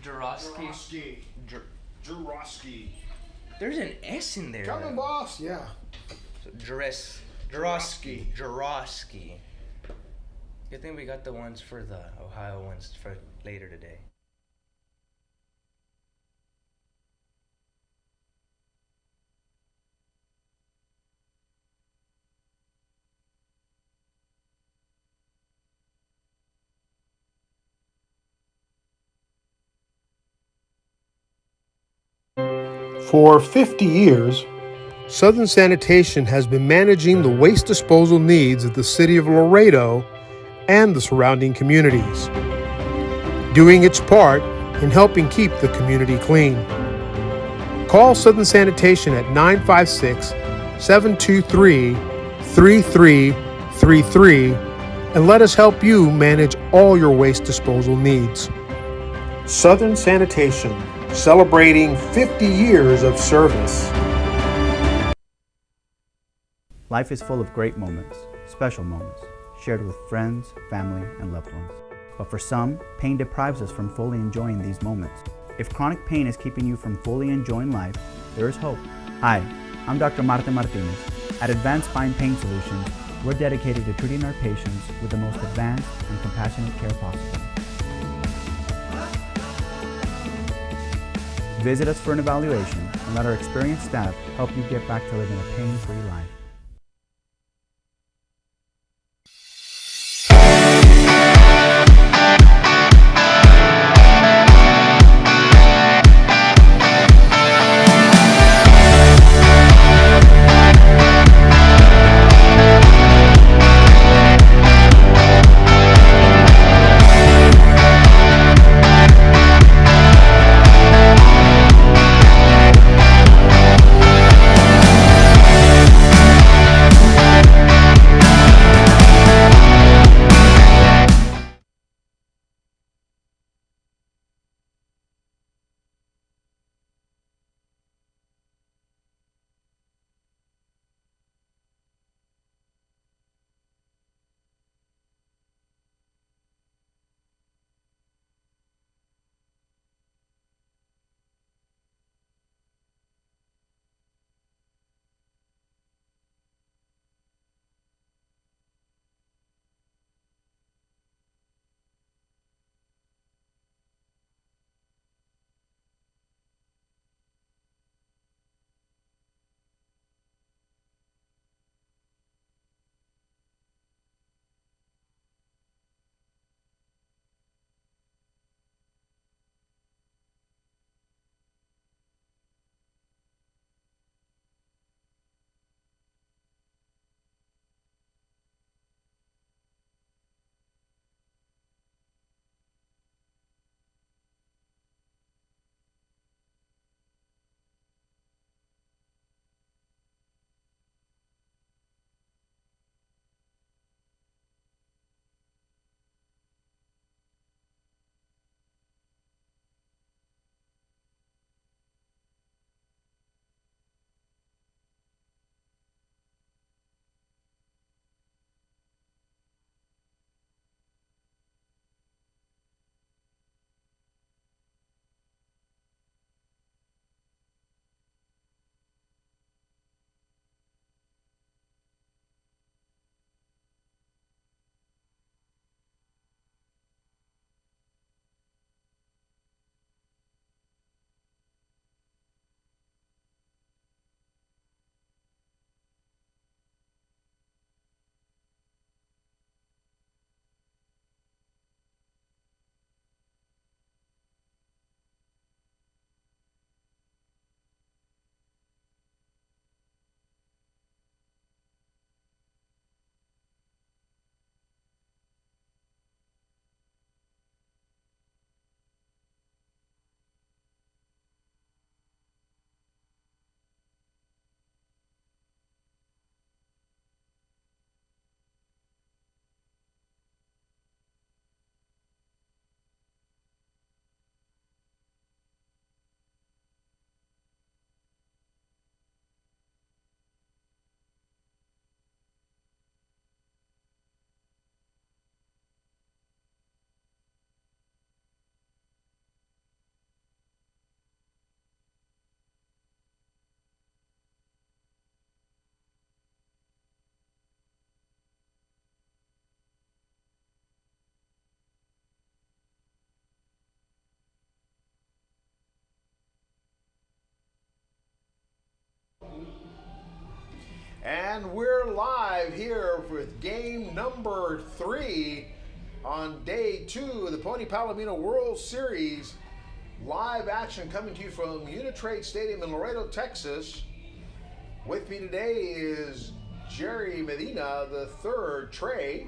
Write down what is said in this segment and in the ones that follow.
Jurowski. Jurowski. There's an S in there. Coming, boss. Yeah. So, Jurowski. Good thing we got the ones for the Ohio ones for later today. For 50 years, Southern Sanitation has been managing the waste disposal needs of the city of Laredo and the surrounding communities, doing its part in helping keep the community clean. Call Southern Sanitation at 956-723-3333 and let us help you manage all your waste disposal needs. Southern Sanitation, celebrating 50 years of service. Life is full of great moments, special moments, shared with friends, family, and loved ones. But for some, pain deprives us from fully enjoying these moments. If chronic pain is keeping you from fully enjoying life, there is hope. Hi, I'm Dr. Marta Martinez. At Advanced Spine Pain Solutions, we're dedicated to treating our patients with the most advanced and compassionate care possible. Visit us for an evaluation and let our experienced staff help you get back to living a pain-free life. And we're live here with game number 3 on day 2 of the Pony Palomino World Series. Live action coming to you from Unitrade Stadium in Laredo, Texas. With me today is Jerry Medina, the third, Trey,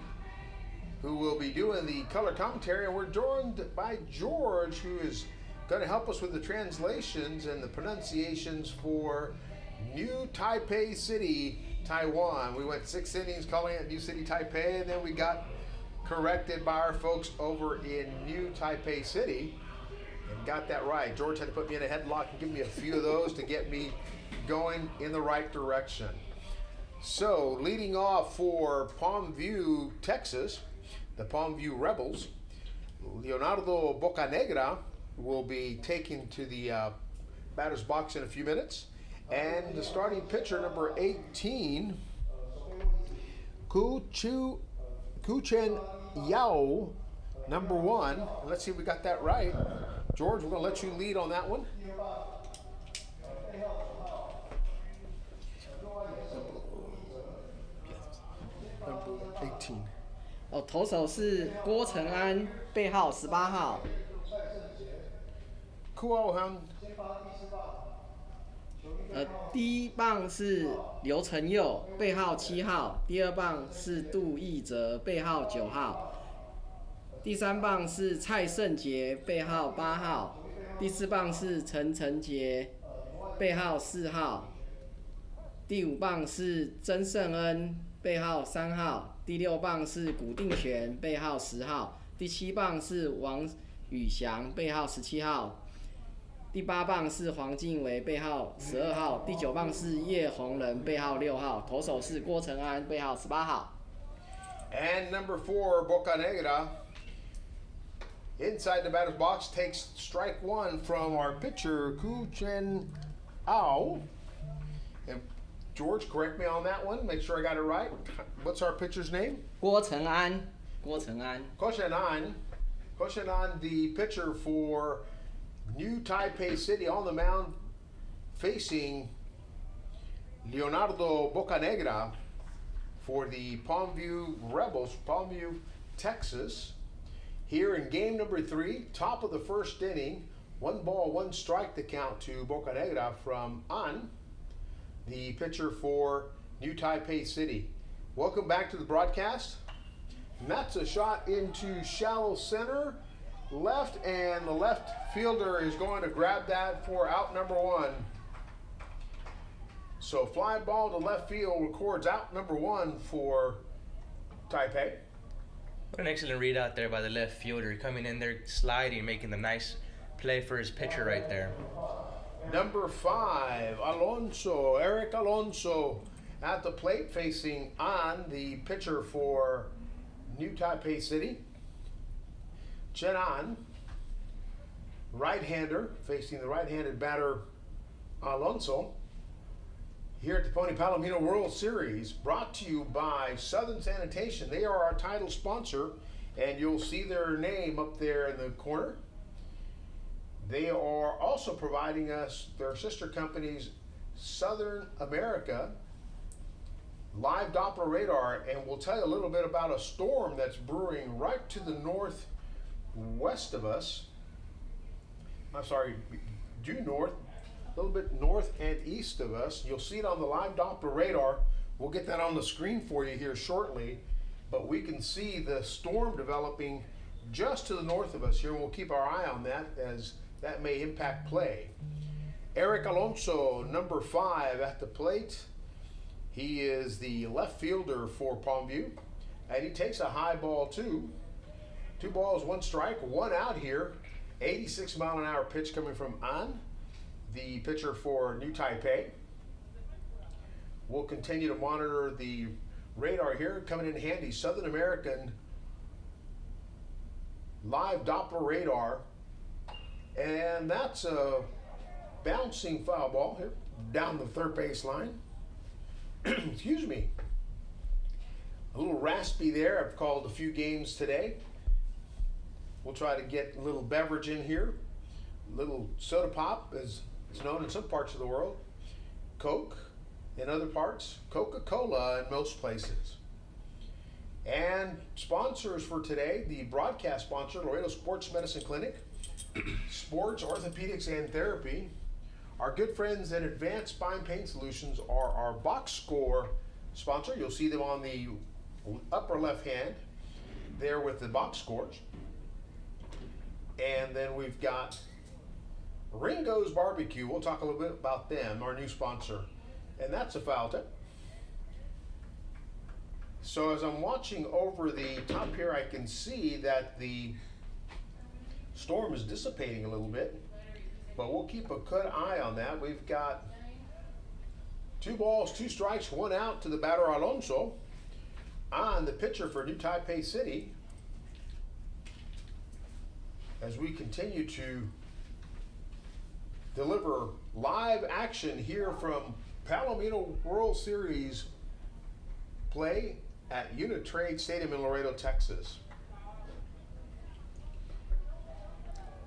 who will be doing the color commentary. And we're joined by George, who is going to help us with the translations and the pronunciations for New Taipei City, Taiwan. We went 6 innings calling it New City Taipei, and then we got corrected by our folks over in New Taipei City and got that right. George had to put me in a headlock and give me a few of those to get me going in the right direction. So, leading off for Palmview, Texas, the Palmview Rebels, Leonardo Bocanegra will be taken to the batter's box in a few minutes. And the starting pitcher, number 18, Ku Chen Yao, number 1. Let's see if we got that right. George, we're going to let you lead on that one. Number 18. 投手是郭承安，背号18号。 Kuohan. 第一棒是刘承佑，背号7号；第二棒是杜奕哲，背号9号；第三棒是蔡胜杰，背号8号；第四棒是陈承杰，背号4号；第五棒是曾胜恩，背号3号；第六棒是古定玄，背号10号；第七棒是王宇翔，背号17号。 第8棒是黄敬伟，背号12号；第9棒是叶宏仁，背号6号；投手是郭承安，背号18号。 And number 4, Bocanegra, inside the batter's box, takes strike 1 from our pitcher, Ku Chen Ao. And George, correct me on that one. Make sure I got it right. What's our pitcher's name? 郭承安，郭承安。 Ko Shen-an, the pitcher for New Taipei City, on the mound facing Leonardo Bocanegra for the Palmview Rebels, Palmview, Texas. Here in game number 3, top of the first inning, 1 ball, 1 strike to count to Bocanegra from An, the pitcher for New Taipei City. Welcome back to the broadcast. And that's a shot into shallow center left, and the left fielder is going to grab that for out number 1. So fly ball to left field records out number 1 for Taipei. What an excellent read out there by the left fielder, coming in there, sliding, making the nice play for his pitcher right there. Number 5, Eric Alonso at the plate facing An, the pitcher for New Taipei City. Chen An, right-hander, facing the right-handed batter Alonso. Here at the Pony Palomino World Series, brought to you by Southern Sanitation. They are our title sponsor, and you'll see their name up there in the corner. They are also providing us their sister companies, Southern America, live Doppler radar, and we'll tell you a little bit about a storm that's brewing right to the northwest of us. I'm sorry, due north, a little bit north and east of us. You'll see it on the live Doppler radar. We'll get that on the screen for you here shortly, but we can see the storm developing just to the north of us here, and we'll keep our eye on that as that may impact play. Eric Alonso, number 5 at the plate. He is the left fielder for Palmview, and he takes a high ball too. 2 balls, 1 strike, 1 out here. 86-mile-an-hour pitch coming from An, the pitcher for New Taipei. We'll continue to monitor the radar here. Coming in handy, Southern American live Doppler radar. And that's a bouncing foul ball here down the third base line. Excuse me. A little raspy there. I've called a few games today. We'll try to get a little beverage in here. A little soda pop, as it's known in some parts of the world. Coke, in other parts, Coca-Cola in most places. And sponsors for today, the broadcast sponsor, Laredo Sports Medicine Clinic, Sports Orthopedics and Therapy. Our good friends at Advanced Spine Pain Solutions are our box score sponsor. You'll see them on the upper left hand there with the box scores. And then we've got Ringo's Barbecue. We'll talk a little bit about them, our new sponsor. And that's a foul tip. So as I'm watching over the top here, I can see that the storm is dissipating a little bit, but we'll keep a good eye on that. We've got 2 balls, 2 strikes, 1 out to the batter Alonso on the pitcher for New Taipei City. As we continue to deliver live action here from Palomino World Series play at Unit Trade Stadium in Laredo, Texas.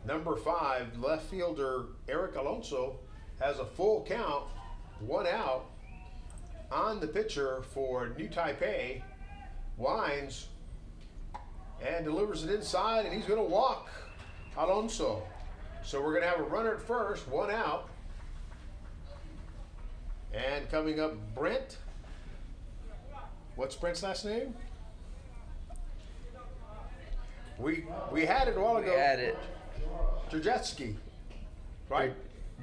Number 5, left fielder Eric Alonso has a full count, 1 out on the pitcher for New Taipei, winds and delivers it inside, and he's going to walk Alonso. So we're going to have a runner at first, 1 out. And coming up, Brent. What's Brent's last name? We had it a while ago. We had it. Drzeski, right?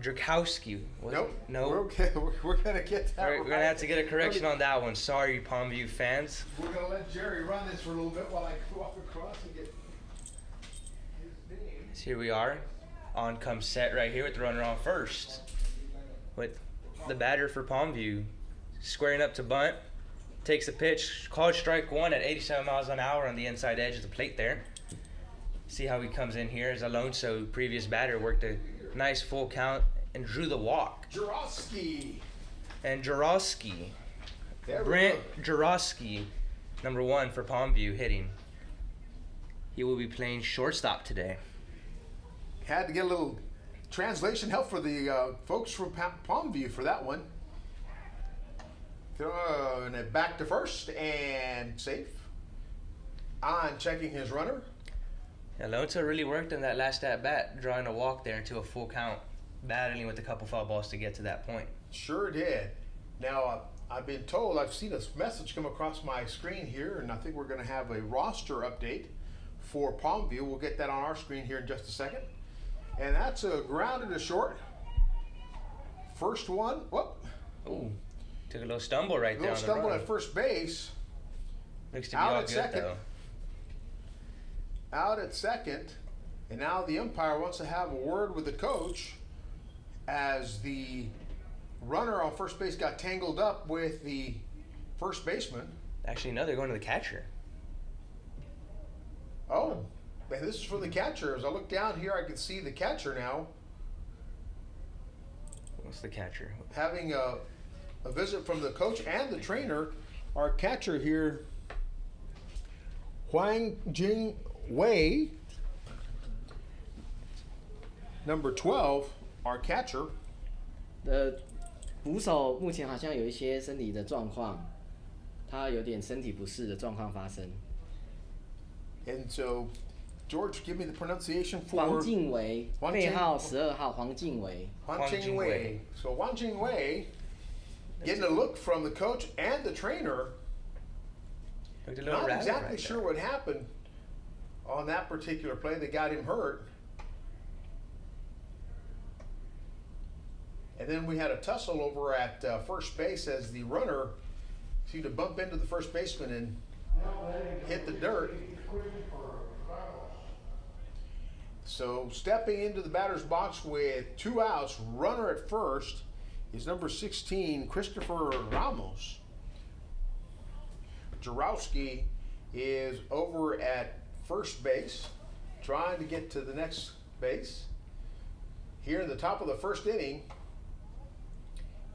Drakowski. Nope. No. We're going to get that We're going to have to get a correction on that one. Sorry, Palmview fans. We're going to let Jerry run this for a little bit while I walk across and get his name. So here we are. On comes Set right here with the runner on first. With the batter for Palmview squaring up to bunt. Takes the pitch. Called strike 1 at 87 miles an hour on the inside edge of the plate there. See how he comes in here as Alonso, previous batter, worked a nice full count and drew the walk. Jurowski. And Jurowski, There we Brent go. Jurowski, number 1 for Palmview hitting. He will be playing shortstop today. Had to get a little translation help for the folks from Palmview for that one. Throwing it back to first and safe. On checking his runner. Alonso really worked on that last at bat, drawing a walk there into a full count, battling with a couple foul balls to get to that point. Sure did. Now, I've been told, I've seen a message come across my screen here, and I think we're going to have a roster update for Palmview. We'll get that on our screen here in just a second. And that's a grounded to short. First one, whoop. Ooh, took a little stumble right A there little on the stumble run. at first base. Looks to be Out all at good second. though. Out at second, and now the umpire wants to have a word with the coach as the runner on first base got tangled up with the first baseman. Actually, no, they're going to the catcher. Oh, and this is for the catcher. As I look down here, I can see the catcher now What's the catcher? having a visit from the coach and the trainer. Our catcher here, Huang Jing Wei, number 12, our catcher. 的捕手目前好像有一些身体的状况，他有点身体不适的状况发生。 And so, George, give me the pronunciation for 黄敬伟，黄敬背号12号黄敬伟。 Huang Huang Jing Wei. Jingwei. So Huang Jing Wei getting a look from the coach and the trainer. Looked a little Not rattled exactly right sure there. what happened on that particular play that got him hurt. And then we had a tussle over at first base as the runner seemed to bump into the first baseman and hit the dirt. So stepping into the batter's box with 2 outs, runner at first, is number 16, Christopher Ramos. Jurowski is over at first base, trying to get to the next base. Here in the top of the first inning,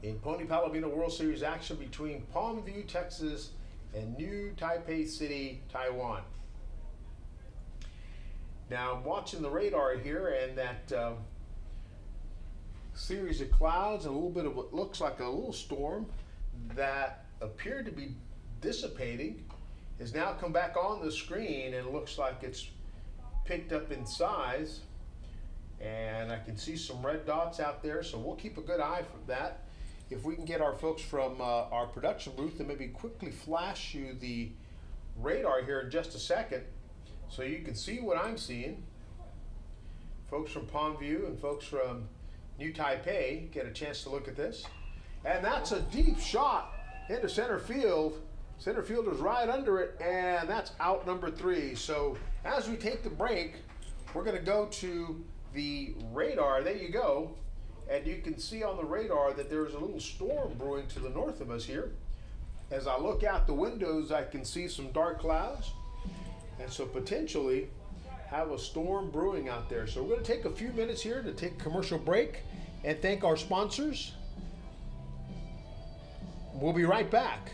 in Pony Palomino World Series action between Palmview, Texas, and New Taipei City, Taiwan. Now I'm watching the radar here, and that series of clouds and a little bit of what looks like a little storm that appeared to be dissipating has now come back on the screen, and it looks like it's picked up in size. And I can see some red dots out there, so we'll keep a good eye for that. If we can get our folks from our production booth to maybe quickly flash you the radar here in just a second so you can see what I'm seeing. Folks from Palmview and folks from New Taipei get a chance to look at this. And that's a deep shot into center field. Center fielder's right under it, and that's out number 3. So as we take the break, we're going to go to the radar. There you go. And you can see on the radar that there's a little storm brewing to the north of us here. As I look out the windows, I can see some dark clouds, and so potentially have a storm brewing out there. So we're going to take a few minutes here to take a commercial break and thank our sponsors. We'll be right back.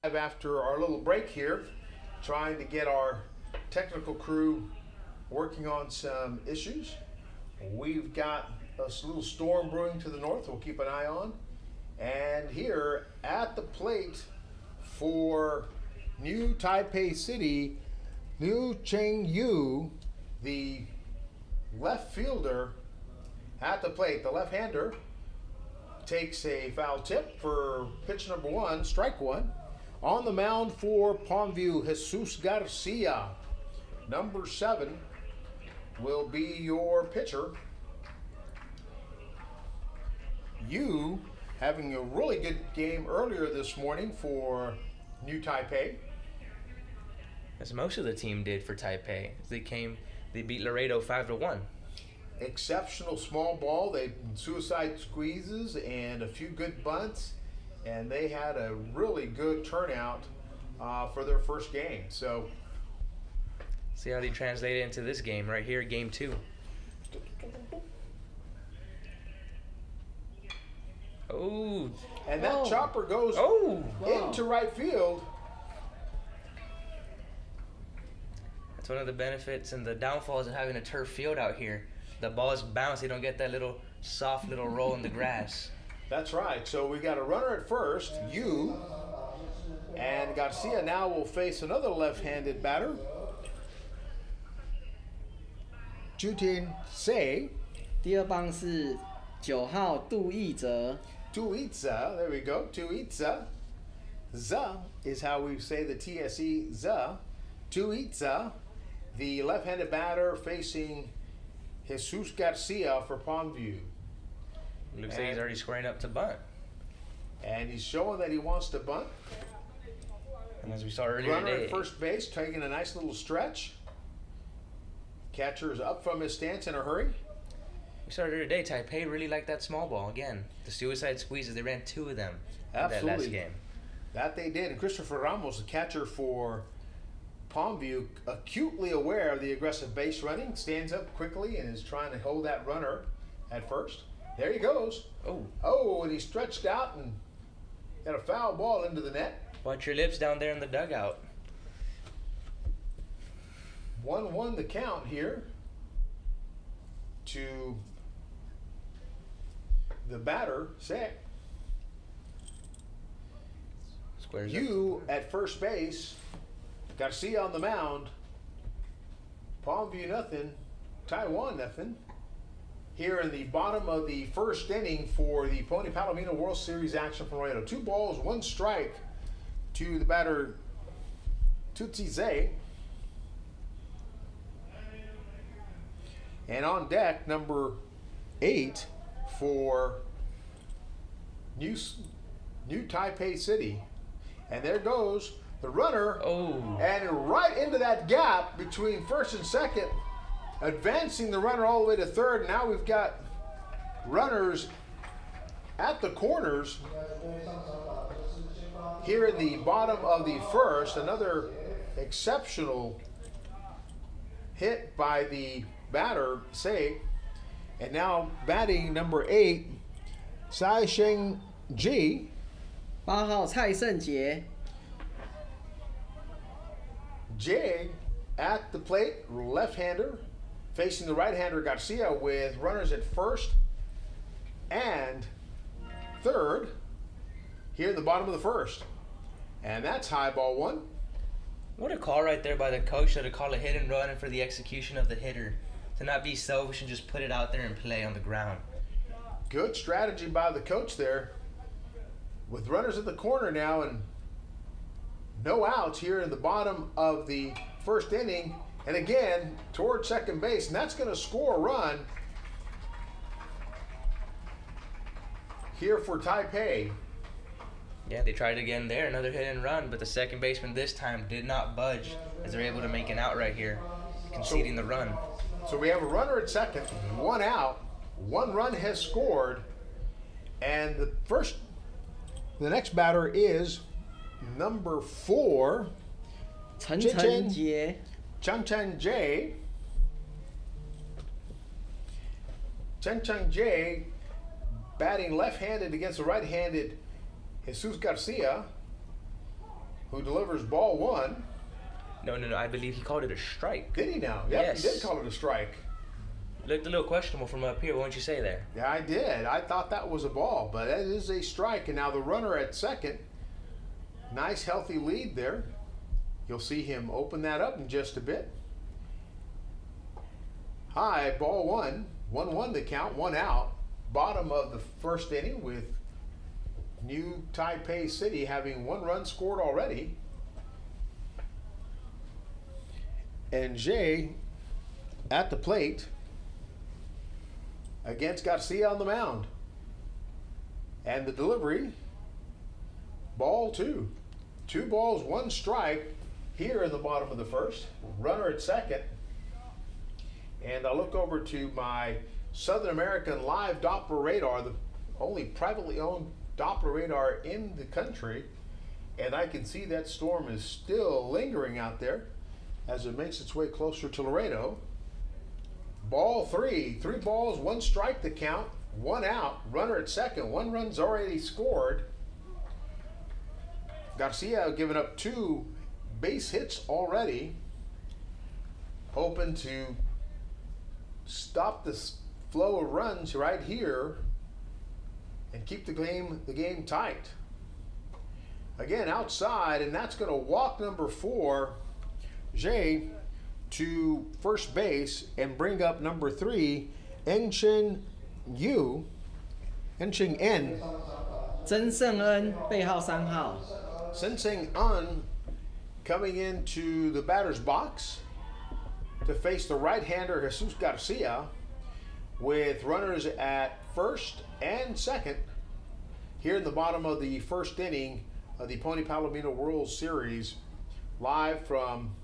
After our little break here, trying to get our technical crew working on some issues. We've got a little storm brewing to the north we'll keep an eye on. And here at the plate for New Taipei City, Liu Cheng-yu, the left fielder at the plate, the left-hander, takes a foul tip for pitch number 1, strike 1. On the mound for Palmview, Jesus Garcia. Number 7 will be your pitcher. You having a really good game earlier this morning for New Taipei. As most of the team did for Taipei. They beat Laredo 5-1. Exceptional small ball. They suicide squeezes and a few good bunts, and they had a really good turnout for their first game. So See how they translate it into this game right here, game 2. Oh. And that chopper goes into right field. That's one of the benefits and the downfalls of having a turf field out here. The balls bounce, they don't get that little soft little roll in the grass. That's right. So we got a runner at first, and Garcia now will face another left-handed batter, Jutin Say. 第二棒是9号杜义哲。 Tuitza, there we go, Tuitza. Za is how we say the TSE, za. Tuitza, the left-handed batter facing Jesus Garcia for Palmview. Looks like he's already squaring up to bunt. And he's showing that he wants to bunt. And as we saw earlier Runner today, at first base, taking a nice little stretch. Catcher is up from his stance in a hurry. we saw earlier today, Taipei really liked that small ball. Again, the suicide squeezes, they ran 2 of them in that last Absolutely. game. That they did. And Christopher Ramos, the catcher for Palmview, acutely aware of the aggressive base running, stands up quickly and is trying to hold that runner at first. There he goes. Oh, And he stretched out and got a foul ball into the net. watch your lips down there in the dugout. 1-1 the count here to the batter, Sek. Squares At first base, Garcia on the mound. Palmview nothing, Taiwan nothing. Here in the bottom of the first inning for the Pony Palomino World Series action from Laredo. 2 balls, 1 strike to the batter Tutsi Zay. And on deck, number 8 for New Taipei City. And there goes the runner. And right into that gap between first and second, advancing the runner all the way to third. Now we've got runners at the corners here in the bottom of the first. Another exceptional hit by the batter, Say. And now batting number 8, Sai Sheng Ji. 8号蔡胜杰。 Jay at the plate, left-hander, facing the right-hander Garcia with runners at first and third here in the bottom of the first. And that's high ball 1. What a call right there by the coach to call a hit and run and for the execution of the hitter. To not be selfish and just put it out there and play on the ground. Good strategy by the coach there. With runners at the corner now and no outs here in the bottom of the first inning. And again, toward second base. And that's going to score a run here for Taipei. Yeah, they tried again there, another hit and run, but the second baseman this time did not budge as they're able to make an out right here, conceding the run. So we have a runner at second, 1 out, 1 run has scored, and the next batter is number 4, 陈晨杰。 Chen Chen Jay. Chen Chen Jay batting left-handed against the right-handed Jesus Garcia, who delivers ball 1. No, I believe he called it a strike. Did he now? Yep, Yes. He did call it a strike. Looked a little questionable from up here. What would you say there? Yeah, I did. I thought that was a ball, but that is a strike. And now the runner at second, nice healthy lead there. You'll see him open that up in just a bit. High ball 1, 1-1 the count, 1 out. Bottom of the first inning with New Taipei City having 1 run scored already. And Jay at the plate against Garcia on the mound. And the delivery, ball 2. 2 balls, 1 strike here in the bottom of the first, runner at second. And I look over to my Southern American live Doppler radar, the only privately owned Doppler radar in the country, and I can see that storm is still lingering out there as it makes its way closer to Laredo. Ball three balls, one strike to count, one out, runner at second, one run's already scored. Garcia giving up 2 base hits already, hoping to stop this flow of runs right here and keep the game tight. Again, outside, and that's going to walk number 4, Jay, to first base and bring up number 3, Encheng En. 曾胜恩背号3号。 Sensing Un coming into the batter's box to face the right-hander Jesus Garcia with runners at first and second here in the bottom of the first inning of the Pony Palomino World Series, live from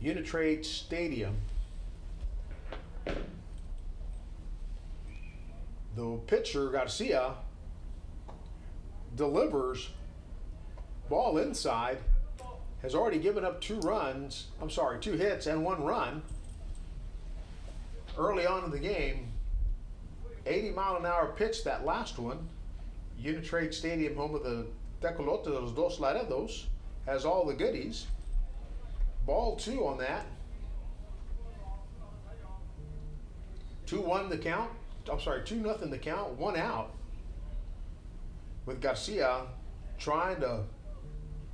Unitrade Stadium. The pitcher Garcia delivers. Ball inside, has already given up 2 hits and 1 run early on in the game. 80-mile-an-hour pitch, that last one. Unitrade Stadium, home of the Tecolote de los Dos Laredos, has all the goodies. Ball 2 on that. 2-1 the count. 2-0 the count, 1 out. With Garcia trying to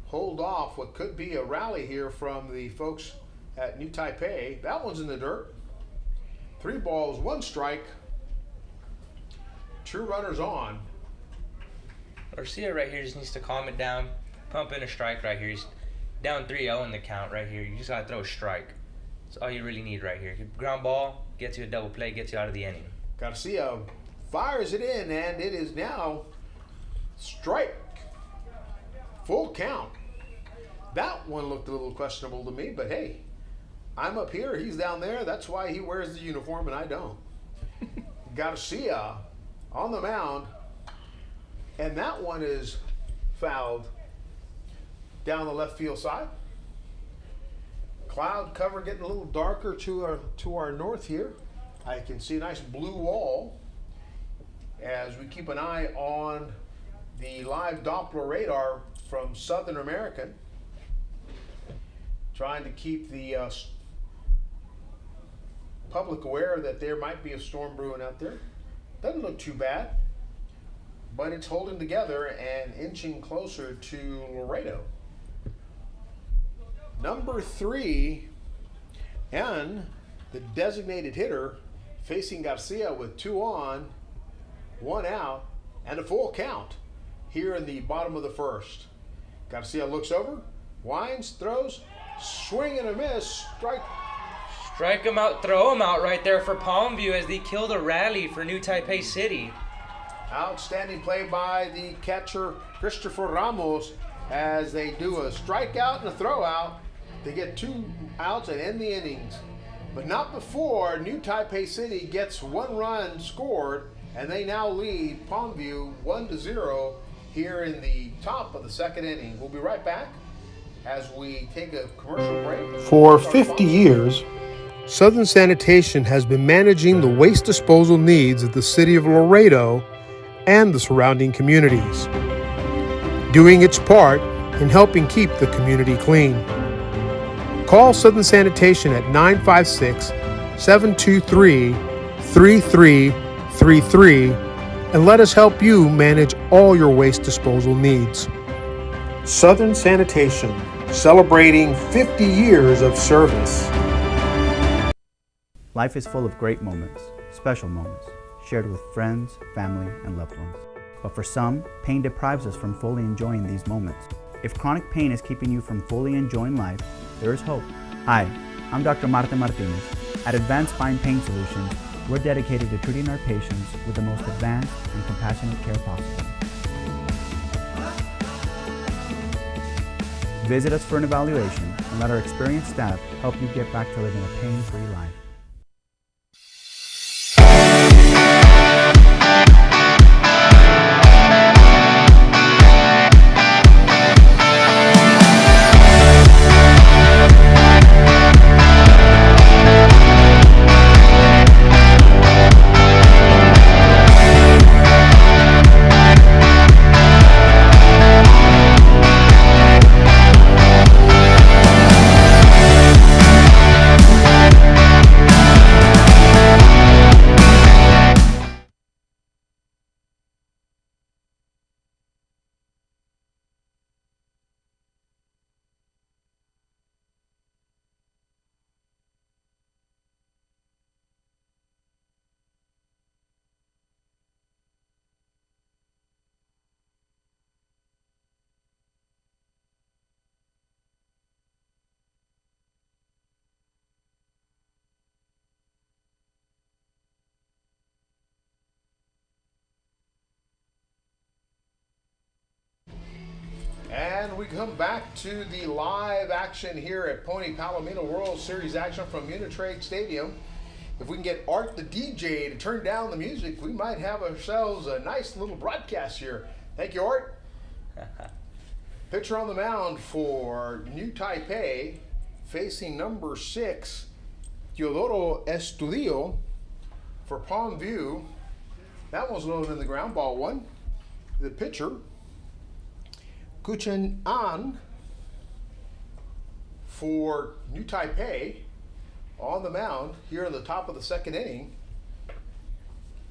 hold off what could be a rally here from the folks at New Taipei. That one's in the dirt. 3 balls, 1 strike. 2 runners on. Garcia right here just needs to calm it down, pump in a strike right here. He's down 3-0 in the count right here. You just gotta throw a strike. That's all you really need right here. Ground ball, gets you a double play, gets you out of the inning. Garcia fires it in, and it is now strike. Full count. That one looked a little questionable to me, but hey, I'm up here, he's down there. That's why he wears the uniform and I don't. Garcia on the mound, and that one is fouled down the left field side. Cloud cover getting a little darker to our north here. I can see a nice blue wall as we keep an eye on the live Doppler radar from Southern American, trying to keep the public aware that there might be a storm brewing out there. Doesn't look too bad, but it's holding together and inching closer to Laredo. Number 3, and the designated hitter, facing Garcia with 2 on, 1 out, and a full count here in the bottom of the first. Garcia looks over, winds, throws, swing and a miss, strike. Strike him out, throw him out right there for Palmview as they kill the rally for New Taipei City. Outstanding play by the catcher Christopher Ramos as they do a strikeout and a throw out to get 2 outs and end the innings. But not before New Taipei City gets 1 run scored, and they now lead Palmview 1-0 here in the top of the second inning. We'll be right back as we take a commercial break. For 50 years, Southern Sanitation has been managing the waste disposal needs of the city of Laredo and the surrounding communities, doing its part in helping keep the community clean. Call Southern Sanitation at 956-723-3333 and let us help you manage all your waste disposal needs. Southern Sanitation, celebrating 50 years of service. Life is full of great moments, special moments, shared with friends, family, and loved ones. But for some, pain deprives us from fully enjoying these moments. If chronic pain is keeping you from fully enjoying life, there is hope. Hi, I'm Dr. Marta Martinez. At Advanced Spine Pain Solutions, we're dedicated to treating our patients with the most advanced and compassionate care possible. Visit us for an evaluation and let our experienced staff help you get back to living a pain-free life. And we come back to the live action here at Pony Palomino World Series action from Unitrade Stadium. If we can get Art the DJ to turn down the music, we might have ourselves a nice little broadcast here. Thank you, Art. Pitcher on the mound for New Taipei, facing number 6, Teodoro Estudio for Palmview. That one's loaded in the ground, ball 1. The pitcher, Kuchen An for New Taipei on the mound here in the top of the 2nd inning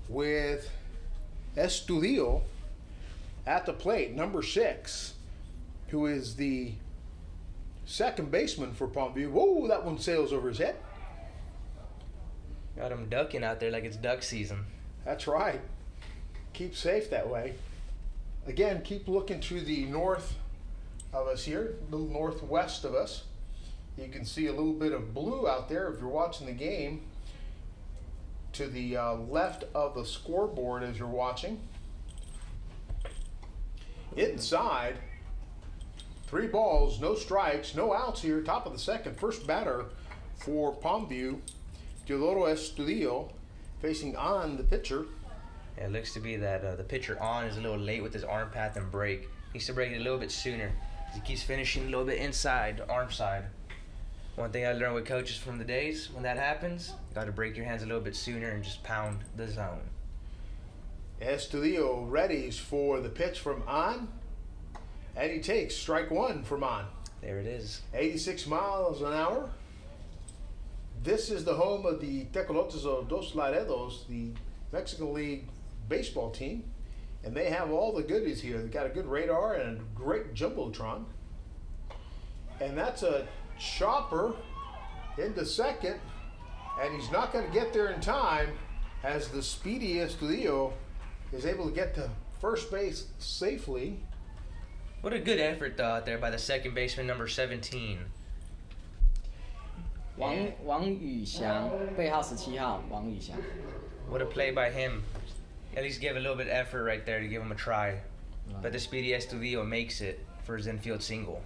with Estudio at the plate, number 6, who is the second baseman for Palmview. Whoa, that one sails over his head. Got him ducking out there like it's duck season. That's right. Keep safe that way. Again, keep looking to the north of us here, a little northwest of us. You can see a little bit of blue out there if you're watching the game. To the left of the scoreboard as you're watching. Inside, 3 balls, no strikes, no outs here, top of the 2nd. First batter for Palmview, Teodoro Estudio, facing on the pitcher. Yeah, it looks to be that the pitcher on is a little late with his arm path and break. He needs to break it a little bit sooner. He keeps finishing a little bit inside, arm side. One thing I learned with coaches from the days, when that happens, you got to break your hands a little bit sooner and just pound the zone. Estudio readies for the pitch from An, and he takes strike 1 from An. There it is. 86 miles an hour. This is the home of the Tecolotes of Dos Laredos, the Mexican League baseball team, and they have all the goodies here. They've got a good radar and a great jumbotron, and that's a chopper into 2nd, and he's not going to get there in time as the speedy Estudio is able to get to first base safely. What a good effort though out there by the second baseman, number 17. 王宇翔，背号17号，王宇翔。 What a play by him. At least give a little bit of effort right there to give him a try. But the speedy Estudio makes it for his infield single.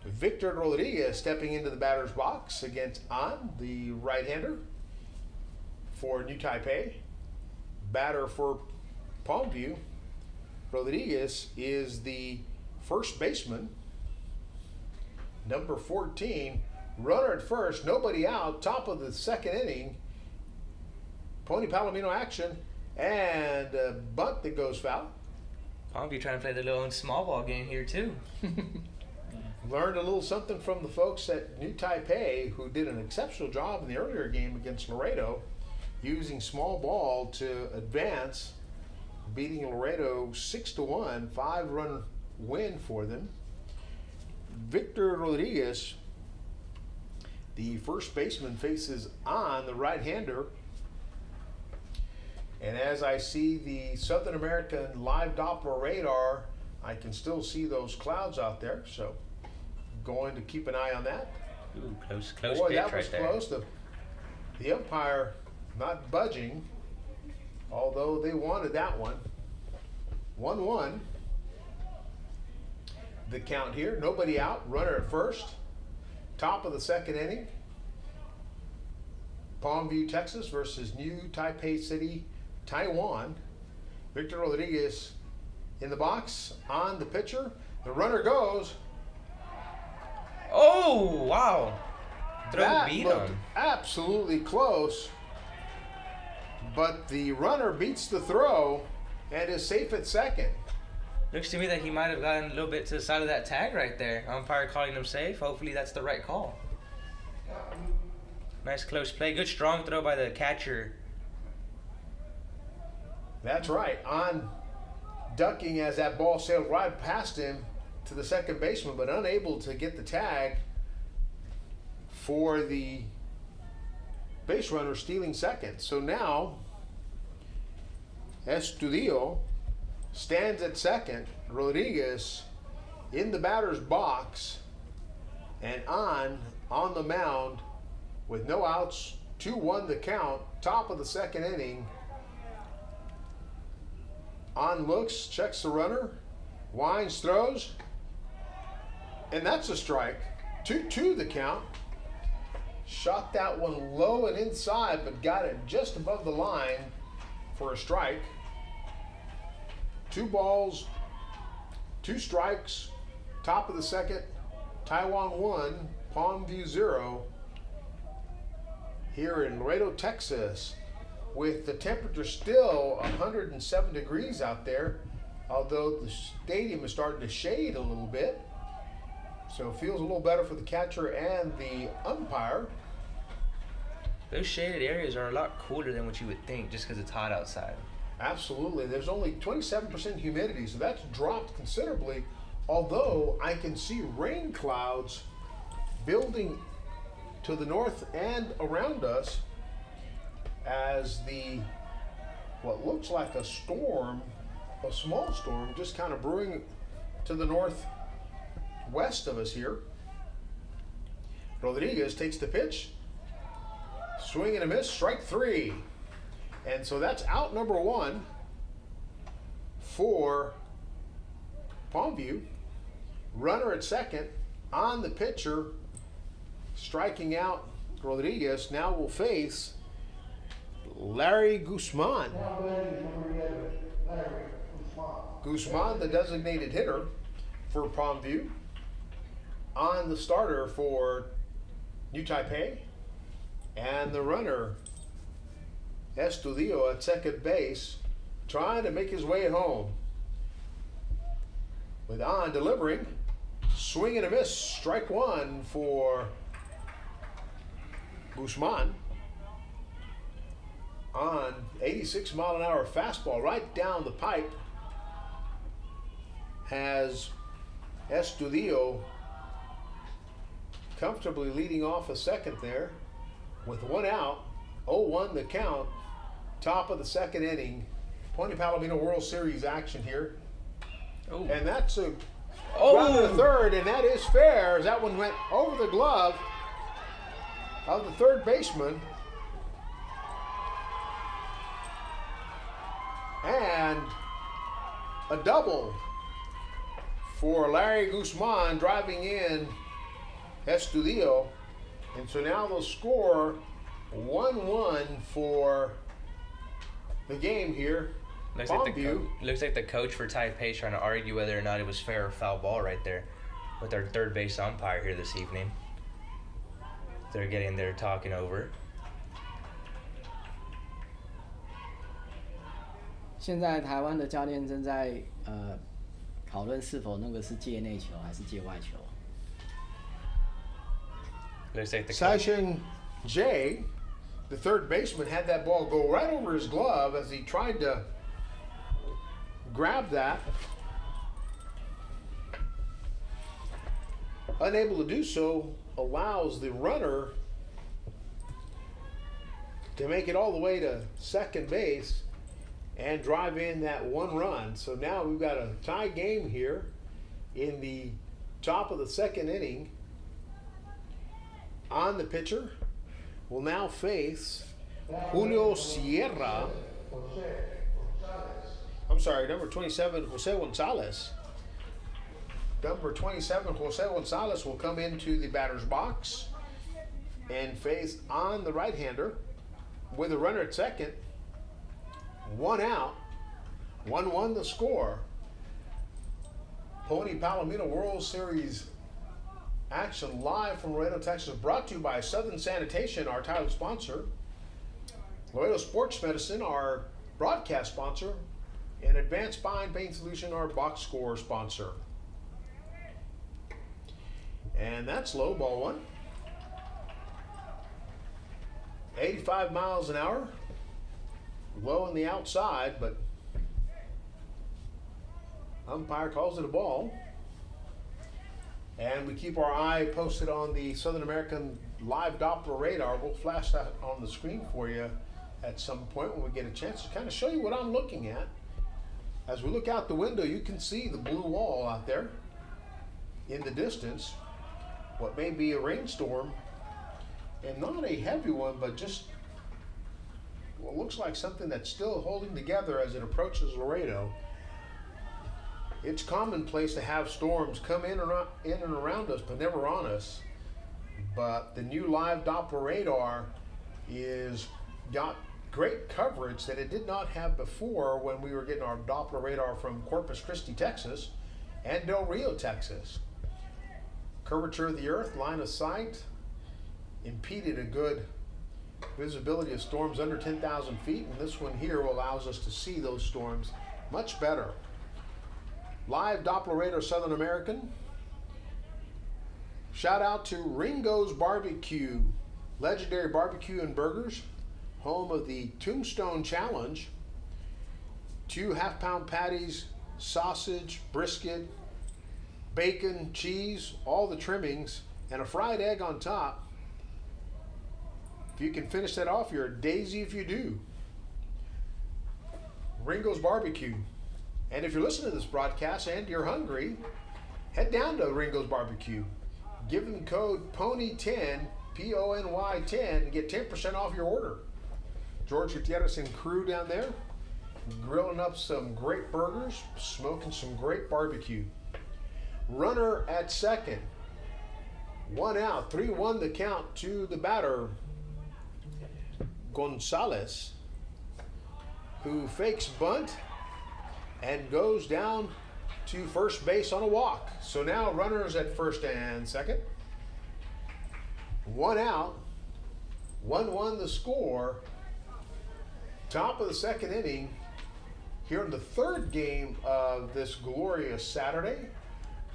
Victor Rodriguez stepping into the batter's box against An, the right-hander for New Taipei. Batter for Palmview, Rodriguez is the first baseman, number 14. Runner at first, nobody out, top of the 2nd inning. Pony Palomino action, and a bunt that goes foul. Palmview trying to play the little small ball game here too. Learned a little something from the folks at New Taipei, who did an exceptional job in the earlier game against Laredo, using small ball to advance, beating Laredo 6-1, 5-run win for them. Victor Rodriguez, the first baseman, faces on the right-hander. And as I see the Southern American live Doppler radar, I can still see those clouds out there. So going to keep an eye on that. Ooh, close Boy, pitch that was right there. close. The umpire not budging, although they wanted that one. 1-1. the count here. Nobody out, runner at first. Top of the second inning. Palmview, Texas versus New Taipei City, Taiwan. Victor Rodriguez in the box on the pitcher. The runner goes. Oh, wow. Throw That beat looked him. absolutely close, but the runner beats the throw and is safe at second. Looks to me that he might have gotten a little bit to the side of that tag right there. Umpire calling him safe. Hopefully that's the right call. Nice close play. Good strong throw by the catcher. That's right, on ducking as that ball sailed right past him to the second baseman, but unable to get the tag for the base runner stealing second. So now Estudio stands at second. Rodriguez in the batter's box and on the mound with no outs, 2-1 the count, top of the second inning. On looks, checks the runner, winds, throws, and that's a strike. 2-2 the count. Shot that one low and inside, but got it just above the line for a strike. 2 balls, 2 strikes, top of the second. Taiwan 1, Palmview 0. Here in Laredo, Texas, with the temperature still 107 degrees out there, although the stadium is starting to shade a little bit. So it feels a little better for the catcher and the umpire. Those shaded areas are a lot cooler than what you would think just because it's hot outside. Absolutely. There's only 27% humidity, so that's dropped considerably, although I can see rain clouds building to the north and around us as what looks like a storm, a small storm, just kind of brewing to the northwest of us here. Rodriguez takes the pitch, swing and a miss, strike 3. And so that's out number 1 for Palmview. Runner at second, on the pitcher, striking out Rodriguez. Now will face Larry Guzman. Guzman, the designated hitter for Palmview, on the starter for New Taipei, and the runner Estudio at second base, trying to make his way at home. With on delivering, swing and a miss, strike 1 for Guzman. On 86-mile-an-hour fastball right down the pipe has Estudio comfortably leading off a second there with 1 out, 0-1 the count, top of the second inning. Pony Palomino World Series action here. Oh. And that's a run to third, and that is fair as that one went over the glove of the third baseman. And a double for Larry Guzman, driving in Estudio. And so now they'll score 1-1 for the game here. Looks like the coach for Taipei trying to argue whether or not it was fair or foul ball right there with our third base umpire here this evening. They're getting there talking over. 现在台湾的教练正在讨论是否那个是界内球还是界外球。 Looks like the Saishen Jay, the third baseman, had that ball go right over his glove as he tried to grab that. Unable to do so, allows the runner to make it all the way to second base and drive in that 1 run. So now we've got a tie game here in the top of the second inning. On the pitcher will now face Julio Sierra. I'm sorry, number 27, Jose Gonzalez. Number 27, Jose Gonzalez, will come into the batter's box and face on the right-hander with a runner at second. 1 out. 1-1 the score. Pony Palomino World Series action live from Laredo, Texas, brought to you by Southern Sanitation, our title sponsor, Laredo Sports Medicine, our broadcast sponsor, and Advanced Spine Pain Solution, our box score sponsor. And that's low, ball one. 85 miles an hour. Low on the outside, but umpire calls it a ball. And we keep our eye posted on the Southern American live Doppler radar. We'll flash that on the screen for you at some point when we get a chance to kind of show you what I'm looking at. As we look out the window, you can see the blue wall out there in the distance. What may be a rainstorm, and not a heavy one, but just what looks like something that's still holding together as it approaches Laredo. It's commonplace to have storms come in and around us, but never on us. But the new live Doppler radar is got great coverage that it did not have before when we were getting our Doppler radar from Corpus Christi, Texas, and Del Rio, Texas. Curvature of the earth, line of sight, impeded a good visibility of storms under 10,000 feet, and this one here allows us to see those storms much better. Live Doppler radar Southern American. Shout out to Ringo's Barbecue, legendary barbecue and burgers, home of the Tombstone Challenge. 2 half-pound patties, sausage, brisket, bacon, cheese, all the trimmings, and a fried egg on top. If you can finish that off, you're a daisy if you do. Ringo's Barbecue. And if you're listening to this broadcast and you're hungry, head down to Ringo's Barbecue. Give them code PONY10, P-O-N-Y 10, and get 10% off your order. George Gutierrez and crew down there, grilling up some great burgers, smoking some great barbecue. Runner at second. 1 out, 3-1 the count to the batter, Gonzalez, who fakes bunt and goes down to first base on a walk. So now runners at first and second. 1 out, 1-1 the score. Top of the second inning here in the third game of this glorious Saturday,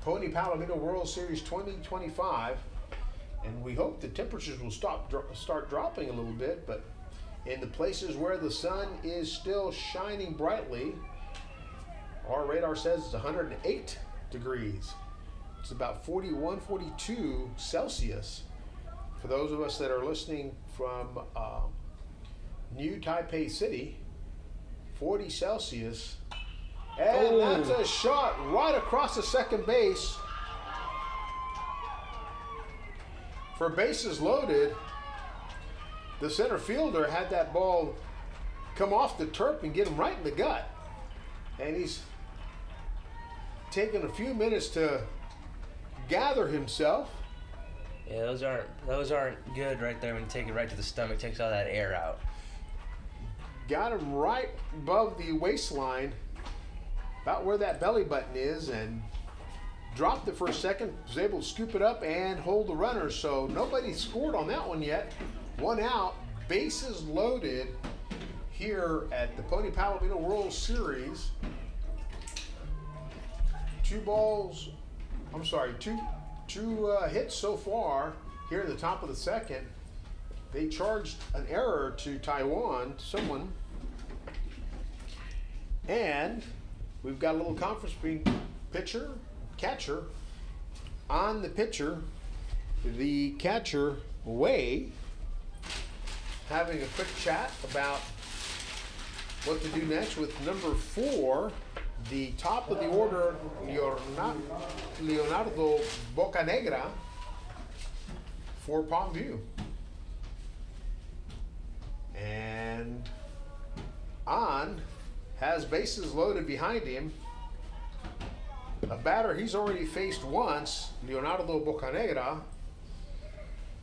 Pony Palomino World Series 2025. And we hope the temperatures will start dropping a little bit, but in the places where the sun is still shining brightly, our radar says it's 108 degrees. It's about 41, 42 Celsius. For those of us that are listening from New Taipei City, 40 Celsius. And that's a shot right across the second base. For bases loaded, the center fielder had that ball come off the turf and get him right in the gut. And he's taken a few minutes to gather himself. Yeah, those aren't good right there when you take it right to the stomach, takes all that air out. Got him right above the waistline, about where that belly button is, and dropped it for a second, was able to scoop it up and hold the runner. So nobody scored on that one yet. 1 out, bases loaded here at the Pony Palomino World Series. Two hits so far here in the top of the second. They charged an error to Taiwan, someone. And we've got a little conference between catcher. On the pitcher, the catcher, Wei, having a quick chat about what to do next with number 4, the top of the order, Leonardo Bocanegra for Palmview. And On has bases loaded behind him. a batter he's already faced once, Leonardo Bocanegra,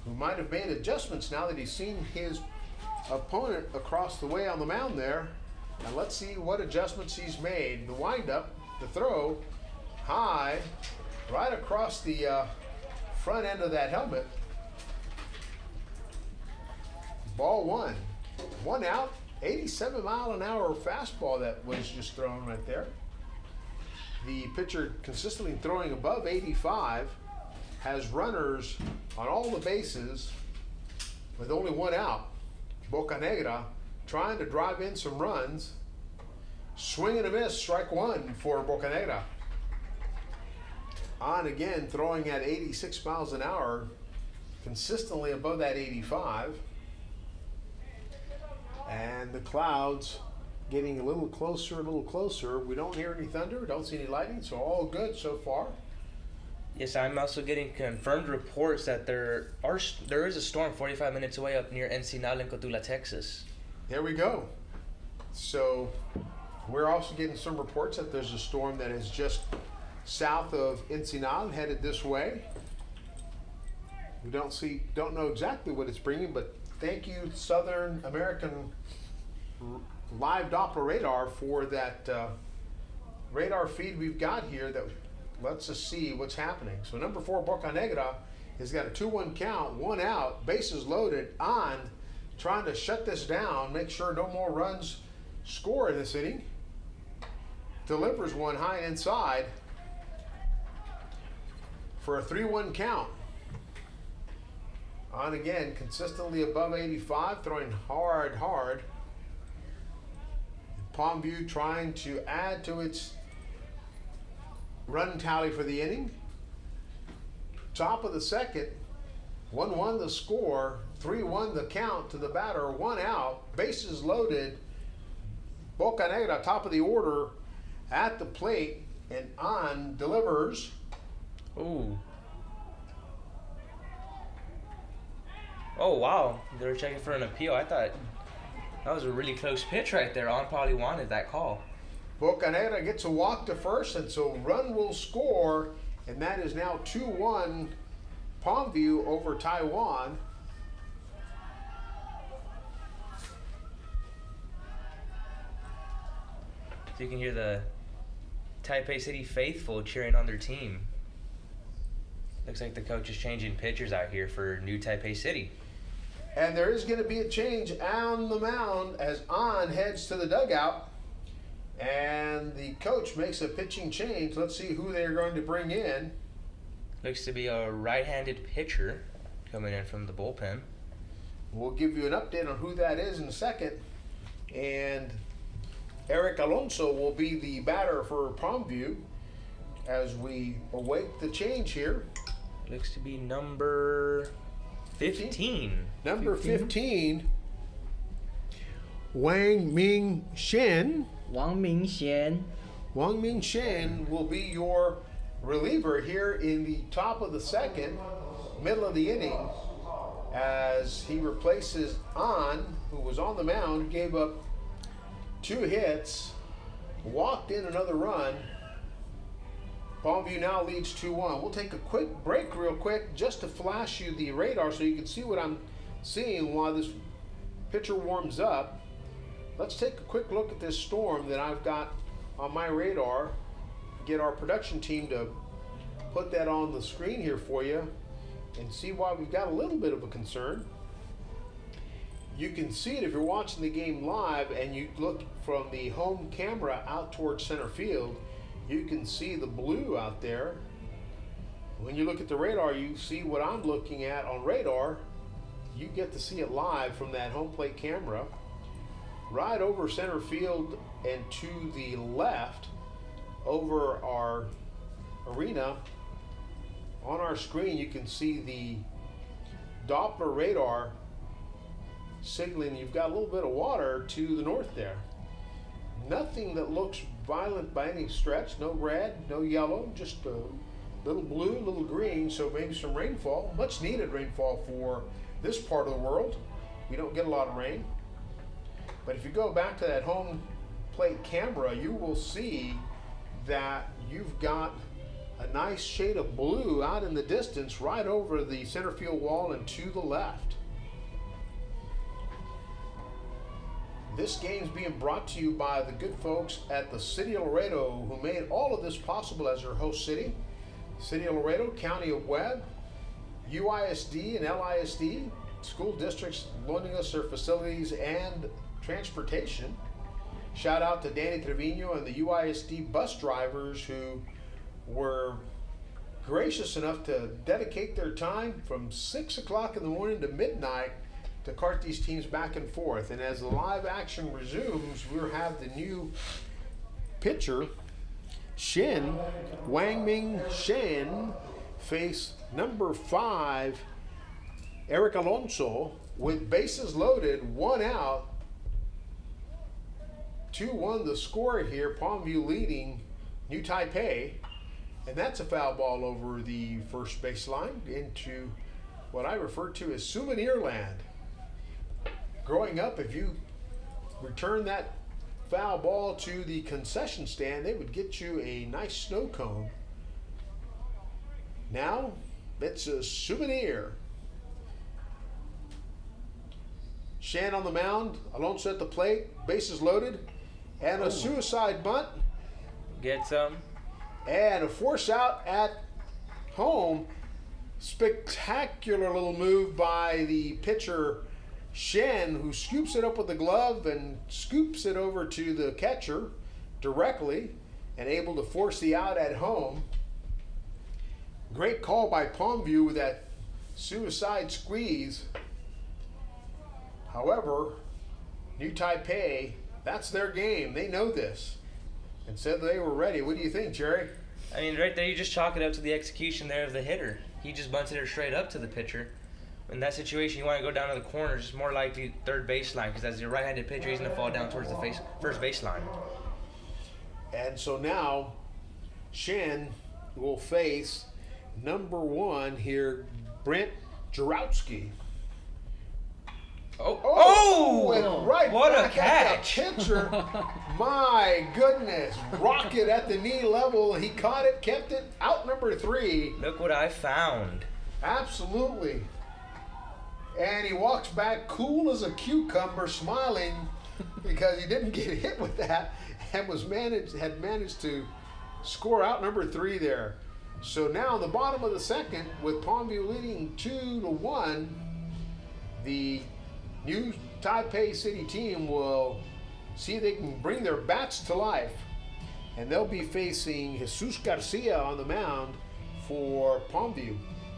who might have made adjustments now that he's seen his opponent across the way on the mound there. And let's see what adjustments he's made. The windup, the throw, high, right across the front end of that helmet. Ball one. One out, 87-mile-an-hour fastball that was just thrown right there. The pitcher consistently throwing above 85, has runners on all the bases with only one out. Bocanegra trying to drive in some runs. Swing and a miss, strike one for Bocanegra. On again, throwing at 86 miles an hour, consistently above that 85. And the clouds getting a little closer, a little closer. We don't hear any thunder, don't see any lightning, so all good so far. Yes, I'm also getting confirmed reports that there is a storm 45 minutes away up near Ensenada in Cotula, Texas. There we go. So we're also getting some reports that there's a storm that is just south of Ensenada headed this way. We don't know exactly what it's bringing, but thank you, Southern American Live Doppler radar, for that radar feed we've got here that lets us see what's happening. So number 4, Bocanegra, has got a 2-1 count, one out, bases loaded, on, trying to shut this down, make sure no more runs score in this inning. Delivers one high inside for a 3-1 count. On again, consistently above 85, throwing hard. Palmview trying to add to its run tally for the inning. Top of the second, 1-1 the score, 3-1 the count to the batter, one out, bases loaded. Bocanegra, top of the order, at the plate, and on delivers. Ooh. Oh, wow. They were checking for an appeal. I thought that was a really close pitch right there. On probably wanted that call. Bocanegra gets a walk to first, and so run will score, and that is now 2-1 Palmview over Taiwan. So you can hear the Taipei City faithful cheering on their team. Looks like the coach is changing pitchers out here for new Taipei City. And there is going to be a change on the mound as On heads to the dugout. And the coach makes a pitching change. Let's see who they're going to bring in. Looks to be a right-handed pitcher coming in from the bullpen. We'll give you an update on who that is in a second. And Eric Alonso will be the batter for Palmview as we await the change here. Looks to be number 15. Number 15, Wang Ming Shen. Wang Mingxian. Wang Ming Shen will be your reliever here in the top of the second, middle of the inning, as he replaces An, who was on the mound, gave up 2 hits, walked in another run. Palmview now leads 2-1. We'll take a quick break real quick just to flash you the radar so you can see what I'm seeing while this pitcher warms up. Let's take a quick look at this storm that I've got on my radar. Get our production team to put that on the screen here for you and see why we've got a little bit of a concern. You can see it if you're watching the game live and you look from the home camera out towards center field. You can see the blue out there. When you look at the radar, you see what I'm looking at on radar. You get to see it live from that home plate camera. Right over center field and to the left over our arena, on our screen you can see the Doppler radar signaling you've got a little bit of water to the north there. Nothing that looks violent by any stretch, no red, no yellow, just a little blue, little green, so maybe some rainfall, much needed rainfall for this part of the world. We don't get a lot of rain. But if you go back to that home plate camera, you will see that you've got a nice shade of blue out in the distance right over the center field wall and to the left. This game's being brought to you by the good folks at the City of Laredo, who made all of this possible as their host city. City of Laredo, County of Webb, UISD and LISD, school districts loaning us their facilities and transportation. Shout out to Danny Trevino and the UISD bus drivers who were gracious enough to dedicate their time from 6 o'clock in the morning to midnight to cart these teams back and forth. And as the live action resumes, we'll have the new pitcher, Wangming Shin, face number 5, Eric Alonso, with bases loaded, 1 out. 2-1 the score here, Palmview leading New Taipei. And that's a foul ball over the first baseline into what I refer to as souvenir land. Growing up, if you return that foul ball to the concession stand, they would get you a nice snow cone. Now, it's a souvenir. Shan on the mound, Alonso at the plate, bases loaded, and a suicide bunt. Get some. And a force out at home. Spectacular little move by the pitcher, Shen, who scoops it up with the glove and scoops it over to the catcher directly and able to force the out at home. Great call by Palmview with that suicide squeeze. However, New Taipei, that's their game. They know this and said they were ready. What do you think, Jerry? I mean, right there, you just chalk it up to the execution there of the hitter. He just bunted it straight up to the pitcher. In that situation, you want to go down to the corner, just more likely third baseline, because as your right-handed pitcher, he's going to fall down towards the first baseline. And so now, Shen will face number 1 here, Brent Jarowski. And right what a back catch! At the pitcher. My goodness, rocket at the knee level. He caught it, kept it, out number 3. Look what I found. Absolutely. And he walks back cool as a cucumber, smiling because he didn't get hit with that and had managed to score out number 3 there. So now in the bottom of the second, with Palmview leading 2-1, the New Taipei City team will see if they can bring their bats to life. And they'll be facing Jesus Garcia on the mound for Palmview.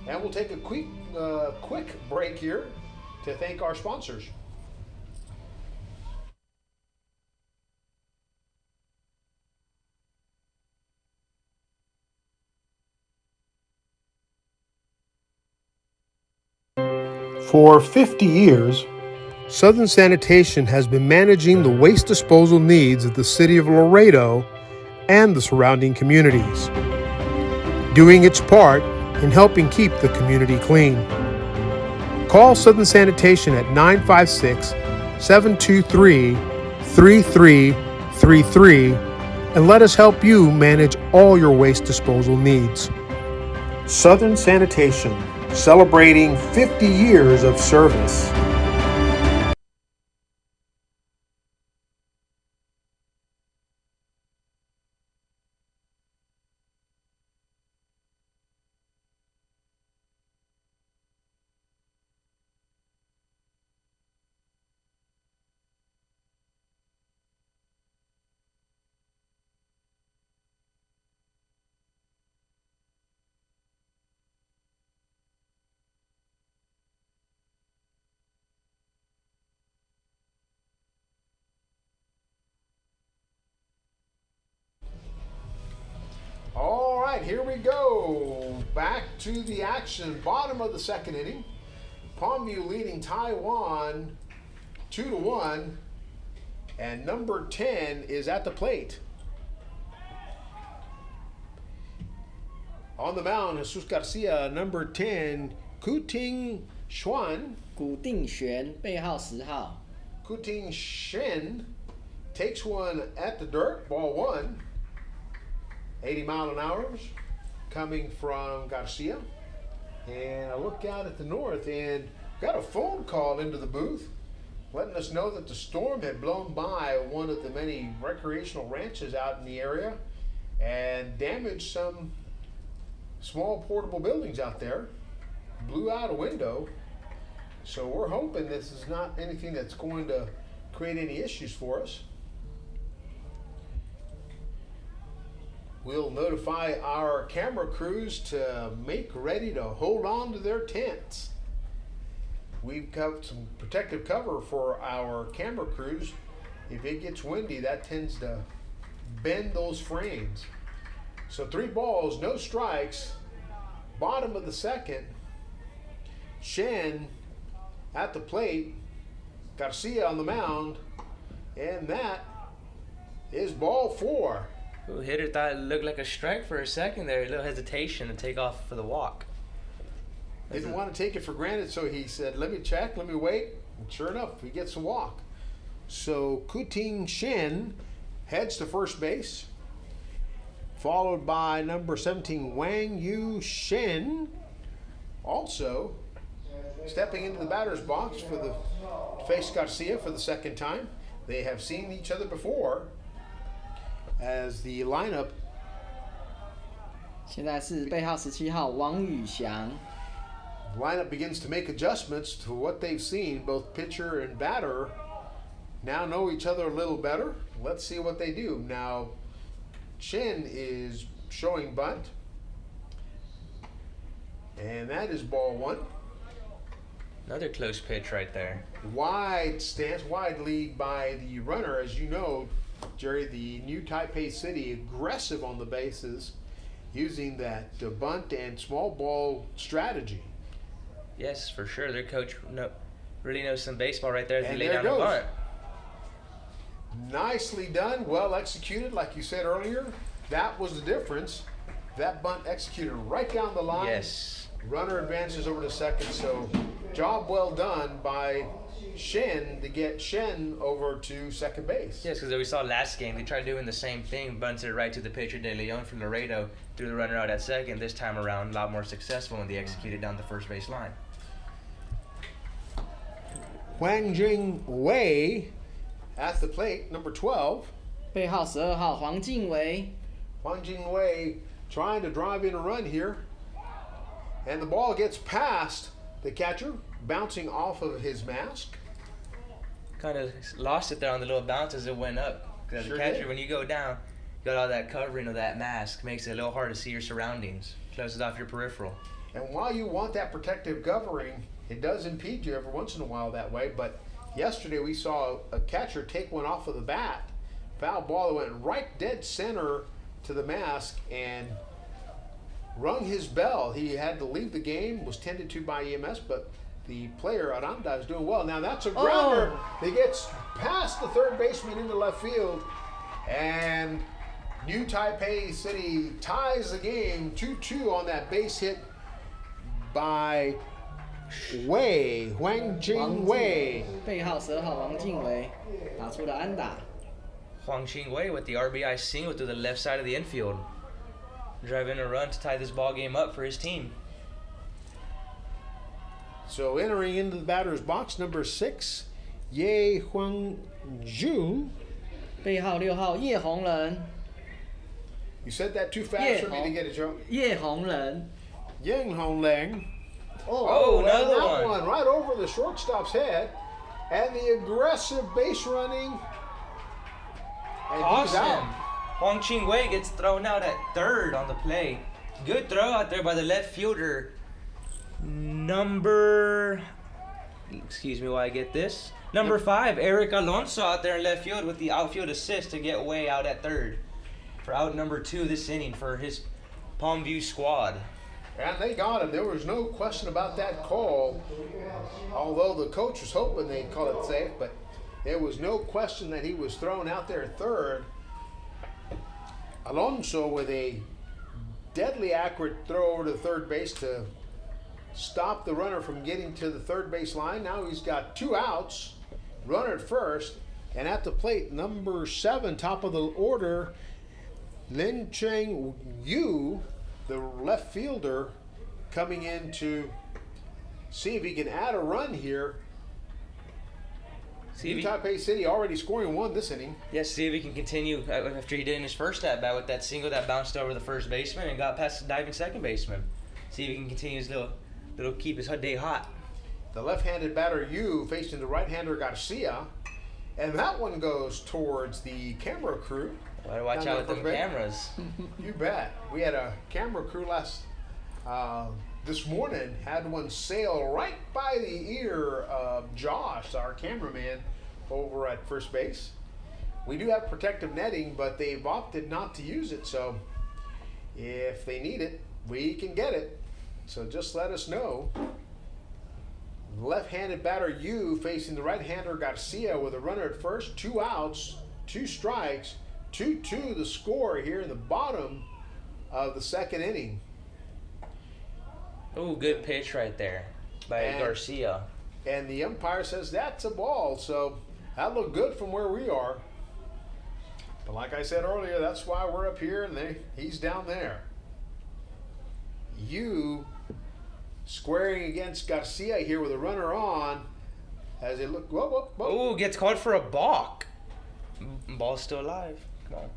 And we'll take a quick break here to thank our sponsors. For 50 years, Southern Sanitation has been managing the waste disposal needs of the city of Laredo and the surrounding communities, doing its part in helping keep the community clean. Call Southern Sanitation at 956-723-3333 and let us help you manage all your waste disposal needs. Southern Sanitation, celebrating 50 years of service. All right, here we go. Back to the action. Bottom of the second inning. Palmview leading Taiwan 2-1. And number 10 is at the plate. On the mound, Jesus Garcia, number 10, Kuting Xuan. 古定玄背号10号 Kuting Shen takes one at the dirt, ball 1. 80 mile an hour. coming from Garcia. And I look out at the north and got a phone call into the booth letting us know that the storm had blown by one of the many recreational ranches out in the area and damaged some small portable buildings out there, blew out a window. So we're hoping this is not anything that's going to create any issues for us. We'll notify our camera crews to make ready to hold on to their tents. We've got some protective cover for our camera crews. If it gets windy, that tends to bend those frames. So 3 balls, no strikes, bottom of the second. Shen at the plate, Garcia on the mound, and that is ball 4. Ooh, hitter thought it looked like a strike for a second there. A little hesitation to take off for the walk. Didn't want to take it for granted, so he said, let me check, let me wait. And sure enough, he gets a walk. So Kuting Shen heads to first base, followed by number 17, Wang Yu Shen, also stepping into the batter's box for the face Garcia for the second time. They have seen each other before as the lineup. 现在是背号17号王宇翔。 Lineup begins to make adjustments to what they've seen. Both pitcher and batter now know each other a little better. Let's see what they do. Now, Shen is showing bunt, and that is ball 1. Another close pitch right there. Wide stance, wide lead by the runner. As you know, Jerry, the new Taipei City aggressive on the bases, using that bunt and small ball strategy. Yes, for sure. Their coach really knows some baseball right there as he And laid there down the goes. bunt. Nicely done, well executed, like you said earlier. That was the difference. That bunt executed right down the line. Yes. Runner advances over to second, so job well done by Shen to get Shen over to second base. Yes, because we saw last game, they tried doing the same thing, bunted it right to the pitcher De Leon from Laredo, threw the runner out at second. This time around, a lot more successful when they executed down the first base line. Huang Jing Wei at the plate, number 12. 背号12号黄敬伟。 Huang Jing Wei trying to drive in a run here. And the ball gets past the catcher, bouncing off of his mask. Kind of lost it there on the little bounce as it went up. Because Sure the catcher, did. when you go down, you got all that covering of that mask. Makes it a little hard to see your surroundings. Closes off your peripheral. And while you want that protective covering, it does impede you every once in a while that way. But yesterday we saw a catcher take one off of the bat. Foul ball that went right dead center to the mask and rung his bell. He had to leave the game, was tended to by EMS, but the player, Aranda, is doing well. Now that's a grounder that gets past the third baseman into left field. And New Taipei City ties the game 2-2 on that base hit by Wei, Huang Jing Wei. 背号12号王敬伟打出了安打。 Huang Qingwei with the RBI single to the left side of the infield. Driving a run to tie this ball game up for his team. So entering into the batter's box, number 6, Ye Huang Jun. 背号6号叶宏仁。 You said that too fast for me to get it, Joe. 叶宏仁。 Yang Hong Lang. Oh, and another that one. right over the shortstop's head. And the aggressive base running. And he's Awesome. out. Huang Qingwei gets thrown out at third on the play. Good throw out there by the left fielder. Excuse me while I get this. Number 5, Eric Alonso out there in left field with the outfield assist to get Wei out at third. For out number 2 this inning for his Palmview squad. And they got him. There was no question about that call. Although the coach was hoping they'd call it safe, but there was no question that he was thrown out there at third. Alonso with a deadly accurate throw over to third base to stop the runner from getting to the third base line. Now he's got 2 outs, runner at first, and at the plate, number 7, top of the order, Lin Cheng Yu, the left fielder coming in to see if he can add a run here. See if he, Taipei City already scoring one this inning. yeah, see if he can continue after he did in his first at bat with that single that bounced over the first baseman and got past the diving second baseman. See if he can continue his little keep his day hot. The left-handed batter Yu facing the right-hander Garcia, and that one goes towards the camera crew. Gotta watch out with them cameras. You bet. We had a camera crew this morning, had one sail right by the ear of Josh, our cameraman, over at first base. We do have protective netting, but they've opted not to use it, so if they need it, we can get it. So just let us know. Left-handed batter Yu facing the right-hander Garcia with a runner at first, 2 outs, 2 strikes, 2-2 the score here in the bottom of the second inning. Ooh, good pitch right there by Garcia. And the umpire says that's a ball, so that looked good from where we are. But like I said earlier, that's why we're up here and he's down there. Yu squaring against Garcia here with a runner on as they look. Whoa, whoa, whoa. Ooh, gets called for a balk. Ball's still alive. Come on.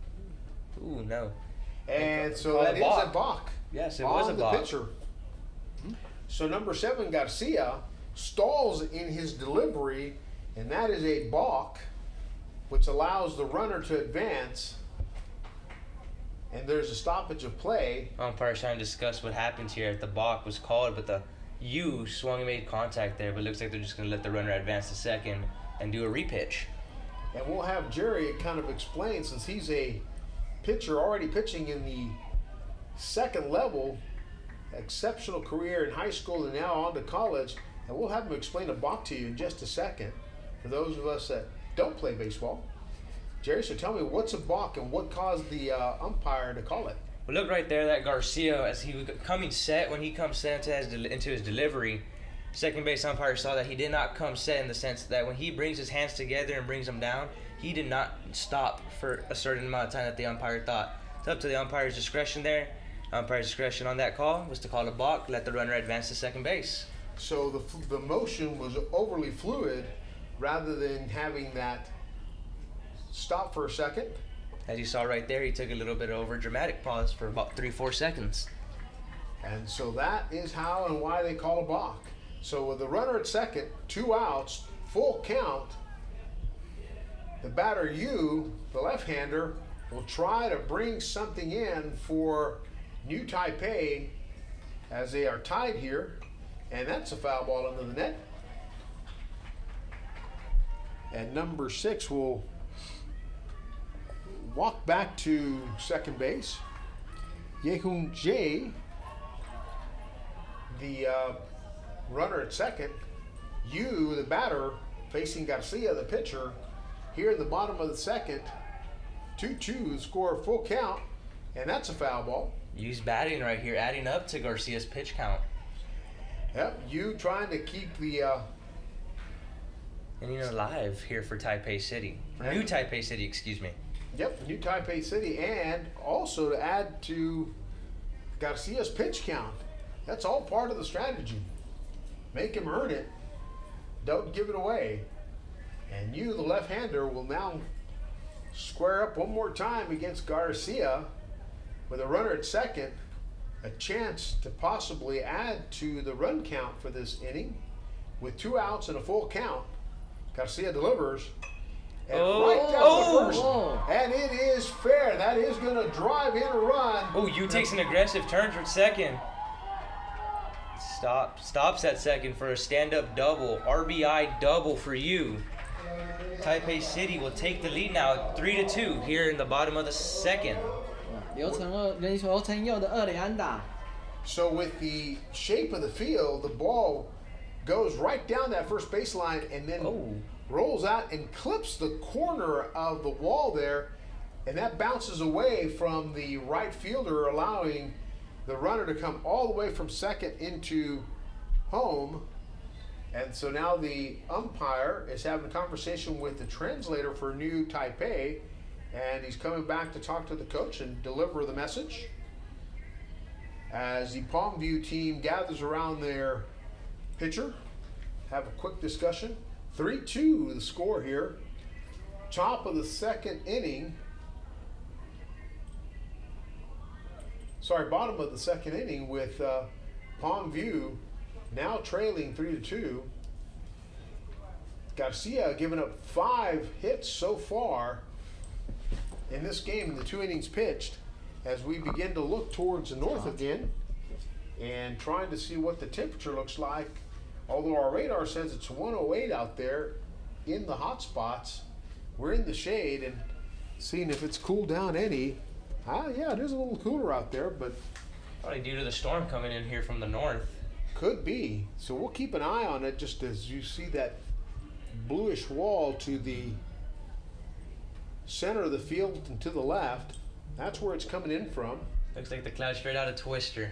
Ooh, no. And so that is a balk. Yes, it was a balk. On the pitcher. So number 7, Garcia, stalls in his delivery, and that is a balk, which allows the runner to advance. And there's a stoppage of play. Umpire's trying to discuss what happened here. The balk was called, but the Yu swung and made contact there. But it looks like they're just going to let the runner advance to second and do a repitch. And we'll have Jerry kind of explain, since he's a pitcher already pitching in the second level, exceptional career in high school and now on to college. And we'll have him explain a balk to you in just a second for those of us that don't play baseball. Jerry, so tell me, what's a balk and what caused the umpire to call it? Well, look right there, that Garcia, as he was coming set, when he comes set into his delivery, second base umpire saw that he did not come set in the sense that when he brings his hands together and brings them down, he did not stop for a certain amount of time that the umpire thought. It's up to the umpire's discretion there. Umpire's discretion on that call was to call a balk, let the runner advance to second base. So the motion was overly fluid rather than having that stop for a second. As you saw right there, he took a little bit of over dramatic pause for about 3-4 seconds. And so that is how and why they call a balk. So with the runner at second, 2 outs, full count, the batter Yu, the left-hander, will try to bring something in for New Taipei as they are tied here, and that's a foul ball under the net. And number 6 will walk back to second base. Yehun Jae, the runner at second. Yu, the batter, facing Garcia, the pitcher, here in the bottom of the second. 2-2, score full count, and that's a foul ball. Yu's batting right here, adding up to Garcia's pitch count. Yep, Yu trying to keep the inning alive here for Taipei City. New Taipei City, excuse me. Yep, New Taipei City, and also to add to Garcia's pitch count. That's all part of the strategy. Make him earn it. Don't give it away. And Yu, the left-hander, will now square up one more time against Garcia with a runner at second. A chance to possibly add to the run count for this inning. With 2 outs and a full count, Garcia delivers. And right down the first. And it is fair. That is going to drive in a run. Oh, Yu takes an aggressive turn for second. Stops at second for a stand-up double. RBI double for Yu. Taipei City will take the lead now, 3-2 here in the bottom of the second. So with the shape of the field, the ball goes right down that first baseline and then rolls out and clips the corner of the wall there, and that bounces away from the right fielder, allowing the runner to come all the way from second into home. And so now the umpire is having a conversation with the translator for New Taipei, and he's coming back to talk to the coach and deliver the message. as the Palmview team gathers around their pitcher, have a quick discussion. 3-2 the score here. Top of the second inning. Bottom of the second inning with Palmview now trailing 3-2. Garcia giving up 5 hits so far in this game in the 2 innings pitched, as we begin to look towards the north again and trying to see what the temperature looks like. Although our radar says it's 108 out there in the hot spots, we're in the shade and seeing if it's cooled down any. Yeah, it is a little cooler out there, but Probably due to the storm coming in here from the north. could be. So we'll keep an eye on it, just as you see that bluish wall to the center of the field and to the left. That's where it's coming in from. Looks like the cloud straight out of Twister.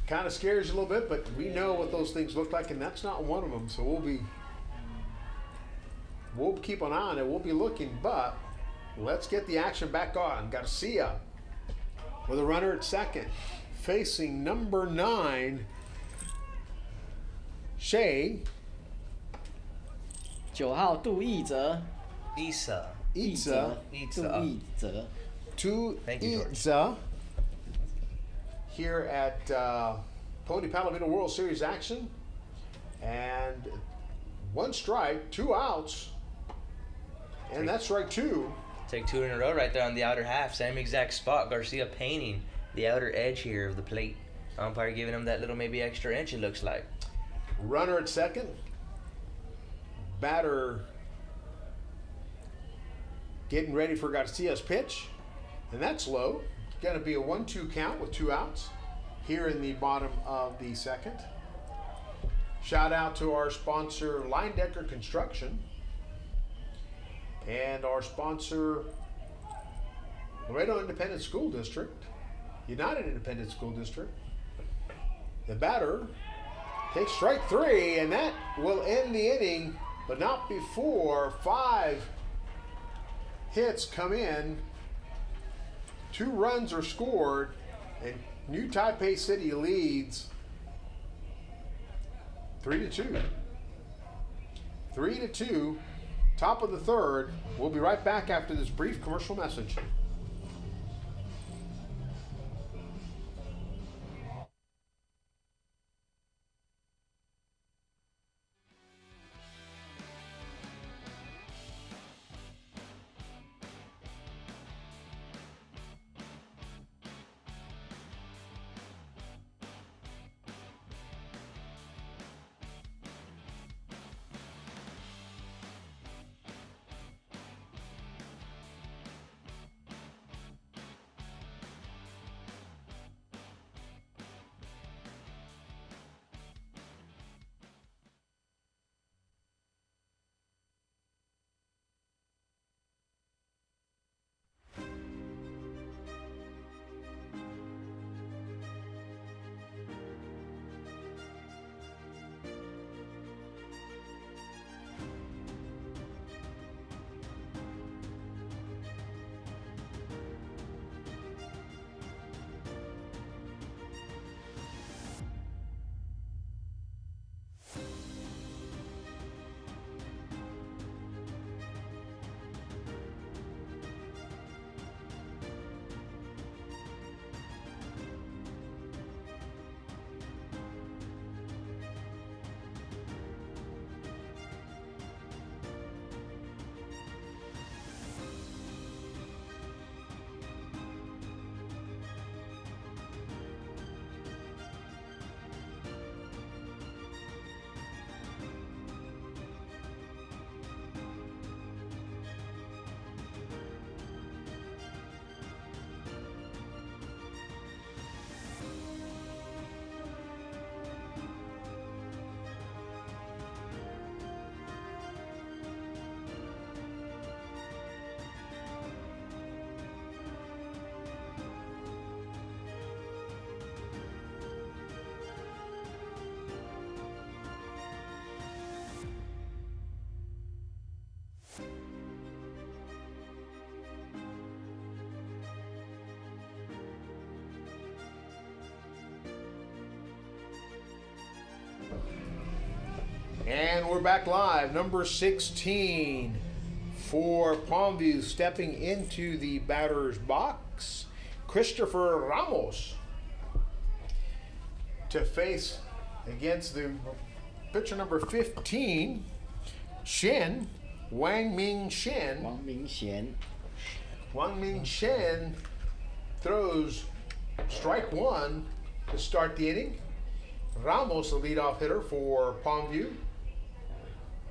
Kind of scares you a little bit, but we know what those things look like, and that's not one of them. So we'll keep an eye on it. We'll be looking, but let's get the action back on. Garcia with a runner at second, facing number 9, Shea. 9号杜奕哲， Isa. 杜 Itza 奕哲， to Thank you, George. Itza here at Pony Palomino World Series action. And 1 strike, 2 outs. And that's strike 2. Take 2 in a row right there on the outer half. Same exact spot. Garcia painting the outer edge here of the plate. Umpire giving him that little maybe extra inch, it looks like. Runner at second. Batter getting ready for Garcia's pitch. And that's low. Going to be a 1-2 count with 2 outs here in the bottom of the second. Shout out to our sponsor, Leindecker Construction, and our sponsor, Laredo Independent School District, United Independent School District. The batter takes strike 3, and that will end the inning, but not before 5 hits come in. 2 runs are scored, and New Taipei City leads 3-2. 3-2, top of the third. We'll be right back after this brief commercial message. And we're back live. Number 16 for Palmview, stepping into the batter's box, Christopher Ramos, to face against the pitcher number 15, Wang Ming Shen. Wang Ming Shen throws strike one to start the inning. Ramos, the leadoff hitter for Palmview.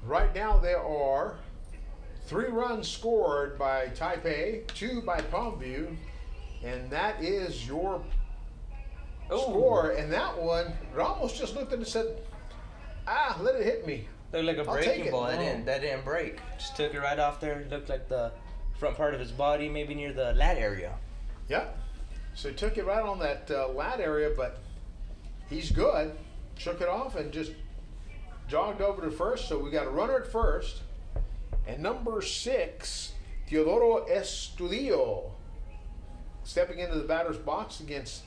Right now there are 3 runs scored by Taipei, 2 by Palmview, and that is your score. And that one, Ramos just looked at it and said, let it hit me. Looked like a breaking ball. That didn't break. Just took it right off there. Looked like the front part of his body, maybe near the lat area. Yep. So he took it right on that lat area, but he's good. Shook it off and just jogged over to first. So we got a runner at first. And number 6, Teodoro Estudio, stepping into the batter's box against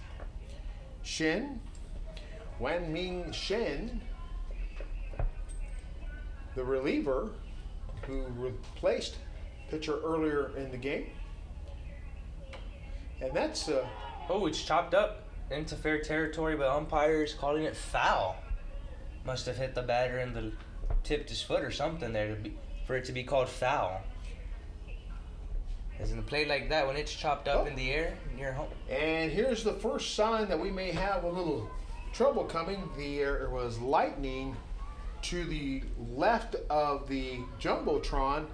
Wang Ming Shen, the reliever who replaced pitcher earlier in the game. And that's it's chopped up into fair territory, but umpires calling it foul. Must have hit the batter and tipped his foot or something there for it to be called foul. As in a play like that, when it's chopped up in the air near home. And here's the first sign that we may have a little trouble coming. There was lightning to the left of the Jumbotron,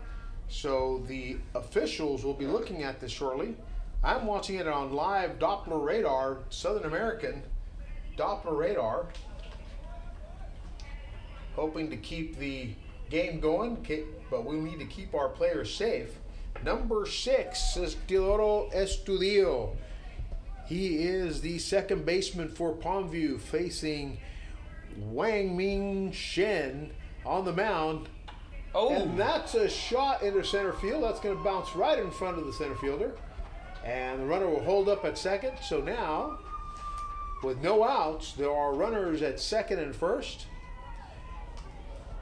so the officials will be looking at this shortly. I'm watching it on live Doppler radar, Southern American Doppler radar, hoping to keep the game going, but we need to keep our players safe. Number 6 is Teodoro Estudio. He is the second baseman for Palmview, facing Wang Ming Shen on the mound. And that's a shot into center field. That's going to bounce right in front of the center fielder. And the runner will hold up at second. So now, with no outs, there are runners at second and first.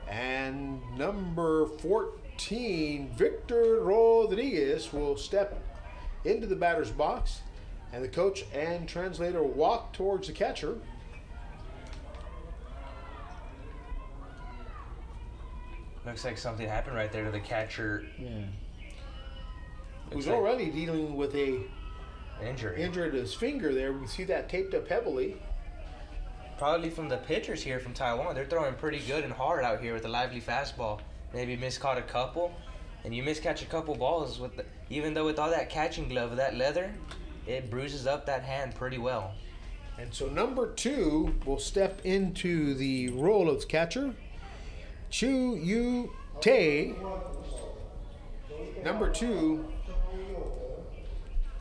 And number 14, Victor Rodriguez, will step into the batter's box. And the coach and translator walk towards the catcher. Looks like something happened right there to the catcher. Yeah. Who's already dealing with a injury to his finger there. We see that taped up heavily. Probably from the pitchers here from Taiwan. They're throwing pretty good and hard out here with a lively fastball. Maybe miscaught a couple. And you miscatch a couple balls, even though with all that catching glove, that leather, it bruises up that hand pretty well. And so number 2 will step into the role of catcher. Chu Yu Tae. Number 2,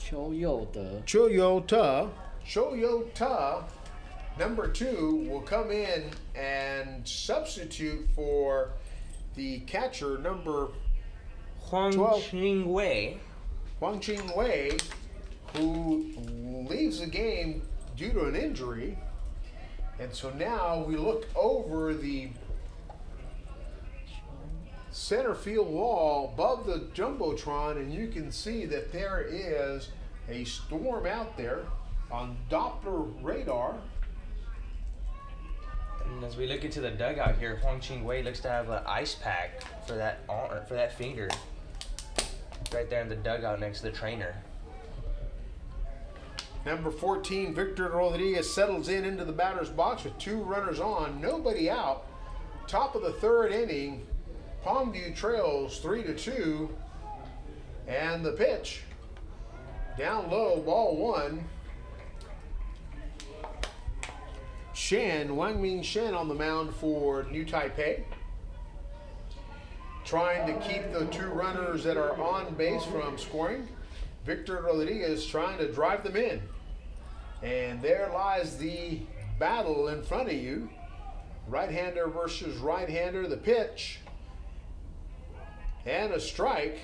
Qiu Youde. Cho Yo Ta, number 2, will come in and substitute for the catcher, number Huang 12, Ching Wei, who leaves the game due to an injury. And so now we look over the center field wall above the Jumbotron, and you can see that there is a storm out there on Doppler radar. And as we look into the dugout here, Huang Ching Wei looks to have an ice pack for that arm, for that finger, right there in the dugout next to the trainer. Number 14, Victor Rodriguez, settles into the batter's box with 2 runners on, nobody out. Top of the 3rd inning, Palmview trails 3-2, and the pitch down low, ball 1. Wang Ming Shen on the mound for New Taipei, trying to keep the 2 runners that are on base from scoring. Victor Rodriguez trying to drive them in. And there lies the battle in front of you. Right-hander versus right-hander. The pitch. And a strike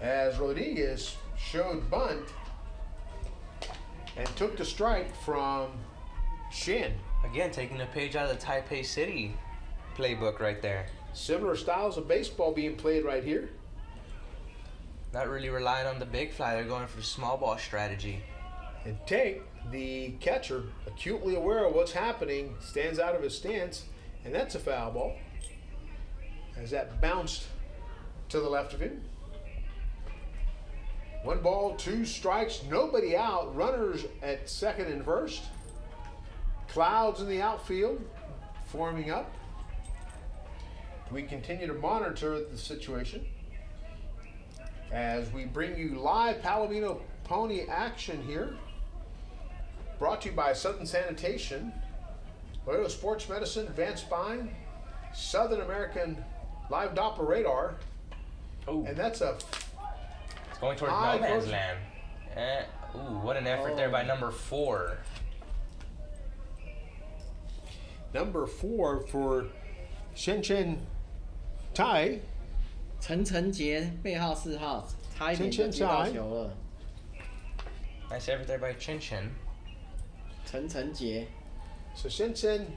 as Rodriguez showed bunt and took the strike from Shen. Again, taking a page out of the Taipei City playbook right there. Similar styles of baseball being played right here. Not really relying on the big fly. They're going for the small ball strategy. And Tate, the catcher, acutely aware of what's happening, stands out of his stance, and that's a foul ball. As that bounced to the left of him. 1 ball, 2 strikes, nobody out. Runners at second and first. Clouds in the outfield forming up. We continue to monitor the situation as we bring you live Palomino pony action here. Brought to you by Southern Sanitation, Laredo Sports Medicine, Advanced Spine, Southern American Live Doppler Radar. Oh, And that's a it's going towards no man's land. Ooh, what an effort there by number 4. number 4 for Shen Tai. 陈晨杰背号4号，差一点就接到球了。 Nice effort there by Chin Chin. 陈晨杰 So Shen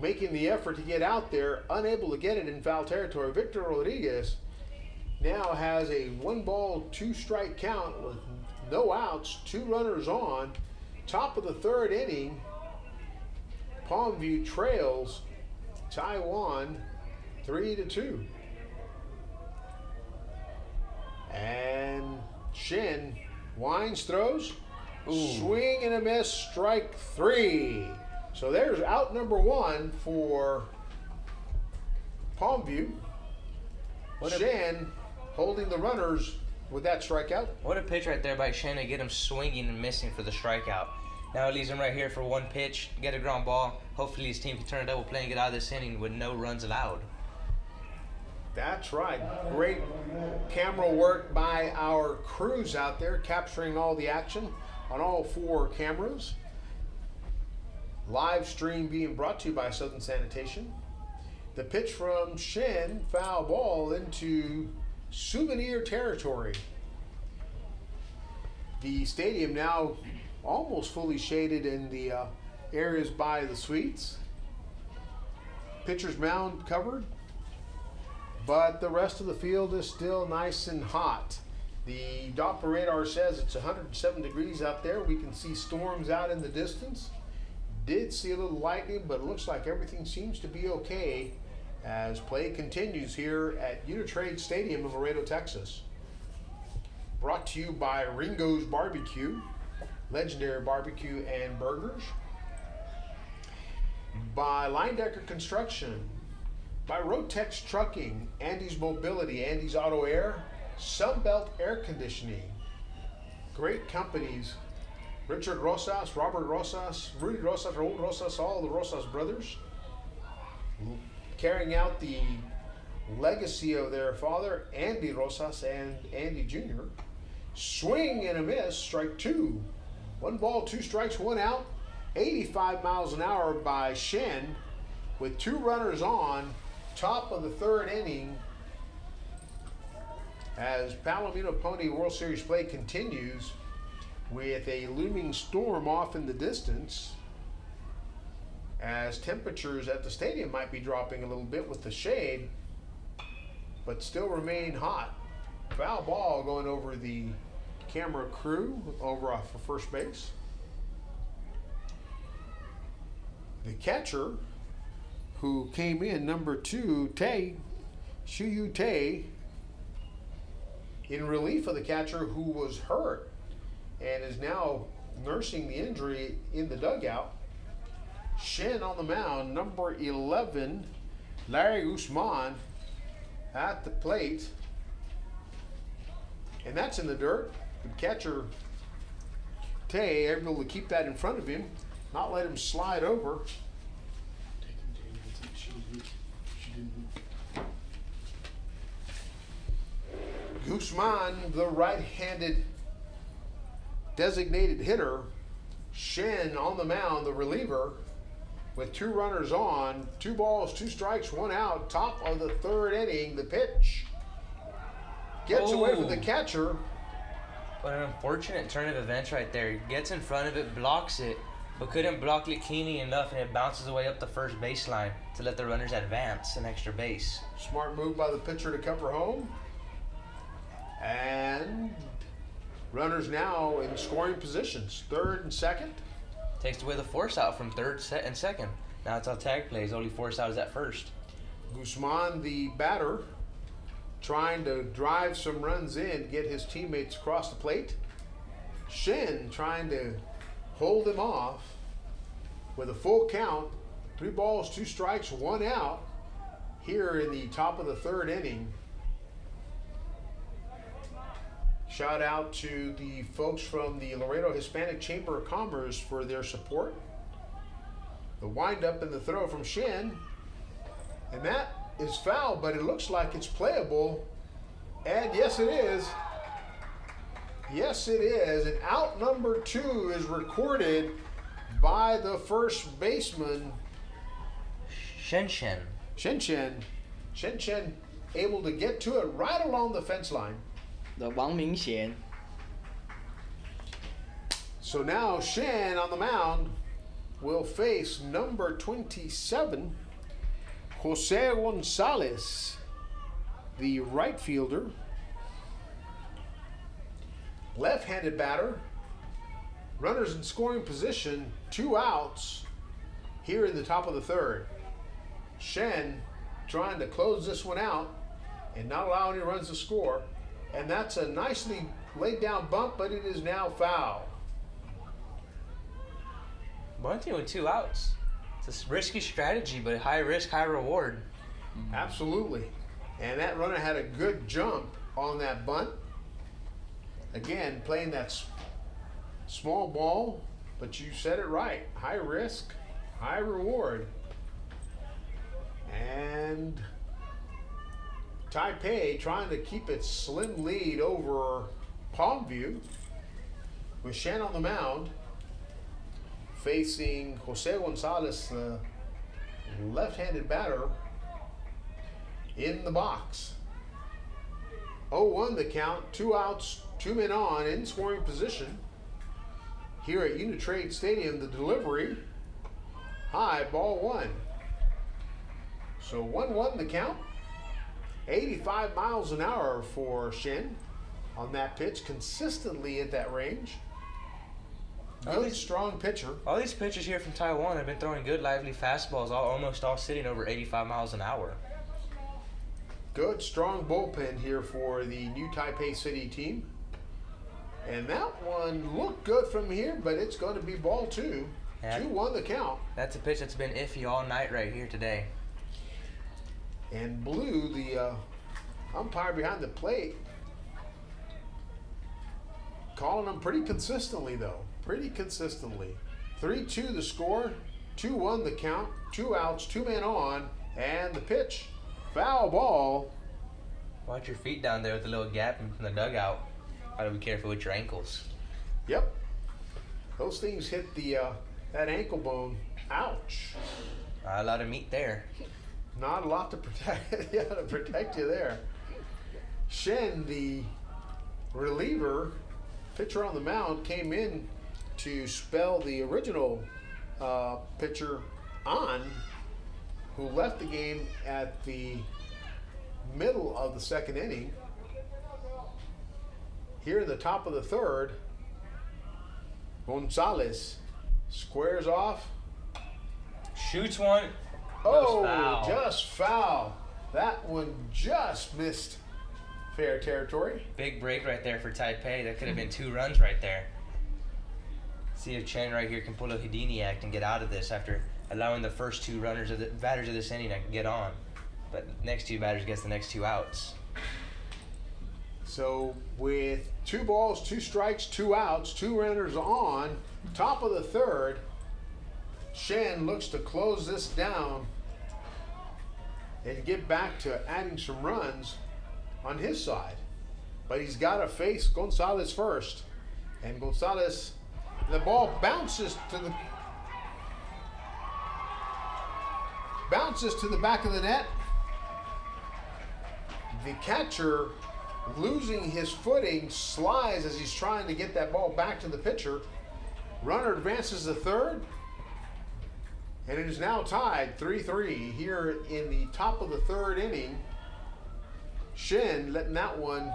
making the effort to get out there, unable to get it in foul territory. Victor Rodriguez now has a 1 ball, 2 strike count with no outs, 2 runners on. Top of the 3rd inning, Palmview trails Taiwan 3-2. And Shin winds, throws, swing and a miss, strike 3. So there's out number 1 for Palmview. Shin holding the runners with that strikeout. What a pitch right there by Shen to get him swinging and missing for the strikeout. Now it leaves him right here for 1 pitch, get a ground ball. Hopefully his team can turn a double play and get out of this inning with no runs allowed. That's right. Great camera work by our crews out there, capturing all the action on all 4 cameras. Live stream being brought to you by Southern Sanitation. The pitch from Shen, foul ball into souvenir territory. The stadium now almost fully shaded in the areas by the suites. Pitcher's mound covered, but the rest of the field is still nice and hot. The Doppler radar says it's 107 degrees out there. We can see storms out in the distance. Did see a little lightning, but it looks like everything seems to be okay as play continues here at Unitrade Stadium in Laredo, Texas. Brought to you by Ringo's Barbecue, legendary barbecue and burgers. By Linedecker Construction, by Rotex Trucking, Andy's Mobility, Andy's Auto Air, Sunbelt Air Conditioning. Great companies. Richard Rosas, Robert Rosas, Rudy Rosas, Raul Rosas, all the Rosas brothers, carrying out the legacy of their father, Andy Rosas and Andy Jr. Swing and a miss, strike 2. 1 ball, 2 strikes, 1 out. 85 miles an hour by Shen with 2 runners on. Top of the 3rd inning as Palomino Pony World Series play continues with a looming storm off in the distance as temperatures at the stadium might be dropping a little bit with the shade, but still remain hot. Foul ball going over the camera crew over off for first base. The catcher who came in, number 2, Shuyu Tay, in relief of the catcher who was hurt and is now nursing the injury in the dugout. Shen on the mound, number 11, Larry Guzman at the plate. And that's in the dirt. The catcher, Tay, able to keep that in front of him, not let him slide over. Guzman, the right-handed designated hitter. Shen on the mound, the reliever, with 2 runners on, 2 balls, 2 strikes, 1 out. Top of the 3rd inning, the pitch gets away from the catcher. What an unfortunate turn of events right there. He gets in front of it, blocks it, but couldn't block it cleanly enough, and it bounces away up the first baseline to let the runners advance an extra base. Smart move by the pitcher to cover home. And runners now in scoring positions, third and second. Takes away the force out from third and second. Now it's all tag plays. Only force out is at first. Guzman, the batter, trying to drive some runs in, get his teammates across the plate. Shen trying to hold him off with a full count. 3 balls, 2 strikes, 1 out here in the top of the third inning. Shout out to the folks from the Laredo Hispanic Chamber of Commerce for their support. The windup and the throw from Shen. And that is foul, but it looks like it's playable. And yes, it is. Yes, it is. And out number 2 is recorded by the first baseman, Shen Shen. Shen Shen able to get to it right along the fence line. The Wang Mingxian. So now Shen on the mound will face number 27, Jose Gonzalez, the right fielder. Left-handed batter. Runners in scoring position, 2 outs here in the top of the third. Shen trying to close this one out and not allow any runs to score. And that's a nicely laid down bump, but it is now foul. Bunting with 2 outs. It's a risky strategy, but high risk, high reward. Absolutely. And that runner had a good jump on that bunt. Again, playing that small ball, but you said it right. High risk, high reward. And Taipei trying to keep its slim lead over Palmview with Shen on the mound facing Jose Gonzalez, the left-handed batter, in the box. 0-1 the count, 2 outs, 2 men on in scoring position. Here at Unitrade Stadium, the delivery, high, ball 1. So 1-1 the count. 85 miles an hour for Shen on that pitch, consistently at that range. Good, strong pitcher. All these pitchers here from Taiwan have been throwing good, lively fastballs, almost all sitting over 85 miles an hour. Good, strong bullpen here for the new Taipei City team. And that one looked good from here, but it's going to be ball 2. Yeah. 2-1 the count. That's a pitch that's been iffy all night right here today. And Blue, the umpire behind the plate, calling them pretty consistently, though. Pretty consistently. 3-2 the score, 2-1 the count, 2 outs, 2 men on, and the pitch, foul ball. Watch your feet down there with the little gap in the dugout. Gotta be careful with your ankles. Yep. Those things hit the that ankle bone. Ouch. Not a lot of meat there. Not a lot to protect. Yeah, to protect you there. Shen, the reliever, pitcher on the mound, came in to spell the original pitcher on, who left the game at the middle of the second inning. Here in the top of the third, Gonzalez squares off. Shoots one. Oh, foul. just foul. That one just missed fair territory. Big break right there for Taipei. That could have been 2 runs right there. See if Chen right here can pull a Houdini act and get out of this after allowing the first 2 runners of the batters of this inning to get on. But next 2 batters gets the next 2 outs. So with 2 balls, 2 strikes, 2 outs, 2 runners on, top of the third, Shen looks to close this down and get back to adding some runs on his side. But he's got to face Gonzalez first. And Gonzalez, the ball bounces to the back of the net. The catcher, losing his footing, slides as he's trying to get that ball back to the pitcher. Runner advances to third. And it is now tied 3-3 here in the top of the third inning. Shin letting that one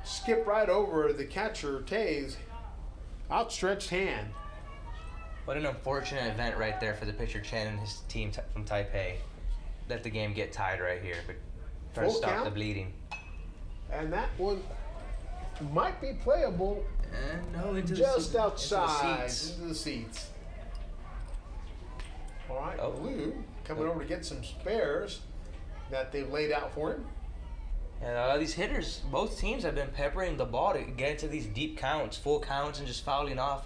skip right over the catcher, Tay's outstretched hand. What an unfortunate event right there for the pitcher Chen and his team from Taipei. Let the game get tied right here, but try to Full stop count. the bleeding. And that one might be playable No, into just the, outside, into the seats. into the seats. All right, Oh. Blue coming over to get some spares that they've laid out for him. And a lot of these hitters, both teams have been peppering the ball to get into these deep counts, full counts, and just fouling off.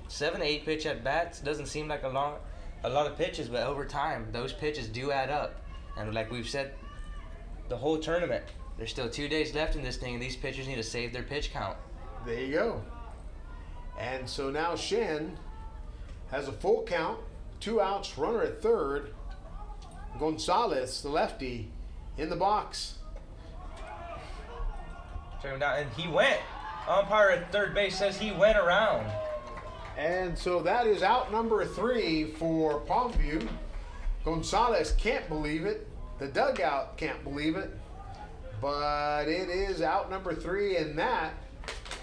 7 to 8 pitch at bats doesn't seem like a lot of pitches, but over time, those pitches do add up. And like we've said, the whole tournament, there's still 2 days left in this thing, and these pitchers need to save their pitch count. There you go. And so now Shen has a full count, 2 outs, runner at third. Gonzalez, the lefty, in the box. Check him down, and he went. Umpire at third base says he went around. And so that is out number 3 for Palmview. Gonzalez can't believe it. The dugout can't believe it. But it is out number 3, and that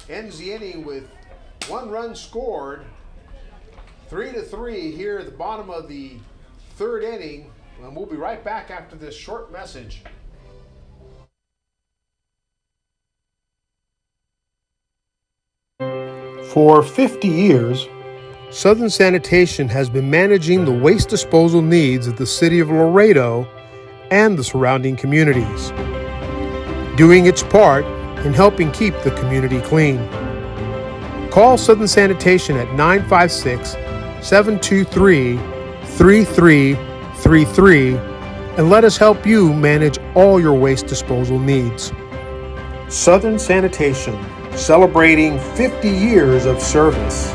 ends the inning with 1 run scored. 3-3 here at the bottom of the third inning. And we'll be right back after this short message. For 50 years, Southern Sanitation has been managing the waste disposal needs of the city of Laredo and the surrounding communities, doing its part in helping keep the community clean. Call Southern Sanitation at 956-723-3333 and let us help you manage all your waste disposal needs. Southern Sanitation, celebrating 50 years of service.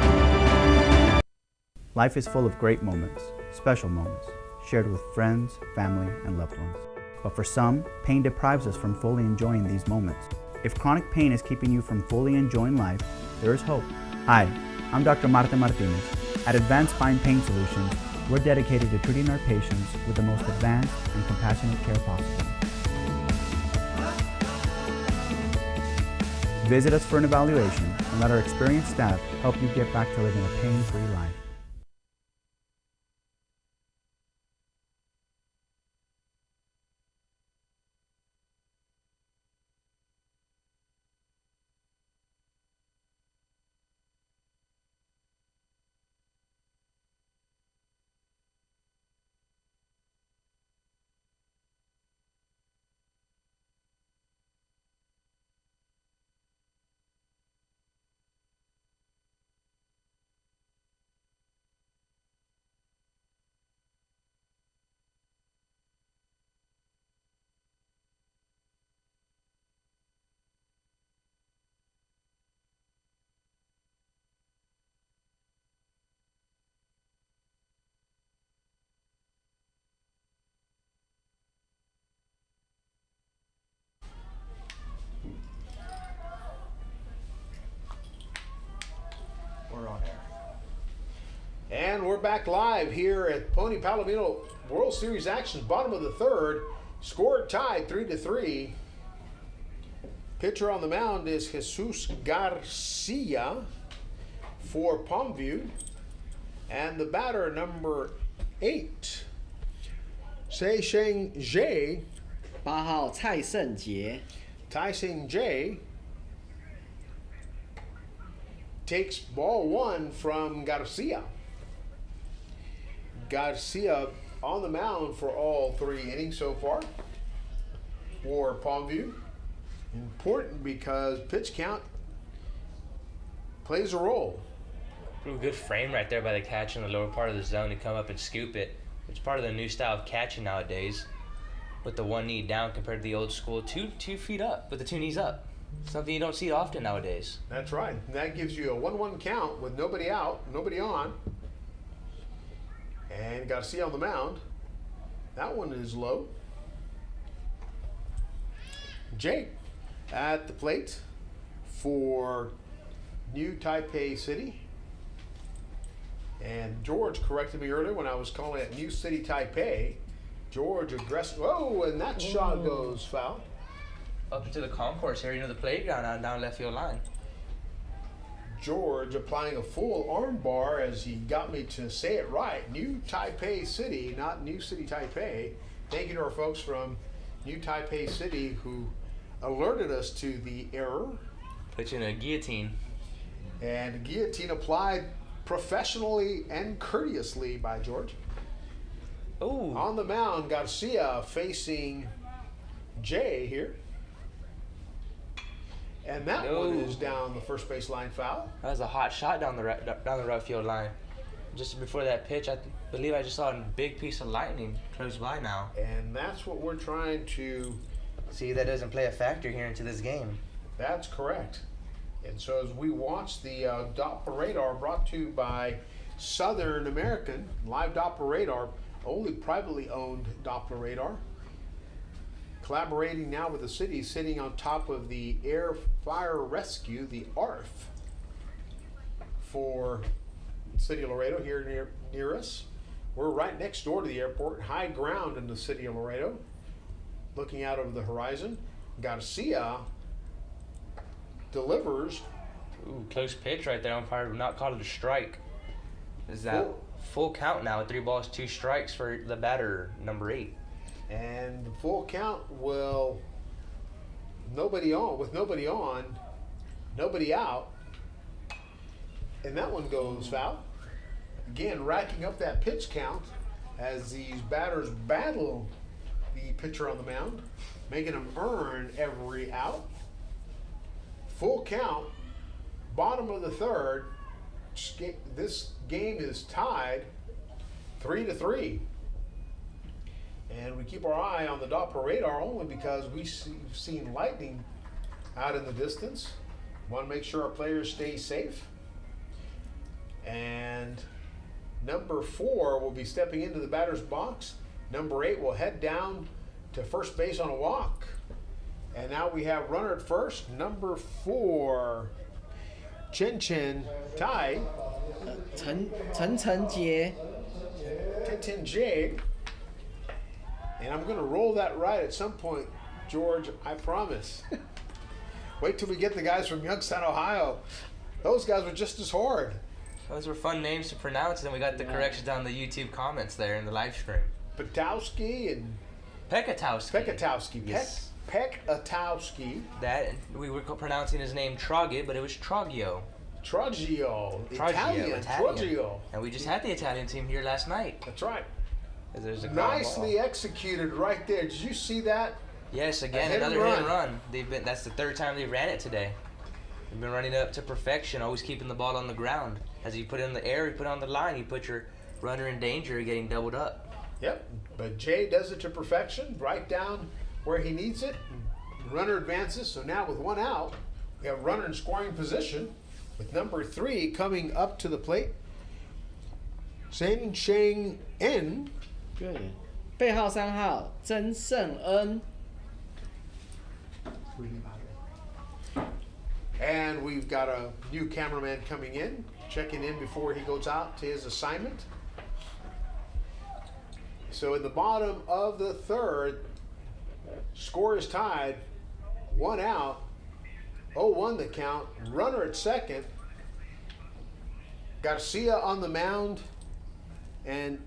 Life is full of great moments, special moments, shared with friends, family, and loved ones. But for some, pain deprives us from fully enjoying these moments. If chronic pain is keeping you from fully enjoying life, there is hope. Hi, I'm Dr. Marta Martinez. At Advanced Spine Pain Solutions, we're dedicated to treating our patients with the most advanced and compassionate care possible. Visit us for an evaluation and let our experienced staff help you get back to living a pain-free life. We're on air. And we're back live here at Pony Palomino World Series action, bottom of the third. Score tied 3-3. Pitcher on the mound is Jesus Garcia for Palmview. And the batter, number 8, Sei Sheng Jie, 8号蔡胜杰， Tyson J, takes ball 1 from Garcia. Garcia on the mound for all 3 innings so far for Palmview. Important because pitch count plays a role. Ooh, good frame right there by the catcher in the lower part of the zone to come up and scoop it. It's part of the new style of catching nowadays, with the 1 knee down compared to the old school 2 feet up with the 2 knees up. Something you don't see often nowadays. That's right. And that gives you a 1-1 count with nobody out, nobody on. And Garcia on the mound. That one is low. Jake at the plate for New Taipei City. And George corrected me earlier when I was calling it New City Taipei. George aggressive. Whoa, and that shot goes foul. Up into the concourse area, the playground out down left field line. George applying a full arm bar as he got me to say it right. New Taipei City, not New City Taipei. Thank you to our folks from New Taipei City who alerted us to the error. Put you in a guillotine. And guillotine applied professionally and courteously by George. Ooh. On the mound, Garcia facing Jay here. And that one is down the first baseline foul. That was a hot shot down the right field line. Just before that pitch, I believe I just saw a big piece of lightning close by now. And that's what we're trying to... See, that doesn't play a factor here into this game. That's correct. And so as we watch the Doppler radar brought to you by Southern American, live Doppler radar, only privately owned Doppler radar, collaborating now with the city, sitting on top of the Air Fire Rescue, the ARF, for City of Laredo here near us. We're right next door to the airport, high ground in the City of Laredo, looking out over the horizon. Garcia delivers. Ooh, close pitch right there. Umpire would not call it a strike. Is that full count now? 3 balls, 2 strikes for the batter, number 8. And the full count will nobody on, nobody out. And that one goes foul. Again, racking up that pitch count as these batters battle the pitcher on the mound, making him earn every out. Full count, bottom of the third. This game is tied 3-3. And we keep our eye on the Doppler radar only because we've seen lightning out in the distance. Want to make sure our players stay safe. And number 4 will be stepping into the batter's box. Number 8 will head down to first base on a walk. And now we have runner at first, number 4, Chen Tai. Chen Jie. Chen Jie. And I'm going to roll that right at some point, George, I promise. Wait till we get the guys from Youngstown, Ohio. Those guys were just as hard. Those were fun names to pronounce, and we got the corrections down the YouTube comments there in the live stream. Petowski and Pekatowski. Yes. Pekatowski. That we were pronouncing his name Trogge, but it was Troggio. Troggio. Italian. Troggio. And we just had the Italian team here last night. That's right. There's a Nicely executed right there. Did you see that? Yes, again, another hit and run. That's the 3rd time they ran it today. They've been running it up to perfection, always keeping the ball on the ground. As you put it in the air, you put it on the line, you put your runner in danger, getting doubled up. Yep, but Jay does it to perfection, right down where he needs it. Runner advances, so now with 1 out, we have runner in scoring position with number 3 coming up to the plate. Zheng Sheng En. Good. 背号3号曾胜恩。 And we've got a new cameraman coming in, checking in before he goes out to his assignment. So in the bottom of the 3rd, score is tied, 1 out, 0-1 the count, runner at second. Garcia on the mound, and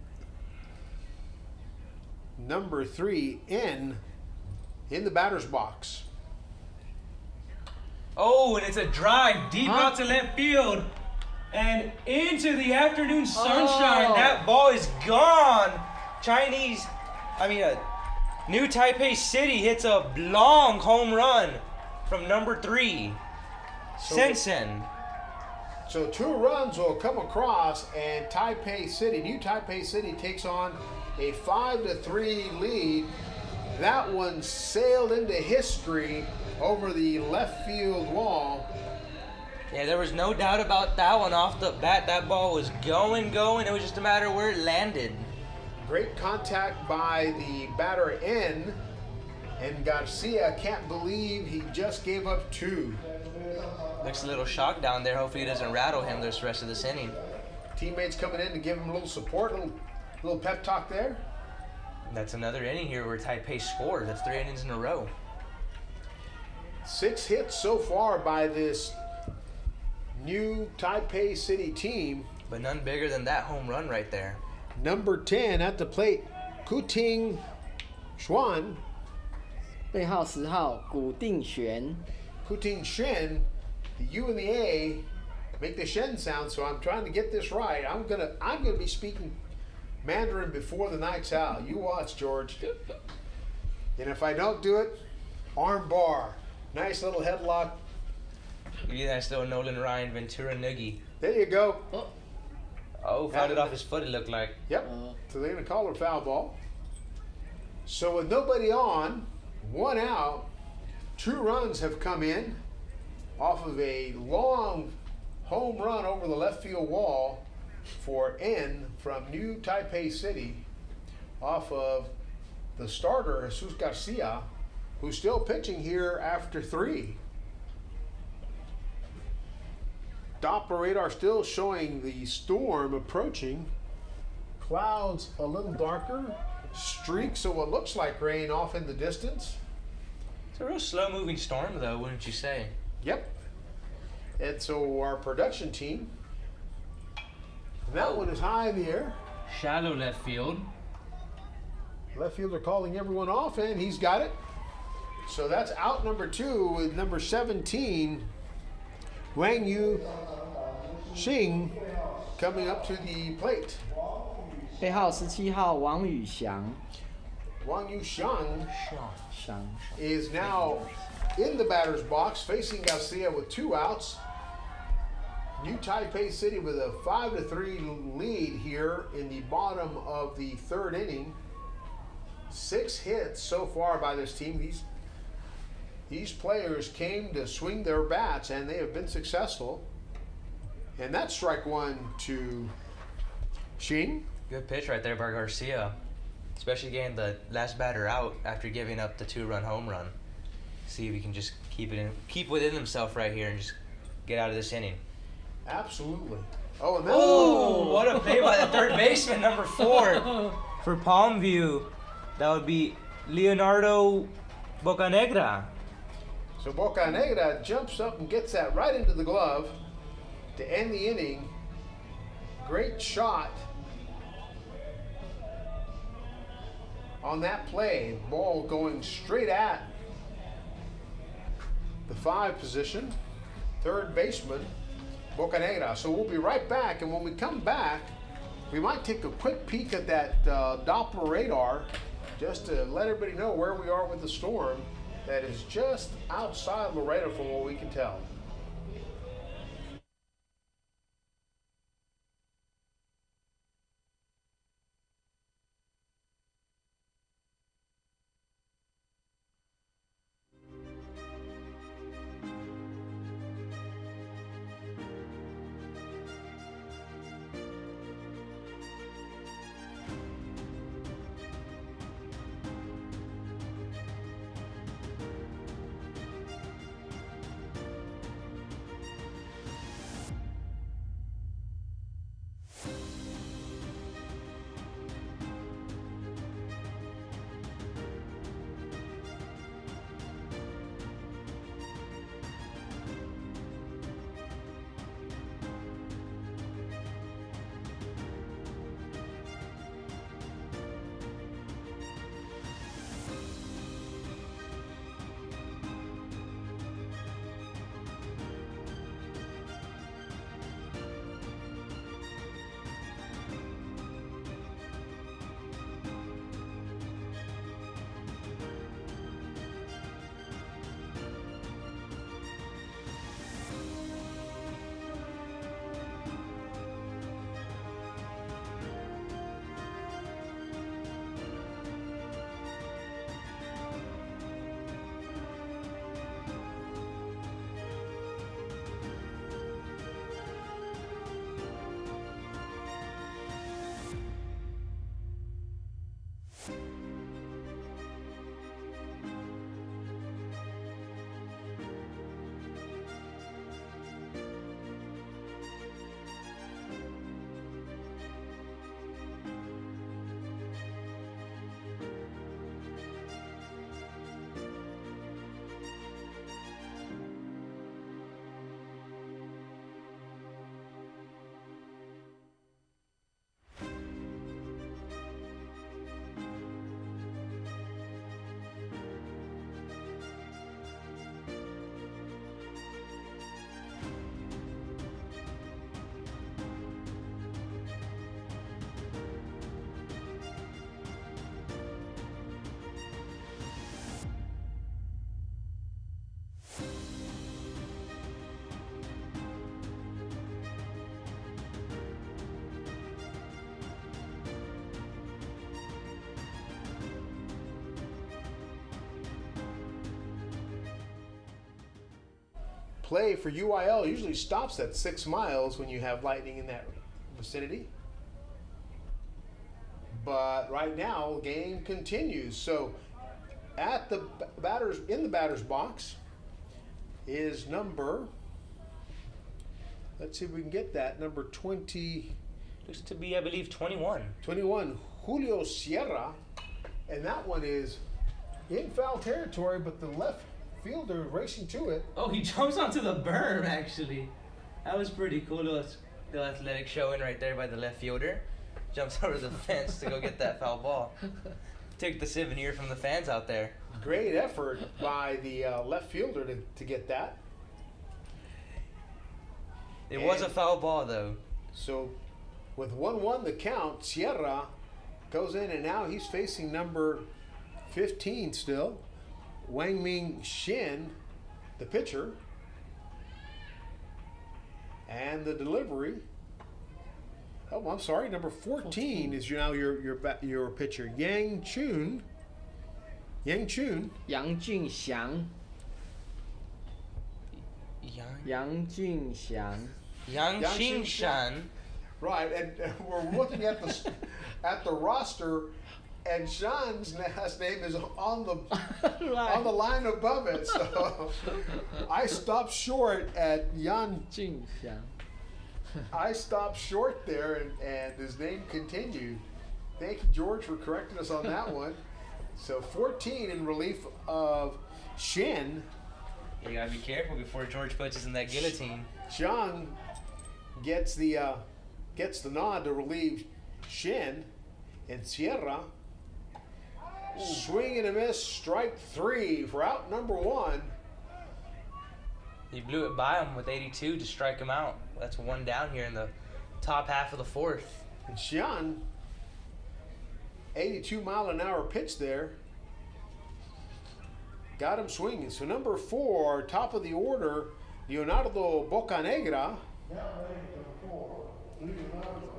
number 3 in the batter's box. Oh, and it's a drive deep out to left field and into the afternoon sunshine. Oh. That ball is gone. New Taipei City hits a long home run from number 3, Sensen. So 2 runs will come across, and New Taipei City takes on a 5-3 lead. That one sailed into history over the left field wall. Yeah, there was no doubt about that one off the bat. That ball was going. It was just a matter of where it landed. Great contact by the batter in, and Garcia can't believe he just gave up 2. Looks a little shocked down there. Hopefully it doesn't rattle him this rest of this inning. Teammates coming in to give him a little support, a little pep talk there. That's another inning here where Taipei scores. That's 3 innings in a row. 6 hits so far by this new Taipei City team. But none bigger than that home run right there. Number 10 at the plate, Kuting Xuan. 背号10号古定玄， Kuting Shen, the U and the A make the Shen sound, so I'm trying to get this right. I'm gonna be speaking Mandarin before the night's out. You watch, George. And if I don't do it, arm bar. Nice little headlock. Give you that still Nolan Ryan Ventura Noogie. There you go. Oh, fouled it off his foot, it looked like. Yep. So they're gonna call her foul ball. So with nobody on, 1 out, 2 runs have come in off of a long home run over the left field wall for N from New Taipei City off of the starter, Jesus Garcia, who's still pitching here after 3. Doppler radar still showing the storm approaching. Clouds a little darker. Streaks of what looks like rain off in the distance. It's a real slow-moving storm, though, wouldn't you say? Yep. And so our production team, that one is high in the air. Shallow left field. Left fielder calling everyone off, and he's got it. So that's out number 2 with number 17, Wang Yu Xing, coming up to the plate. 背号17号王宇翔， Wang Yu Xiang 翔 is now in the batter's box facing Garcia with 2 outs. New Taipei City with a 5-3 lead here in the bottom of the 3rd inning. 6 hits so far by this team. These players came to swing their bats, and they have been successful. And that's strike 1 to Xing. Good pitch right there by Garcia. Especially getting the last batter out after giving up the 2-run home run. See if he can just keep within himself right here and just get out of this inning. Absolutely. Oh, and then What a play by the third baseman, number 4 for Palmview. That would be Leonardo Bocanegra. so Bocanegra jumps up and gets that right into the glove to end the inning. Great shot on that play. Ball going straight at the 5 position, third baseman, Bocanegra. So we'll be right back, and when we come back, we might take a quick peek at that Doppler radar just to let everybody know where we are with the storm that is just outside Laredo from what we can tell. play for UIL usually stops at 6 miles when you have lightning in that vicinity. But right now, game continues. So at the batter's box is number, let's see if we can get that, number 20. Looks to be, I believe, 21. 21, Julio Sierra. And that one is in foul territory, but the left fielder racing to it. Oh, he jumps onto the berm, actually. That was pretty cool. The athletic showing right there by the left fielder. Jumps over the fence to go get that foul ball. Took the souvenir from the fans out there. Great effort by the left fielder to get that. It was a foul ball, though. So with 1-1 the count, Sierra goes in, and now he's facing number 15 still. Wang Ming Shin, the pitcher. And the delivery. Oh, I'm sorry. Number 14 is now your pitcher, Yang Chun. Yang Junxiang. Yang Junxiang. Yang Xingshan. Right, and we're looking at the roster, and Sean's last name is on the line above it. So I stopped short at Yan Junxiang. I stopped short there, and his name continued. Thank you, George, for correcting us on that one. So 14 in relief of Shin. You gotta be careful before George puts us in that guillotine. Sean gets the nod to relieve Shin, and Sierra swing and a miss, strike 3 for out number 1. He blew it by him with 82 to strike him out. That's one down here in the top half of the 4th. And Xian, 82-mile-an-hour pitch there, got him swinging. So number 4, top of the order, Leonardo Bocanegra.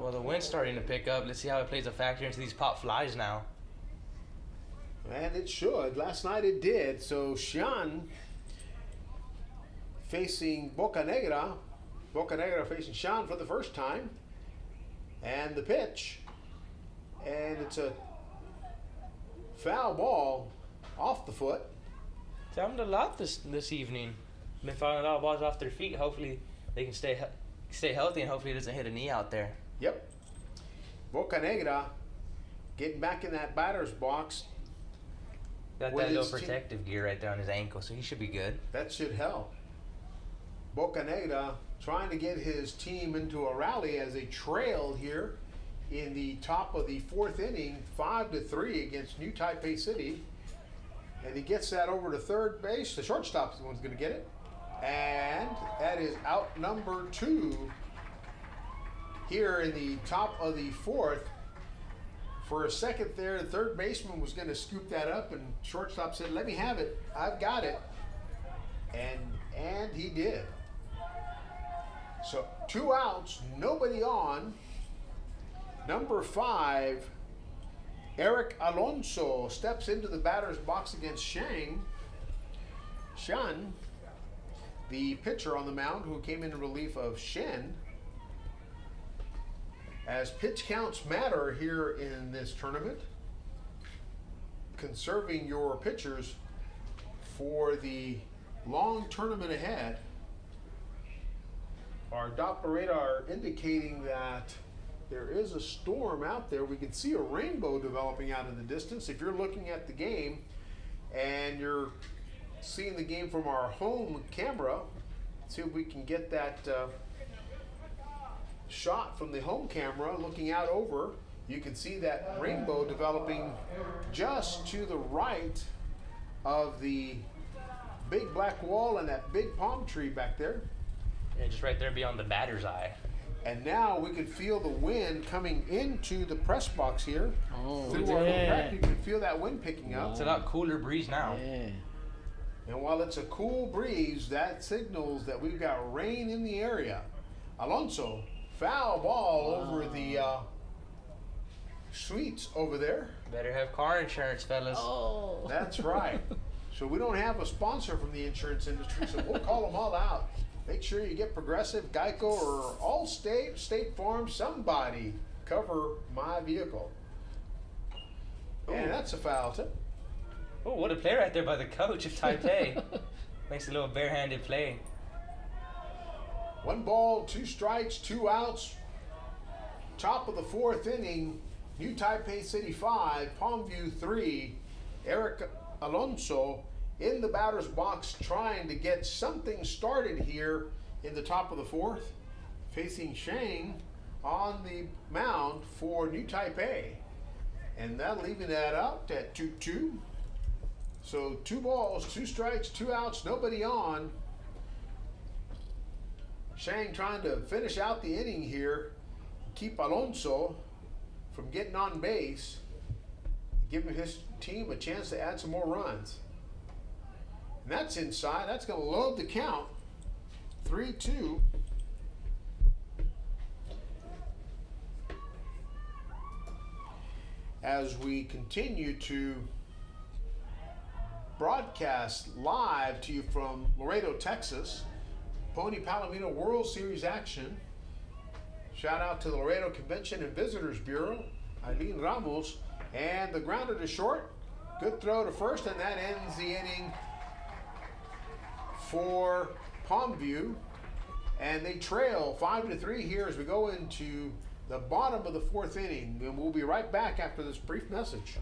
Well, the wind's starting to pick up. Let's see how it plays a factor into these pop flies now. And it should. Last night it did. So Xian facing Bocanegra. Bocanegra facing Xian for the first time. And the pitch. And it's a foul ball off the foot. It's happened a lot this evening. Been fouling a lot of balls off their feet. Hopefully they can stay healthy, and hopefully it doesn't hit a knee out there. Yep. Bocanegra getting back in that batter's box. Got that little protective gear right there on his ankle, so he should be good. That should help. Bocanegra trying to get his team into a rally as they trail here in the top of the 4th inning, 5-3 against New Taipei City. And he gets that over to third base. The shortstop's the one's going to get it. And that is out number 2 here in the top of the 4th. For a second there, the third baseman was going to scoop that up, and shortstop said, "Let me have it. I've got it." And he did. So 2 outs, nobody on. Number 5, Eric Alonso steps into the batter's box against Shan, the pitcher on the mound who came in relief of Shen. As pitch counts matter here in this tournament, conserving your pitchers for the long tournament ahead. Our Doppler radar indicating that there is a storm out there. We can see a rainbow developing out in the distance. If you're looking at the game and you're seeing the game from our home camera, see if we can get that shot from the home camera looking out over. You can see that rainbow developing just to the right of the big black wall and that big palm tree back there. Yeah, just right there beyond the batter's eye. And now we can feel the wind coming into the press box here. Oh, through our little crack, you can feel that wind picking up. It's a lot cooler breeze now. Yeah. And while it's a cool breeze, that signals that we've got rain in the area. Alonso, foul ball over the suites over there. Better have car insurance, fellas. Oh. That's right. So we don't have a sponsor from the insurance industry, so we'll call them all out. Make sure you get Progressive, Geico, or Allstate, State Farm, somebody cover my vehicle. And that's a foul tip. Oh, what a play right there by the coach of Taipei. Makes a little barehanded play. 1 ball, 2 strikes, 2 outs. Top of the 4th inning. New Taipei City 5, Palmview 3. Eric Alonso in the batter's box trying to get something started here in the top of the 4th. Facing Shang on the mound for New Taipei. And that leaving that out at 2-2. So 2 balls, 2 strikes, 2 outs, nobody on. Shang trying to finish out the inning here, keep Alonso from getting on base, giving his team a chance to add some more runs. And that's inside. That's going to load the count. 3-2. As we continue to broadcast live to you from Laredo, Texas, Pony Palomino World Series action. Shout out to the Laredo Convention and Visitors Bureau, Eileen Ramos, and the grounder to short. Good throw to first, and that ends the inning for Palmview. And they trail 5-3 here as we go into the bottom of the 4th inning. And we'll be right back after this brief message.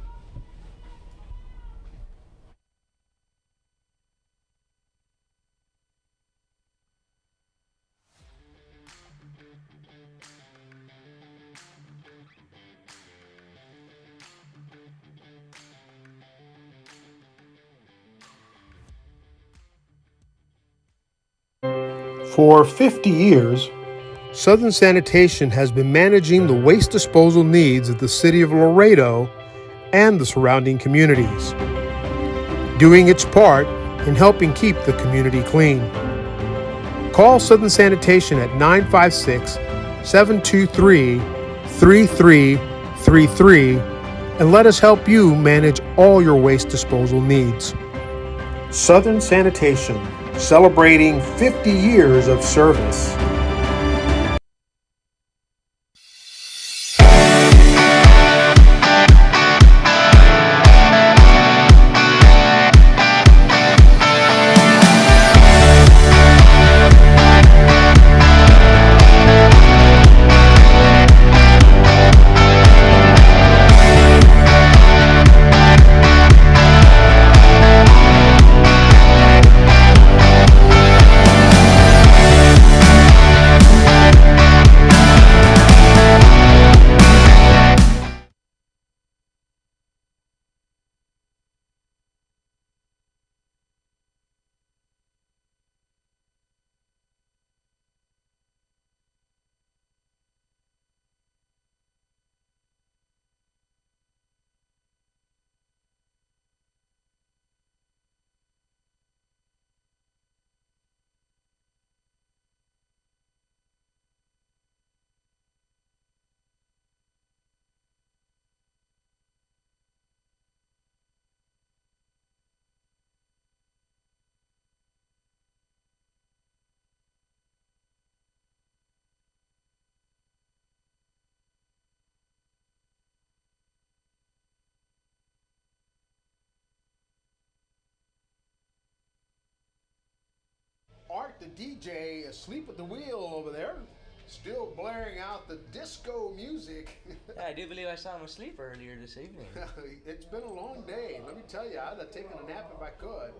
For 50 years, Southern Sanitation has been managing the waste disposal needs of the city of Laredo and the surrounding communities, doing its part in helping keep the community clean. Call Southern Sanitation at 956-723-3333 and let us help you manage all your waste disposal needs. Southern Sanitation, celebrating 50 years of service. Art, the DJ, asleep at the wheel over there, still blaring out the disco music. Yeah, I do believe I saw him asleep earlier this evening. It's been a long day. Let me tell you, I'd have taken a nap if I could.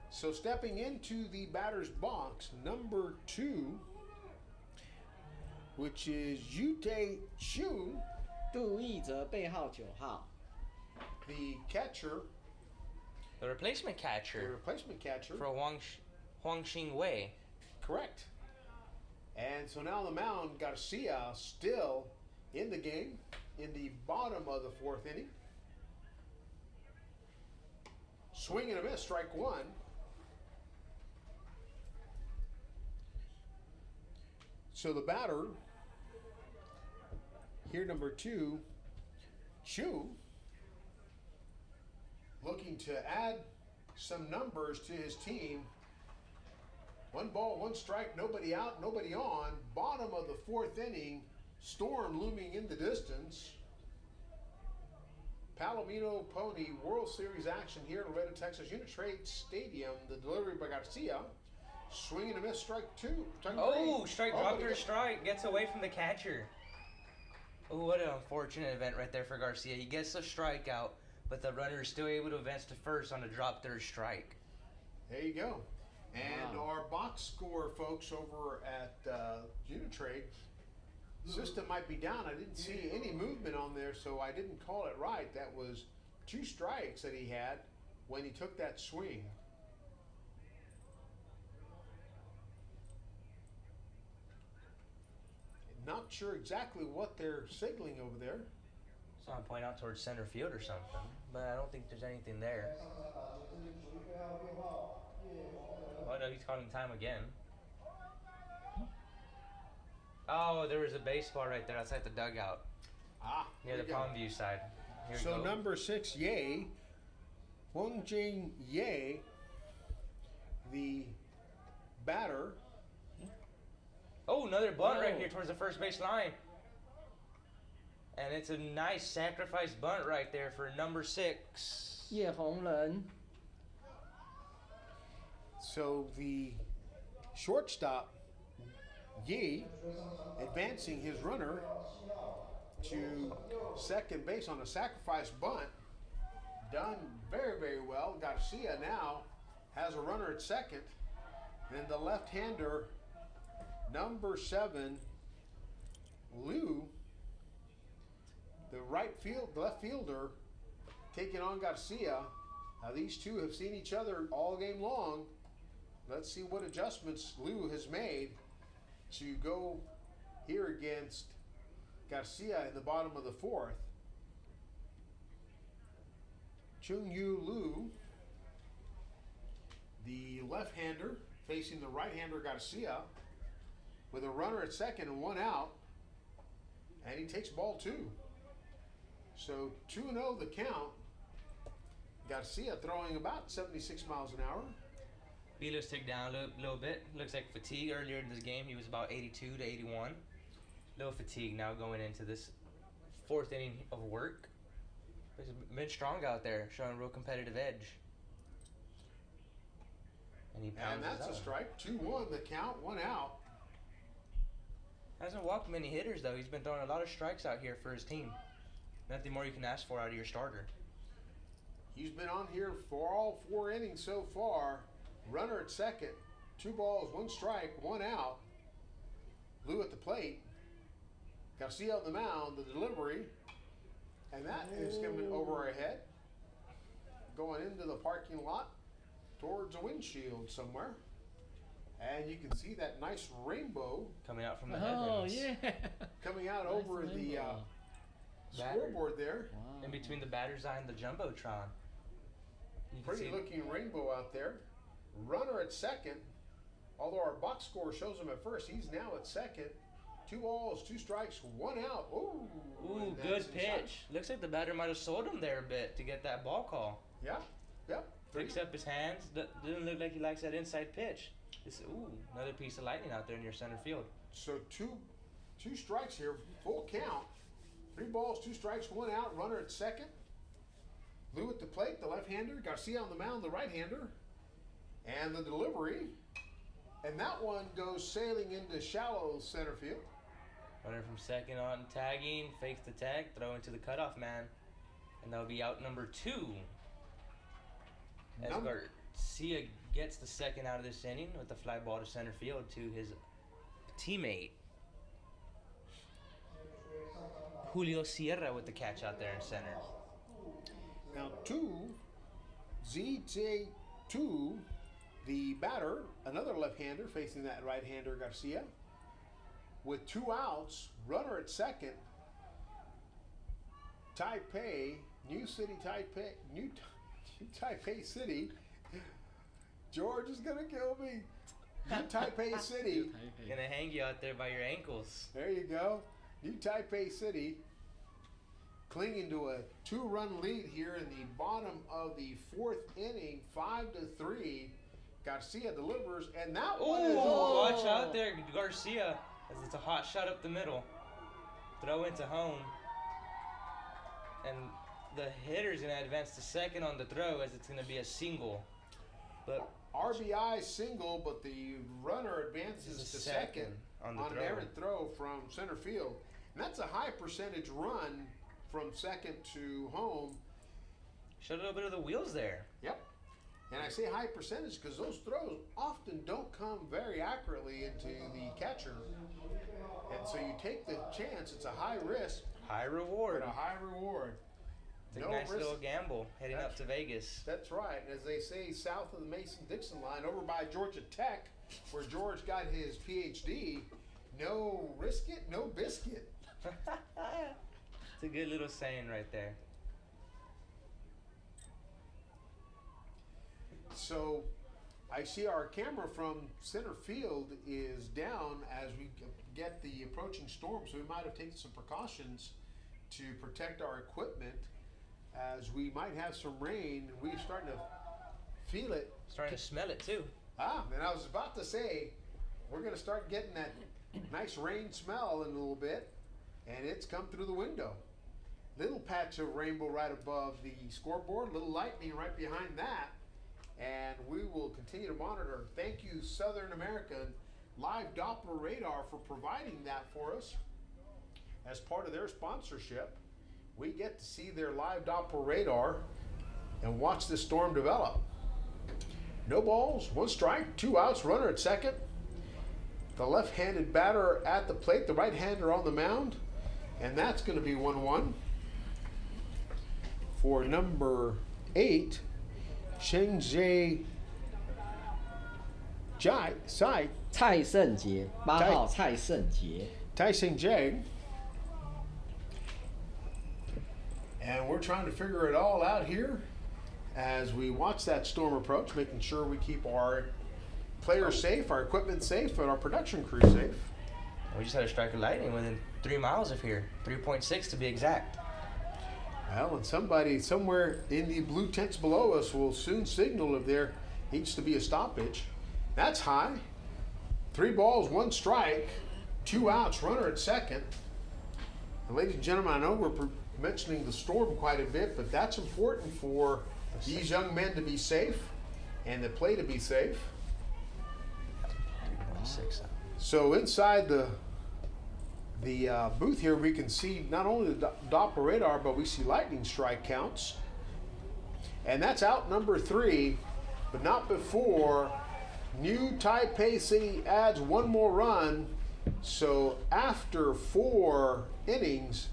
So stepping into the batter's box, number 2, which is Yute Chu, 杜奕哲背号9号， the catcher, The replacement the catcher replacement catcher. for Huang Xing Wei. Correct. And so now the mound, Garcia still in the game in the bottom of the 4th inning. Swing and a miss, strike 1. So the batter, here number 2, Chu, looking to add some numbers to his team. 1 ball, 1 strike, nobody out, nobody on. Bottom of the 4th inning, storm looming in the distance. Palomino Pony World Series action here in Laredo, Texas, Unit Trade Stadium. The delivery by Garcia. Swing and a miss, strike 2. Oh, strike, dropped her strike, gets away from the catcher. Oh, what an unfortunate event right there for Garcia. He gets the strikeout, but the runner is still able to advance to first on a drop third strike. There you go. And our box score, folks, over at Unitrade, system might be down. I didn't see any movement on there, so I didn't call it right. That was 2 strikes that he had when he took that swing. Not sure exactly what they're signaling over there. So I'm pointing out towards center field or something, but I don't think there's anything there. Oh no, he's calling time again. Oh, there was a baseball right there outside the dugout. Near the Palmview side. Here we go. Number 6, Ye, Wong Jing Ye, the batter. Oh, another bunt right here towards the first base line. And it's a nice sacrifice bunt right there for number 6. 叶宏仁 So the shortstop, Yi, advancing his runner to second base on a sacrifice bunt. Done very, very well. Garcia now has a runner at second. And the left-hander, number 7, Liu, the left fielder, taking on Garcia. Now these two have seen each other all game long. Let's see what adjustments Liu has made to go here against Garcia in the bottom of the 4th. Chung Yu Liu, the left-hander, facing the right-hander Garcia, with a runner at second and 1 out, and he takes ball 2. So 2-0 the count. Garcia throwing about 76 miles an hour. Velo's ticked down a little bit. Looks like fatigue earlier in this game. He was about 82 to 81. Little fatigue now going into this 4th inning of work. But he's been strong out there, showing a real competitive edge. And that's a strike. 2-1 the count, 1 out. Hasn't walked many hitters though. He's been throwing a lot of strikes out here for his team. Nothing more you can ask for out of your starter. He's been on here for all 4 innings so far. Runner at second, 2 balls, 1 strike, 1 out. Liu at the plate. Garcia on the mound, the delivery. And that is coming over our head. Going into the parking lot towards a windshield somewhere. And you can see that nice rainbow coming out from the heavens. yeah. Coming out Nice over the rainbow. scoreboard there. Wow. In between the batter's eye and the jumbotron. You can Pretty see looking rainbow out there. Runner at second. Although our box score shows him at first, he's now at second. 2 balls, 2 strikes, 1 out. Ooh, ooh, good pitch. Looks like the batter might have sold him there a bit to get that ball call. Yeah, yep. Picks up his hands. Doesn't look like he likes that inside pitch. Ooh, another piece of lightning out there near center field. So two strikes here, full count. 3 balls, 2 strikes, 1 out. Runner at second. Liu at the plate, the left-hander. Garcia on the mound, the right-hander. And the delivery. And that one goes sailing into shallow center field. Runner from second on tagging, fakes the tag, throw into the cutoff man. And that'll be out number 2. As Garcia gets the second out of this inning with the fly ball to center field to his teammate. Julio Sierra with the catch out there in center. Now ZJ2, the batter, another left-hander facing that right-hander Garcia. With 2 outs, runner at second. New Taipei City. George is gonna kill me. New Taipei City. Gonna hang you out there by your ankles. There you go. New Taipei City clinging to a 2-run lead here in the bottom of the 4th inning, 5-3. Garcia delivers, and that one is Watch out there, Garcia, as it's a hot shot up the middle. Throw into home. And the hitter's going to advance to second on the throw as it's going to be a single. But RBI single, but the runner advances to second on an errant throw from center field. And that's a high percentage run from second to home. Showed a little bit of the wheels there. Yep. And I say high percentage because those throws often don't come very accurately into the catcher. And so you take the chance. It's a high risk. High reward. But a high reward. It's a nice little gamble heading up to Vegas. That's right. As they say, south of the Mason-Dixon line, over by Georgia Tech, where George got his PhD, no risk it, no biscuit. It's a good little saying right there. So I see our camera from center field is down as we get the approaching storm, so we might have taken some precautions to protect our equipment as we might have some rain, and we're starting to feel it. Starting to smell it too. And I was about to say, we're going to start getting that nice rain smell in a little bit, and it's come through the window. Little patch of rainbow right above the scoreboard, little lightning right behind that, and we will continue to monitor. Thank you, Southern American Live Doppler Radar, for providing that for us as part of their sponsorship. We get to see their live Doppler radar and watch this storm develop. No balls, 1 strike, 2 outs, runner at second. The left-handed batter at the plate, the right-hander on the mound, and that's going to be 1-1 for number 8, Shengzhe Sai. 蔡胜杰，8号蔡胜杰。 Tai Shengzhe. And we're trying to figure it all out here as we watch that storm approach, making sure we keep our players safe, our equipment safe, and our production crew safe. We just had a strike of lightning within 3 miles of here, 3.6 to be exact. Well, and somebody somewhere in the blue tents below us will soon signal if there needs to be a stoppage. That's high. 3 balls, 1 strike, 2 outs, runner at second. And ladies and gentlemen, I know we're mentioning the storm quite a bit, but that's important for these young men to be safe and the play to be safe. 3.6. So inside the booth here, we can see not only the Doppler radar, but we see lightning strike counts. And that's out number 3, but not before New Taipei City adds 1 more run. So after 4 innings,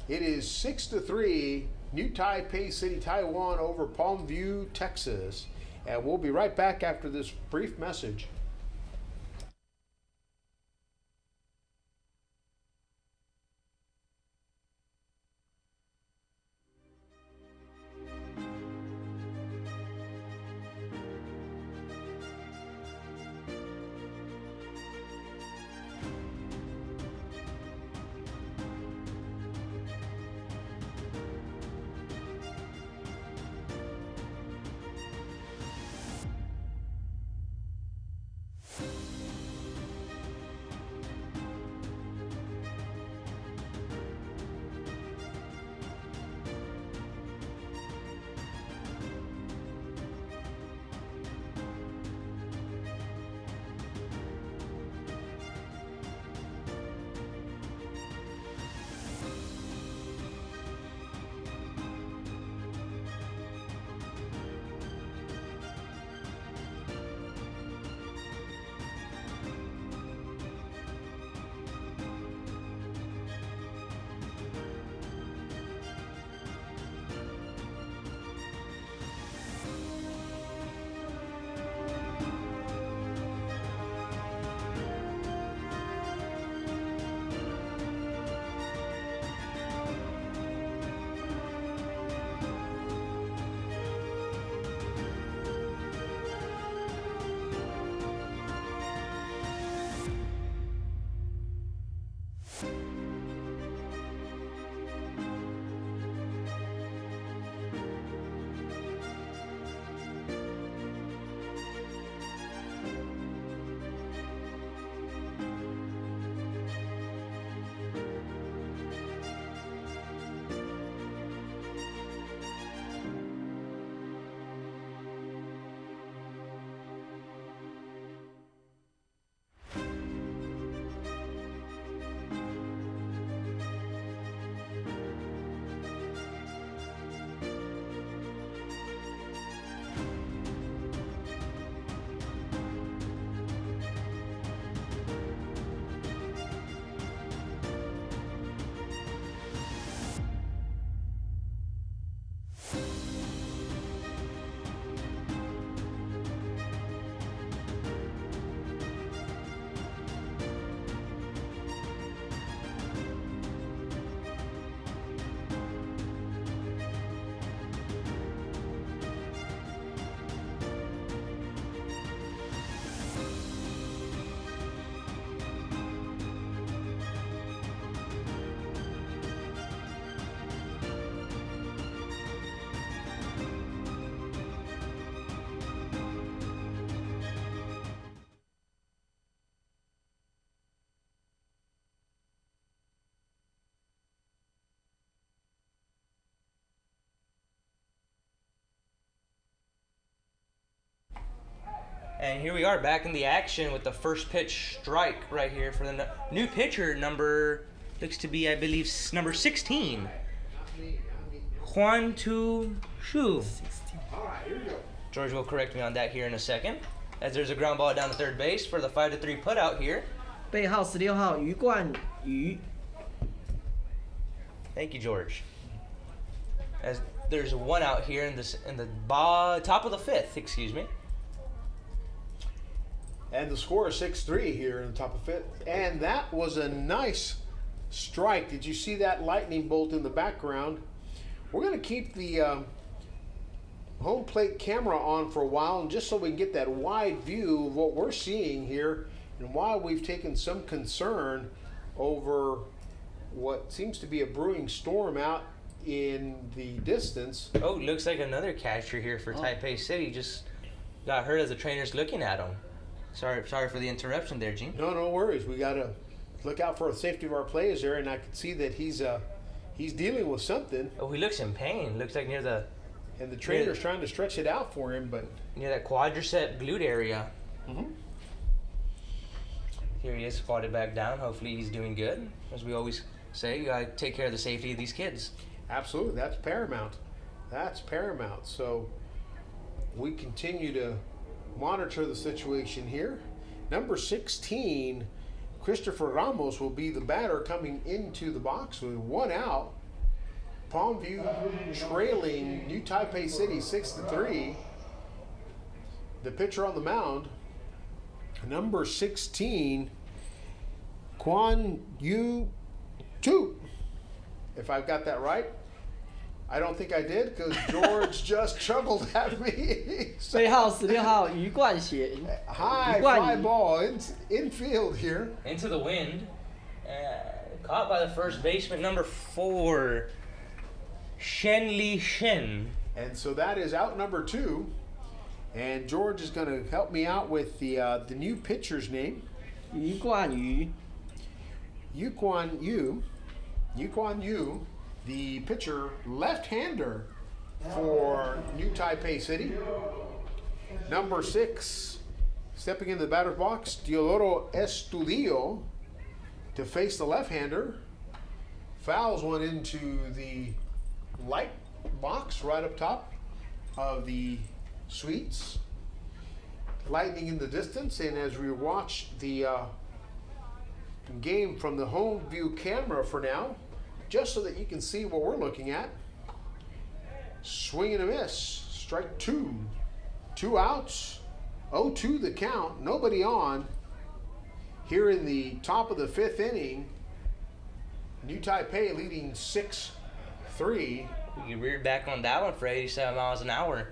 it is 6-3, New Taipei City, Taiwan over Palmview, Texas. And we'll be right back after this brief message. And here we are back in the action with the first pitch strike right here for the new pitcher, number, looks to be, I believe, number 16. Juan Tu Shu. George will correct me on that here in a second. As there's a ground ball down to third base for the 5-3 put out here. 背号16号于冠宇。 Thank you, George. As there's one out here in the top of the fifth, excuse me. And the score is 6-3 here in the top of fifth. And that was a nice strike. Did you see that lightning bolt in the background? We're going to keep the home plate camera on for a while, and just so we can get that wide view of what we're seeing here and why we've taken some concern over what seems to be a brewing storm out in the distance. Oh, looks like another catcher here for Taipei City just got hurt as the trainer's looking at him. Sorry for the interruption there, Gene. No worries. We got to look out for the safety of our players there, and I can see that he's dealing with something. Oh, he looks in pain. Looks like near the... And the trainer's trying to stretch it out for him, but... Near that quadricep glute area. Mm-hmm. Here he is, squatted back down. Hopefully he's doing good. As we always say, you gotta take care of the safety of these kids. Absolutely, that's paramount. That's paramount. So we continue to monitor the situation here. Number 16, Christopher Ramos will be the batter coming into the box with one out. Palmview trailing New Taipei City 6-3. The pitcher on the mound, number 16, Quan Yu Tu. If I've got that right. I don't think I did because George just chuckled at me. 背号16号于冠贤。 High fly ball infield here. Into the wind. Caught by the first baseman, number 4, Shen Li Shen. And so that is out number 2. And George is going to help me out with the new pitcher's name. 于冠宇。 Yu Kuan Yu, the pitcher, left-hander for New Taipei City. Number 6, stepping into the batter's box, Dioloro Estudio to face the left-hander. Fouls one into the light box right up top of the suites. Lightning in the distance, and as we watch the game from the home view camera for now, just so that you can see what we're looking at. Swing and a miss. Strike 2. 2 outs. 0-2 the count. Nobody on. Here in the top of the 5th inning, New Taipei leading 6-3. He reared back on that one for 87 miles an hour.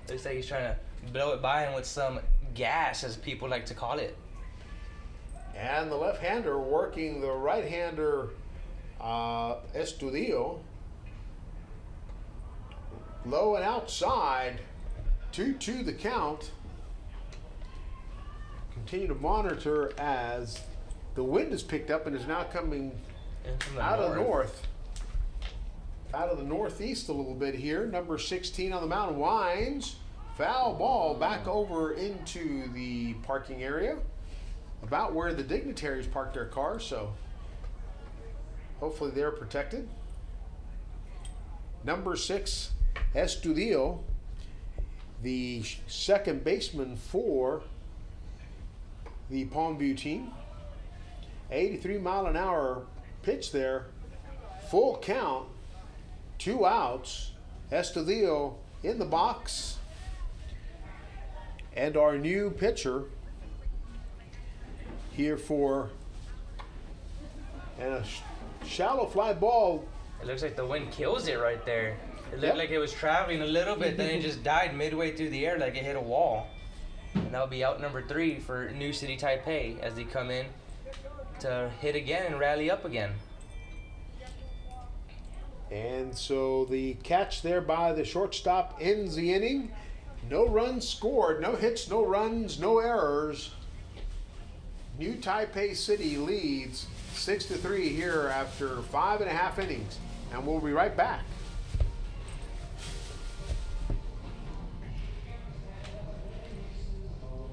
Looks like he's trying to blow it by him with some gas, as people like to call it. And the left-hander working the right-hander Estudio. Low and outside. 2-2 the count. Continue to monitor as the wind is picked up and is now coming out of the north. Out of the northeast a little bit here. Number 16 on the mound winds. Foul ball back over into the parking area. About where the dignitaries park their cars, so hopefully they're protected. Number 6, Estudio, the second baseman for the Palmview team. 83-mile-an-hour pitch there. Full count, 2 outs. Estudio in the box. And our new pitcher here for, and a shallow fly ball. It looks like the wind kills it right there. It looked like it was traveling a little bit, then it just died midway through the air like it hit a wall. And that'll be out number 3 for New City Taipei as they come in to hit again and rally up again. And so the catch there by the shortstop ends the inning. No runs scored, no hits, no runs, no errors. New Taipei City leads 6-3 here after 5.5 innings. And we'll be right back.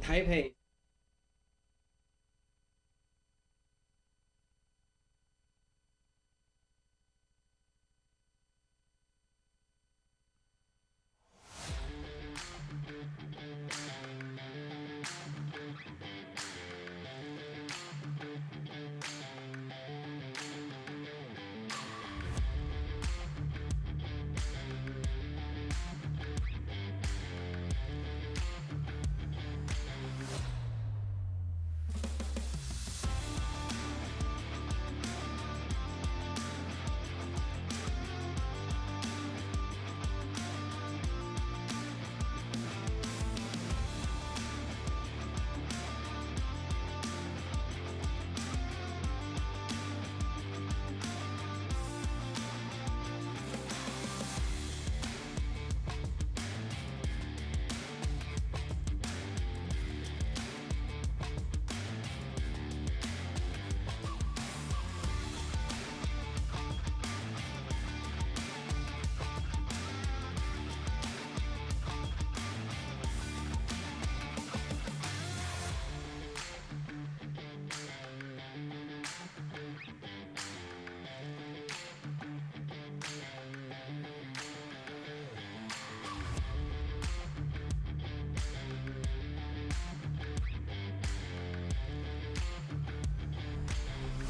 台北。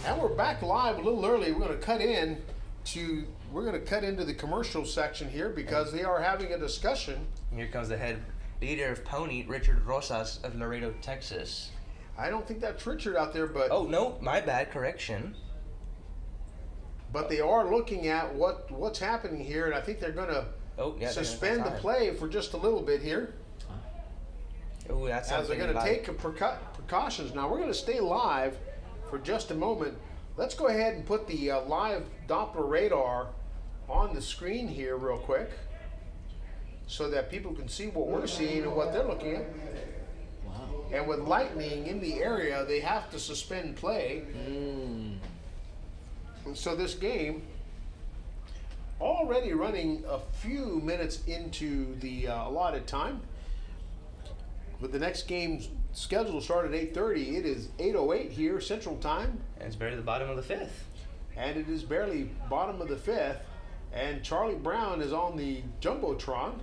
And we're back live a little early. We're going to cut into the commercial section here because they are having a discussion. Here comes the head leader of Pony, Richard Rosas of Laredo, Texas. I don't think that's Richard out there, but Oh no, my bad. Correction. but they are looking at what's happening here, and I think they're going to suspend the play for just a little bit here. Oh, that's As they're going to take precautions. Now we're going to stay live for just a moment. Let's go ahead and put the live Doppler radar on the screen here real quick so that people can see what we're seeing and what they're looking at. Wow. And with lightning in the area, they have to suspend play. And so this game, already running a few minutes into the allotted time, with the next game's schedule start at 8:30. It is 8:08 here Central Time. And it's barely the bottom of the fifth. And it is barely bottom of the fifth. And Charlie Brown is on the Jumbotron.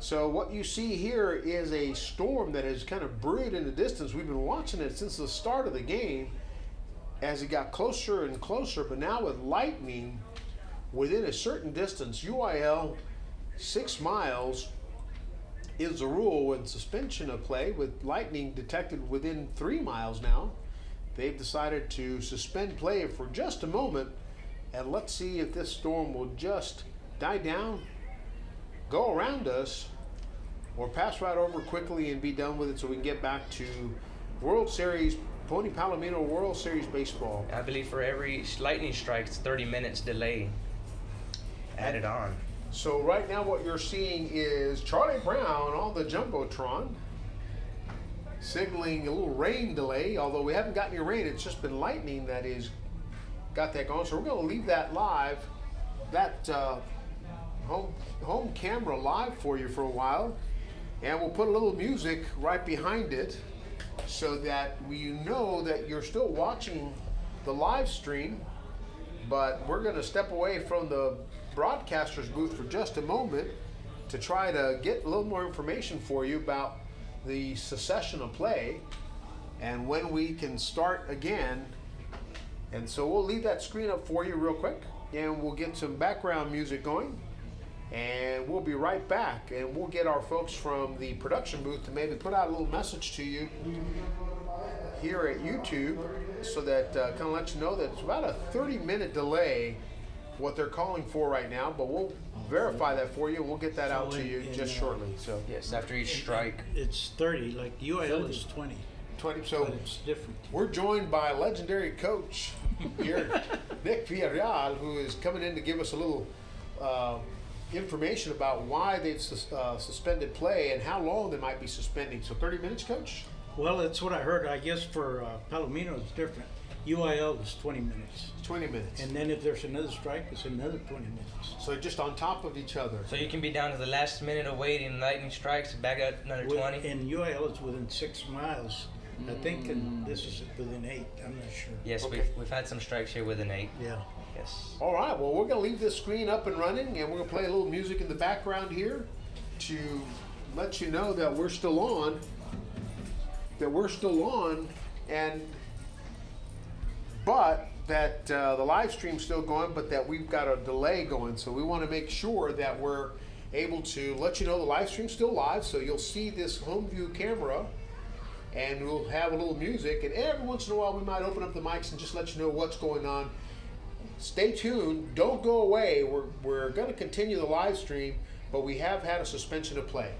So what you see here is a storm that has kind of brewed in the distance. We've been watching it since the start of the game as it got closer and closer. But now with lightning within a certain distance, UIL 6 miles is the rule with suspension of play. With lightning detected within 3 miles now, they've decided to suspend play for just a moment, and let's see if this storm will just die down, go around us, or pass right over quickly and be done with it so we can get back to World Series, Pony Palomino World Series baseball. I believe for every lightning strike, it's 30 minutes delay added on. So right now what you're seeing is Charlie Brown on the Jumbotron signaling a little rain delay, although we haven't got any rain. It's just been lightning that is got that going. So we're going to leave that live, that home camera live for you for a while, and we'll put a little music right behind it so that we know that you're still watching the live stream. But we're going to step away from the broadcaster's booth for just a moment to try to get a little more information for you about the cessation of play and when we can start again. And so we'll leave that screen up for you real quick, and we'll get some background music going, and we'll be right back, and we'll get our folks from the production booth to maybe put out a little message to you here at YouTube so that kind of let you know that it's about a 30-minute delay what they're calling for right now, but we'll verify that for you, and we'll get that out to you just shortly. So Yes, after each strike. It's 30, like UIL is 20. 20. So But it's different. we're joined by legendary coach here, Nick Villarreal, who is coming in to give us a little information about why they've suspended play and how long they might be suspending. So 30 minutes, Coach? Well, that's what I heard. I guess for Palomino it's different. UIL is 20 minutes. 20 minutes. And then if there's another strike, it's another 20 minutes. So just on top of each other. So you can be down to the last minute of waiting, lightning strikes, back up another 20. And UIL is within 6 miles. I think, and this is within 8. I'm not sure. Yes, Okay. we've had some strikes here within 8. Yeah. Yes. All right, well, we're going to leave this screen up and running, and we're going to play a little music in the background here to let you know that we're still on. But that the live stream's still going, but that we've got a delay going. So we want to make sure that we're able to let you know the live stream's still live. So you'll see this home view camera, and we'll have a little music. And every once in a while, we might open up the mics and just let you know what's going on. Stay tuned. Don't go away. We're going to continue the live stream, but we have had a suspension of play.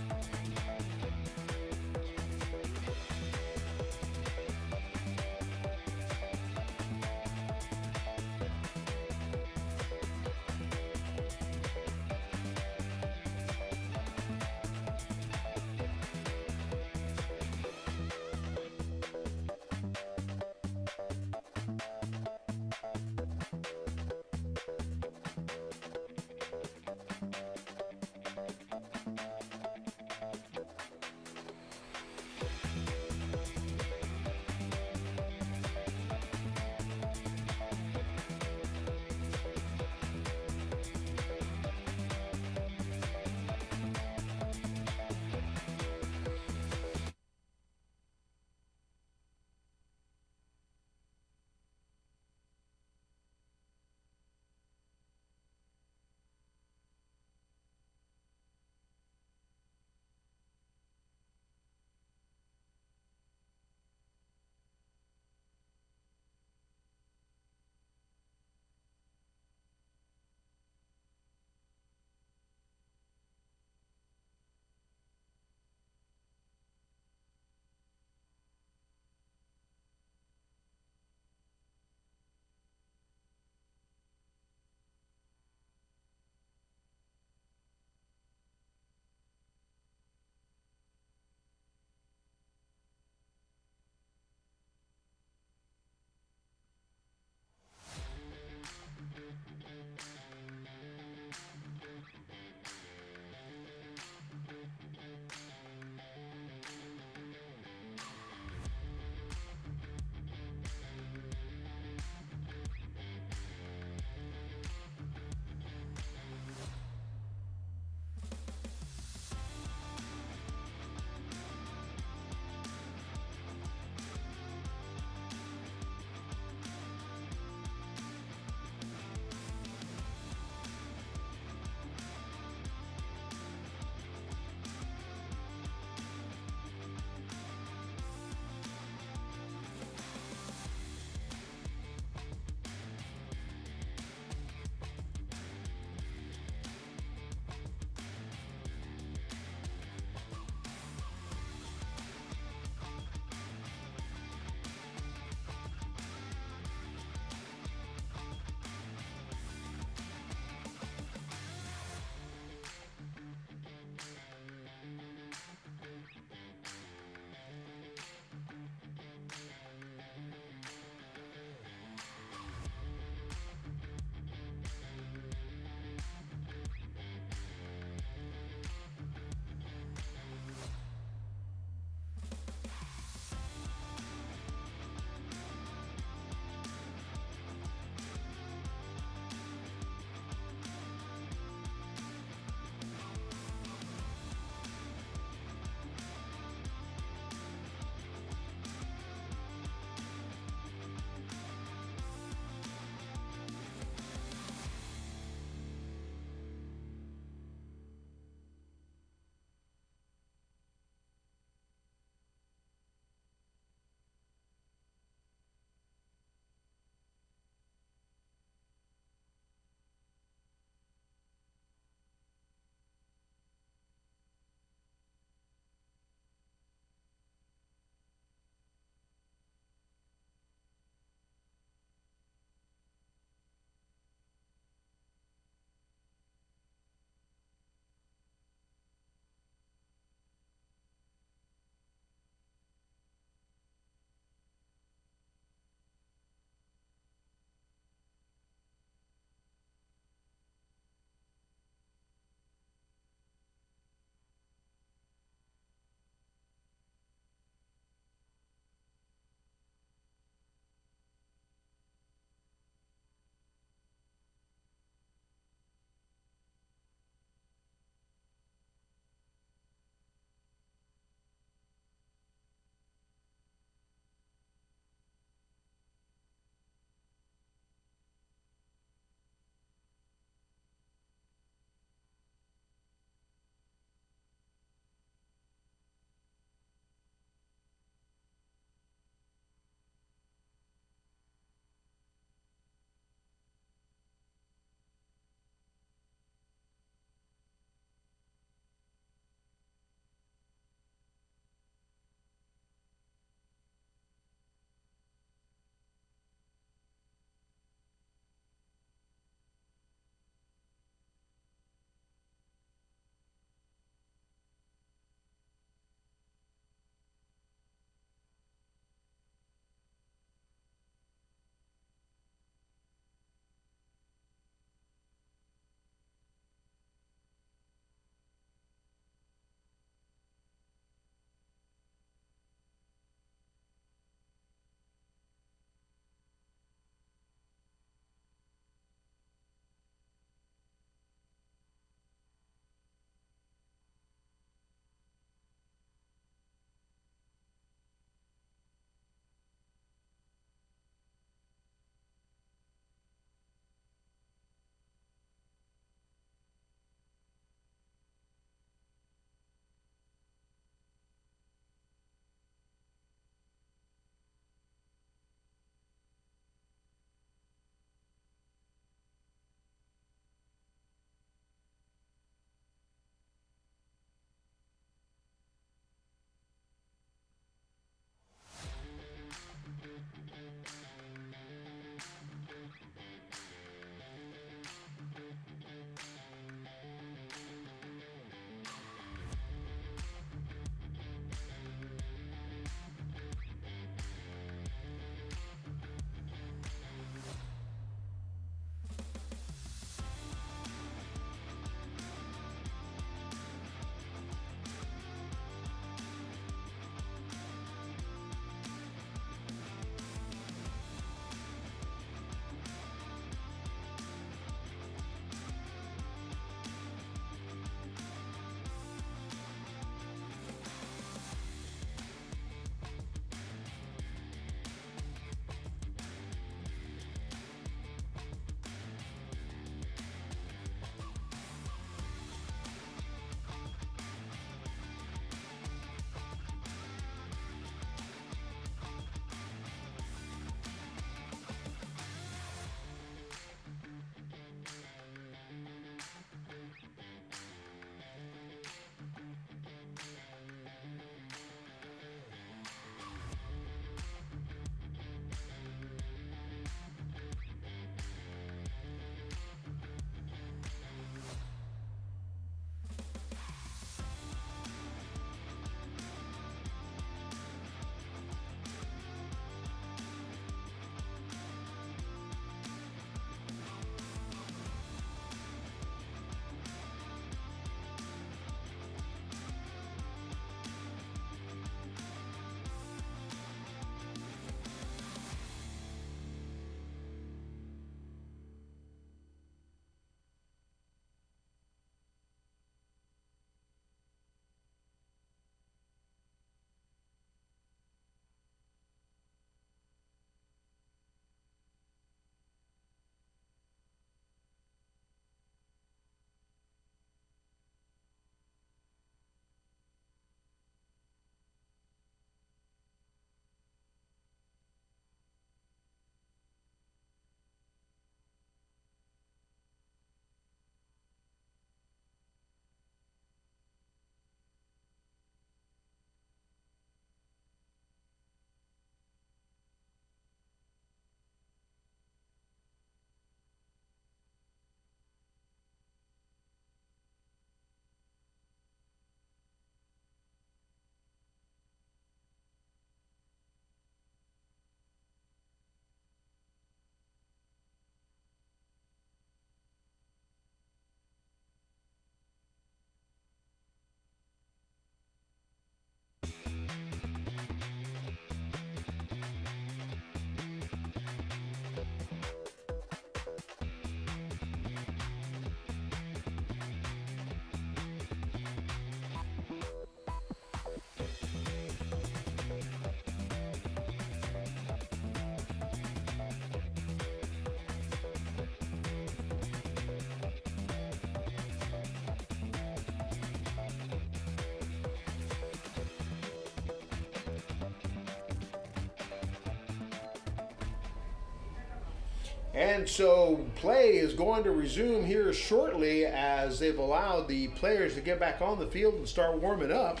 And so play is going to resume here shortly as they've allowed the players to get back on the field and start warming up.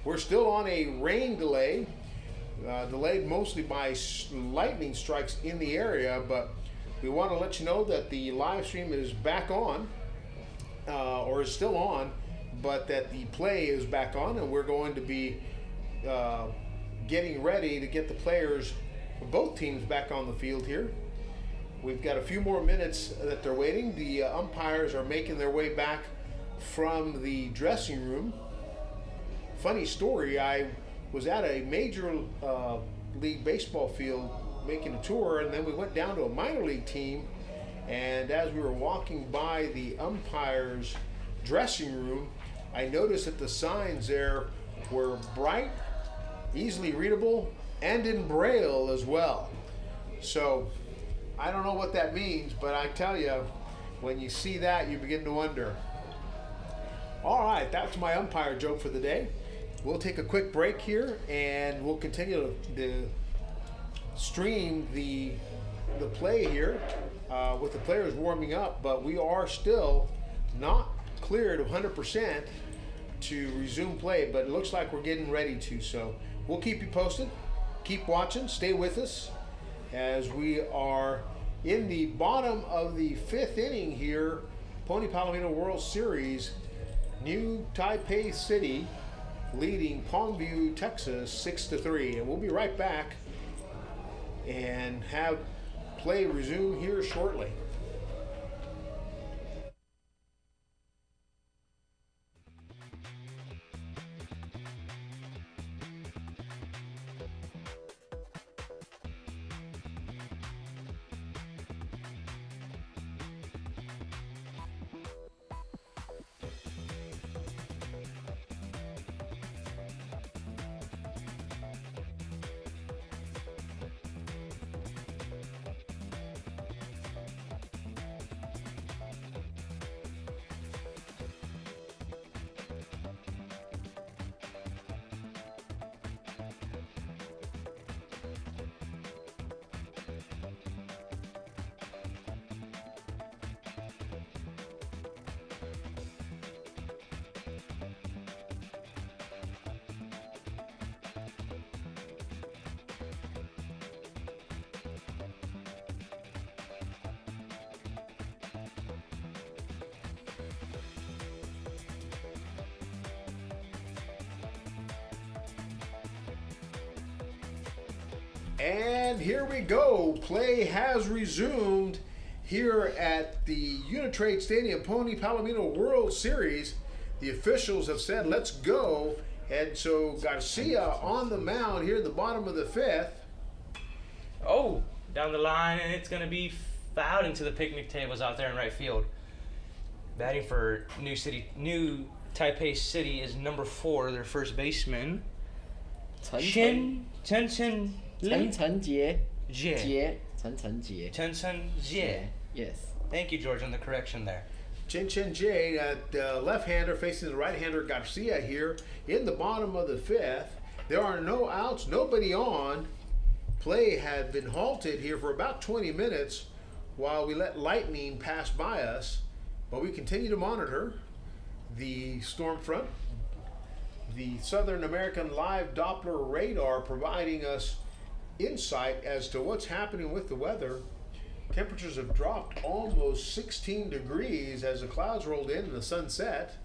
We're still on a rain delay, delayed mostly by lightning strikes in the area, but we want to let you know that the live stream is back on, or is still on, but that the play is back on, and we're going to be getting ready to get the players for both teams back on the field here. We've got a few more minutes that they're waiting. The umpires are making their way back from the dressing room. Funny story, I was at a major league baseball field making a tour, and then we went down to a minor league team, and as we were walking by the umpires' dressing room, I noticed that the signs there were bright, easily readable, and in Braille as well. So I don't know what that means, but I tell you, when you see that, you begin to wonder. All right, that's my umpire joke for the day. We'll take a quick break here, and we'll continue to stream the play here with the players warming up, but we are still not cleared 100% to resume play, but it looks like we're getting ready to. So we'll keep you posted. Keep watching. Stay with us as we are in the bottom of the 5th inning here, Pony Palomino World Series. New Taipei City leading Palmview, Texas 6-3. And we'll be right back and have play resume here shortly. And here we go. Play has resumed here at the Unitrade Stadium Pony Palomino World Series. The officials have said, let's go. And so Garcia on the mound here in the bottom of the 5th. Oh, down the line, and it's going to be fouled into the picnic tables out there in right field. Batting for New Taipei City is number 4, their first baseman. Chen Jie. Yes. Thank you, George, on the correction there. Chen Jie, left-hander facing the right-hander Garcia here in the bottom of the 5th. There are no outs, nobody on. Play had been halted here for about 20 minutes while we let lightning pass by us, but we continue to monitor the storm front. The Southern American Live Doppler radar providing us insight as to what's happening with the weather. Temperatures have dropped almost 16 degrees as the clouds rolled in and the sun set.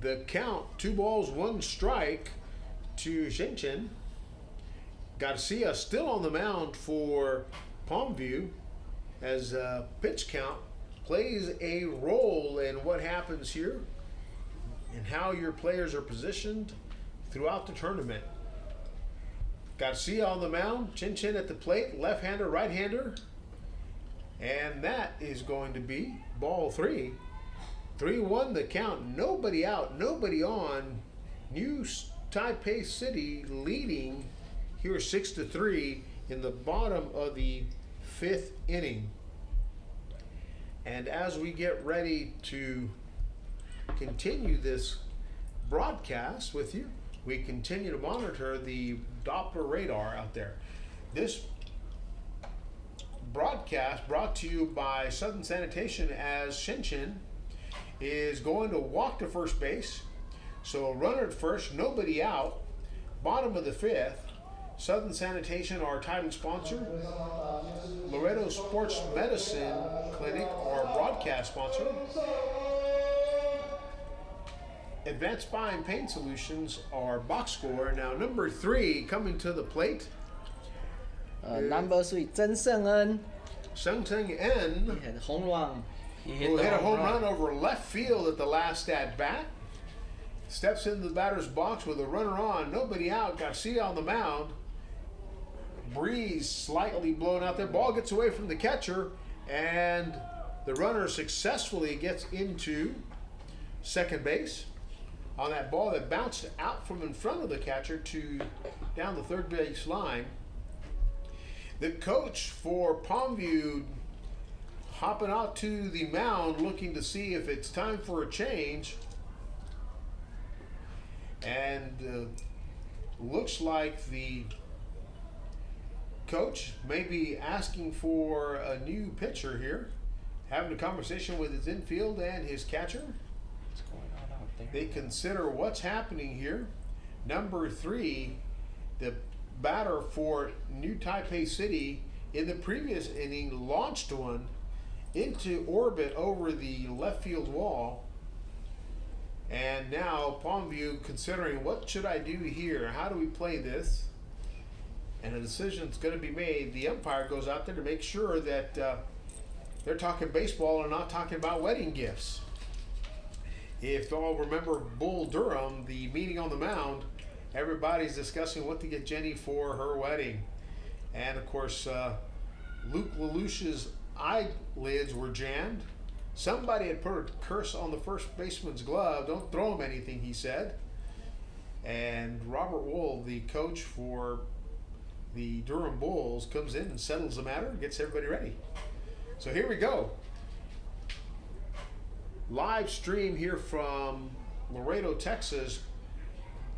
The count, 2 balls, 1 strike to Shenzhen. Garcia still on the mound for Palmview as pitch count plays a role in what happens here and how your players are positioned throughout the tournament. Garcia on the mound, Chin at the plate, left-hander, right-hander, and that is going to be ball 3. 3-1 the count, nobody out, nobody on. New Taipei City leading here 6-3 in the bottom of the 5th inning. And as we get ready to continue this broadcast with you, we continue to monitor the Doppler radar out there. This broadcast brought to you by Southern Sanitation as Shinchin is going to walk to first base. So runner at first, nobody out. Bottom of the fifth. Southern Sanitation, our title sponsor. Loreto Sports Medicine Clinic, our broadcast sponsor. Advanced Spine Pain Solutions, our box score. Now number 3 coming to the plate. Number 3, 曾胜恩 Sung Teng En, he had a home run. He who the hit a home run over left field at the last at bat. Steps into the batter's box with a runner on, nobody out. Garcia on the mound. Breeze slightly blown out there. Ball gets away from the catcher, and the runner successfully gets into second base on that ball that bounced out from in front of the catcher to down the third base line. The coach for Palmview hopping out to the mound looking to see if it's time for a change. And looks like the coach may be asking for a new pitcher here, having a conversation with his infield and his catcher. What's going on out there? They consider what's happening here. Number 3, the batter for New Taipei City in the previous inning launched one into orbit over the left field wall. And now Palmview considering, what should I do here? How do we play this? And a decision's going to be made. The umpire goes out there to make sure that they're talking baseball and not talking about wedding gifts. If you all remember Bull Durham, the meeting on the mound, everybody's discussing what to get Jenny for her wedding. And of course, Luke Lelouch's eyelids were jammed. Somebody had put a curse on the first baseman's glove. Don't throw him anything, he said. And Robert Wool, the coach for the Durham Bulls, comes in and settles the matter and gets everybody ready. So here we go. Live stream here from Laredo, Texas.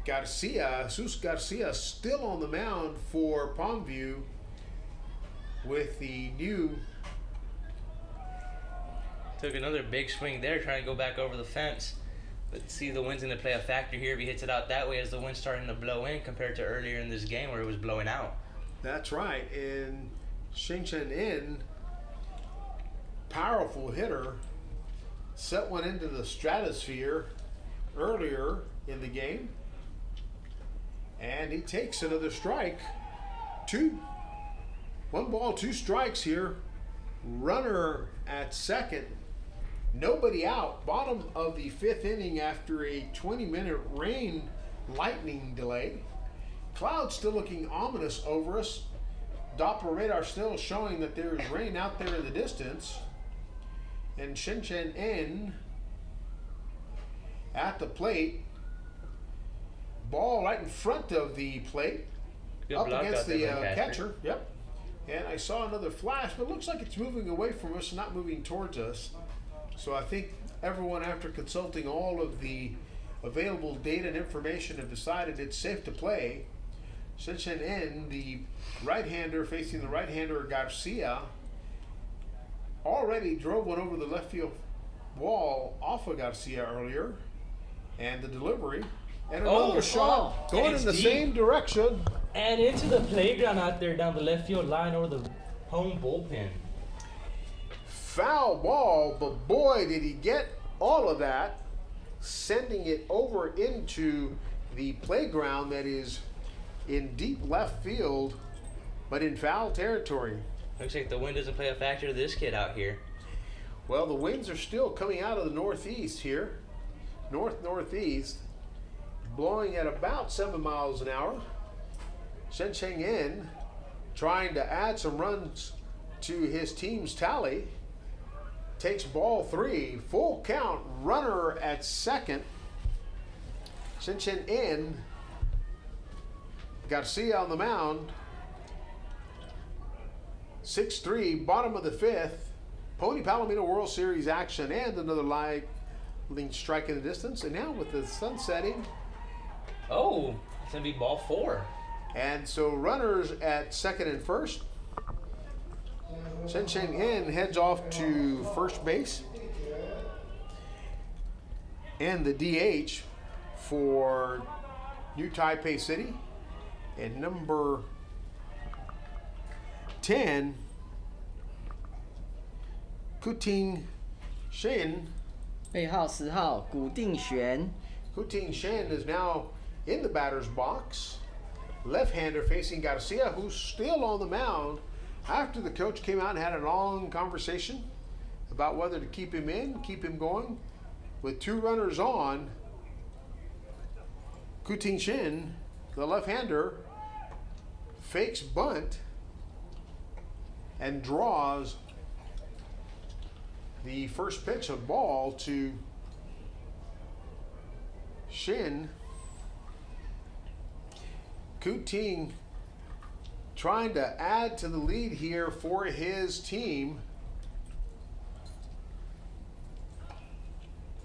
Jesus Garcia still on the mound for Palmview with the new. Took another big swing there, trying to go back over the fence. But see, the wind's going to play a factor here if he hits it out that way, as the wind's starting to blow in compared to earlier in this game where it was blowing out. That's right. And Shengchen In, powerful hitter, set one into the stratosphere earlier in the game. And he takes another strike. 1 ball, 2 strikes here. Runner at second. Nobody out. Bottom of the 5th inning after a 20-minute rain lightning delay. Clouds still looking ominous over us. Doppler radar still showing that there is rain out there in the distance. And Shengchen En at the plate. Ball right in front of the plate. Good up block against out there the by catcher. Yep. And I saw another flash, but it looks like it's moving away from us, not moving towards us. So I think everyone, after consulting all of the available data and information, have decided it's safe to play. Shengchen En, the right-hander facing the right-hander Garcia, already drove one over the left field wall off of Garcia earlier. And the delivery. And another shot going in the same direction. And into the playground out there down the left field line over the home bullpen. Foul ball, but boy, did he get all of that, sending it over into the playground that is in deep left field, but in foul territory. Looks like the wind doesn't play a factor to this kid out here. Well, the winds are still coming out of the northeast here, north-northeast, blowing at about 7 miles an hour. Shengchen En trying to add some runs to his team's tally. Takes ball 3, full count, runner at second. Shengchen En, Garcia on the mound. 6-3, bottom of the 5th. Pony Palomino World Series action and another live strike in the distance. And now with the sun setting. Oh, it's going to be ball 4. And so runners at second and first. Shen Cheng-en heads off to first base. And the DH for New Taipei City. And number 10, Kuting Shen. 背号10号古定玄， Kuting Shen is now in the batter's box. Left-hander facing Garcia, who's still on the mound after the coach came out and had a long conversation about whether to keep him in, keep him going. With 2 runners on, Kuting Shen, the left-hander, fakes bunt and draws the first pitch of ball to Shin. Kuting trying to add to the lead here for his team.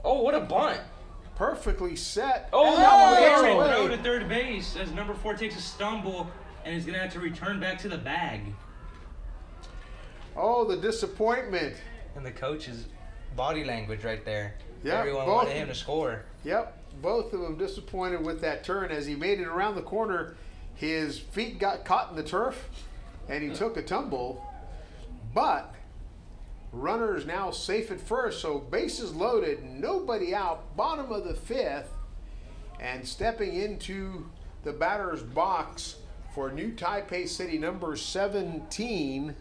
Oh, what a bunt! Perfectly set. Oh, and no! away. Throw to third base as number 4 takes a stumble and is going to have to return back to the bag. Oh, the disappointment. And the coach's body language right there. Yeah, Everyone both- wanted him to score. Yep, both of them disappointed with that turn. As he made it around the corner, his feet got caught in the turf and he took a tumble. But runner is now safe at first, so bases loaded, nobody out, bottom of the 5th, and stepping into the batter's box for New Taipei City, number 17,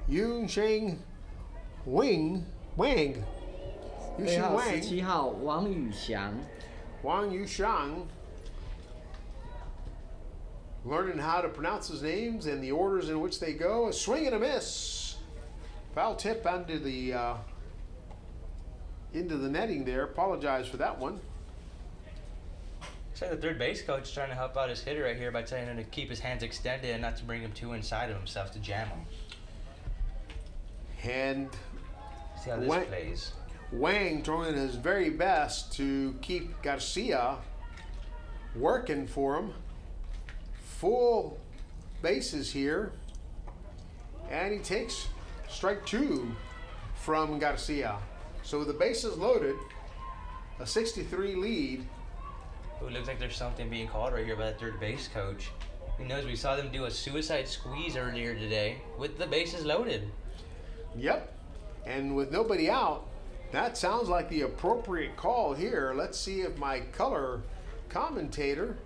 Yun Sheng Wang. 背 Yuxing 号 Wang. 17号王宇翔， Wang Yushang, learning how to pronounce his names and the orders in which they go. A swing and a miss. Foul tip into the netting there. Apologize for that one. Looks like the third base coach is trying to help out his hitter right here by telling him to keep his hands extended and not to bring him too inside of himself to jam him. And See how this Wang- plays. Wang throwing his very best to keep Garcia working for him. Full bases here. And he takes strike 2 from Garcia. So with the bases loaded, a 63 lead. Ooh, looks like there's something being called right here by the third base coach. Who knows? We saw them do a suicide squeeze earlier today with the bases loaded. Yep. And with nobody out, that sounds like the appropriate call here. Let's see if my color commentator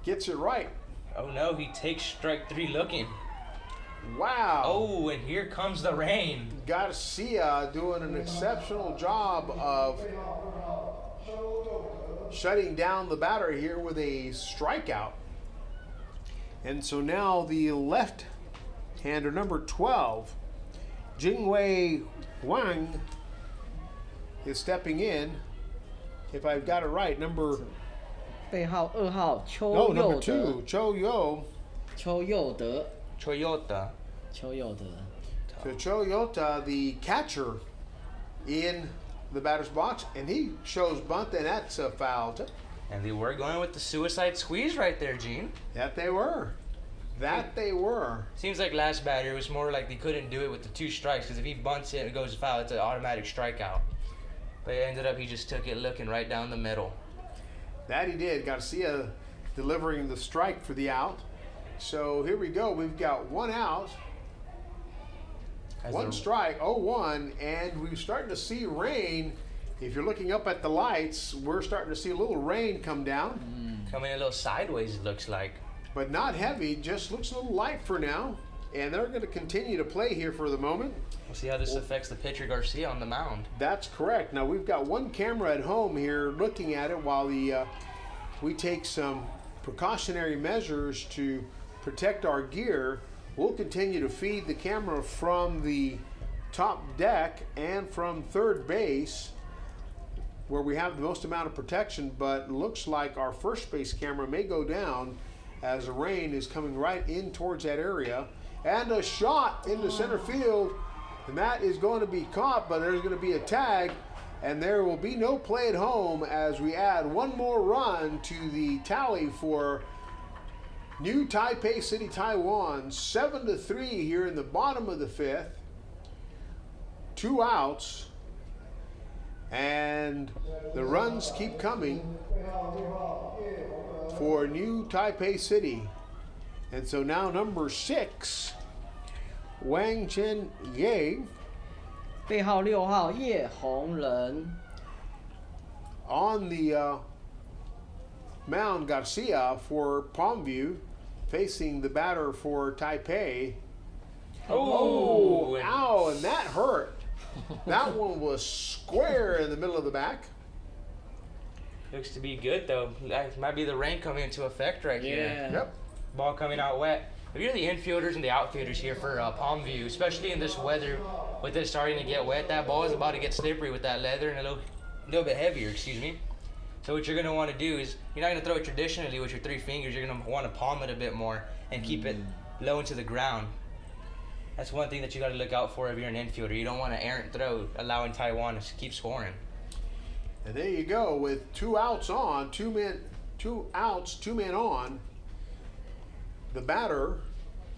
gets it right. Oh no, he takes strike 3 looking. Wow. Oh, and here comes the rain. Garcia doing an exceptional job of shutting down the batter here with a strikeout. And so now the left-hander, number 12, Jingwei Wang, is stepping in. If I've got it right, number 背号2号邱 no 佑 number 德， 2, Cho Yo. 邱佑德， Toyota. 邱佑德， So Cho Yota, the catcher, in the batter's box, and he shows bunt, and that's a foul tip. And they were going with the suicide squeeze right there, Gene. That they were. That they were. Seems like last batter, it was more like they couldn't do it with the 2 strikes, because if he bunts it and it goes foul, it's an automatic strikeout. But it ended up he just took it looking right down the middle. That he did. Garcia delivering the strike for the out. So here we go. We've got 1 out, As 1 the- strike, 0-1, and we're starting to see rain. If you're looking up at the lights, we're starting to see a little rain come down, Coming a little sideways, it looks like. but not heavy. Just looks a little light for now. And they're going to continue to play here for the moment. We'll see how this affects the pitcher Garcia on the mound. That's correct. Now we've got 1 camera at home here looking at it while we take some precautionary measures to protect our gear. We'll continue to feed the camera from the top deck and from third base where we have the most amount of protection, but looks like our first base camera may go down as the rain is coming right in towards that area. And a shot into center field, and that is going to be caught, but there's going to be a tag, and there will be no play at home as we add 1 more run to the tally for New Taipei City, Taiwan, 7-3 here in the bottom of the fifth. 2 outs, and the runs keep coming for New Taipei City. And so now number 6, Wang Chen Ye, 背号6号叶红人， on the mound, Garcia for Palmview, facing the batter for Taipei. Oh, Ow, and that hurt. That one was square in the middle of the back. looks to be good though. That might be the rain coming into effect right here. Yeah. Yep. Ball coming out wet. If you're the infielders and the outfielders here for Palmview, especially in this weather, with it starting to get wet, that ball is about to get slippery with that leather and a little bit heavier, excuse me. So what you're going to want to do is, you're not going to throw it traditionally with your 3 fingers. You're going to want to palm it a bit more and keep it low into the ground. That's one thing that you got to look out for if you're an infielder. You don't want to errant throw, allowing Taiwan to keep scoring. And there you go, with 2 outs on, 2 outs, 2 men on. The batter,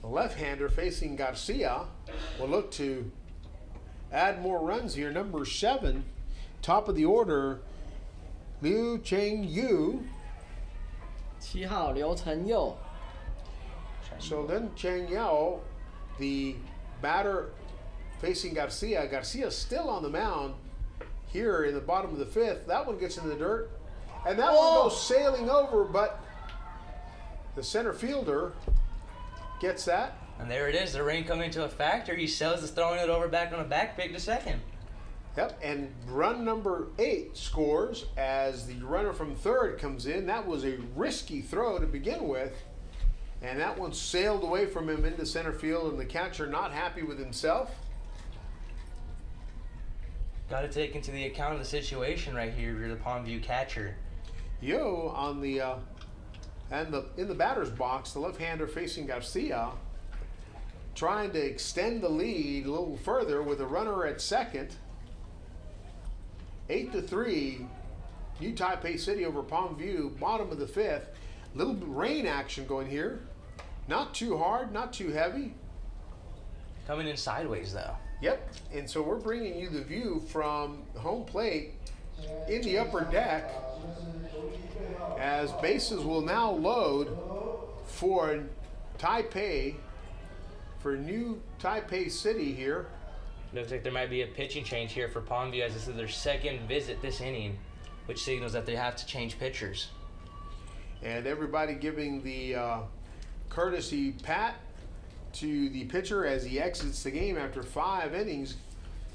the left-hander facing Garcia, will look to add more runs here. Number 7, top of the order, Liu Cheng Yu. 7号刘成佑， So then Cheng Yao, the batter facing Garcia. Garcia's still on the mound here in the bottom of the fifth. That one gets in the dirt. And that one goes sailing over, but the center fielder gets that. And there it is, the rain coming into a factor. He sells is throwing it over back on a back pick to second. Yep, and run number 8 scores as the runner from third comes in. That was a risky throw to begin with, and that one sailed away from him into center field, and the catcher not happy with himself. Got to take into the account of the situation right here. You're the Palmview catcher. Yo on the in the batter's box, the left-hander facing Garcia, trying to extend the lead a little further with a runner at second. 8-3, New Taipei City over Palmview, bottom of the fifth. Little rain action going here. Not too hard, not too heavy. Coming in sideways though. Yep, and so we're bringing you the view from home plate in the upper deck as bases will now load for Taipei, for New Taipei City here. Looks like there might be a pitching change here for Palmview as this is their second visit this inning, which signals that they have to change pitchers. And everybody giving the courtesy pat to the pitcher as he exits the game after 5 innings.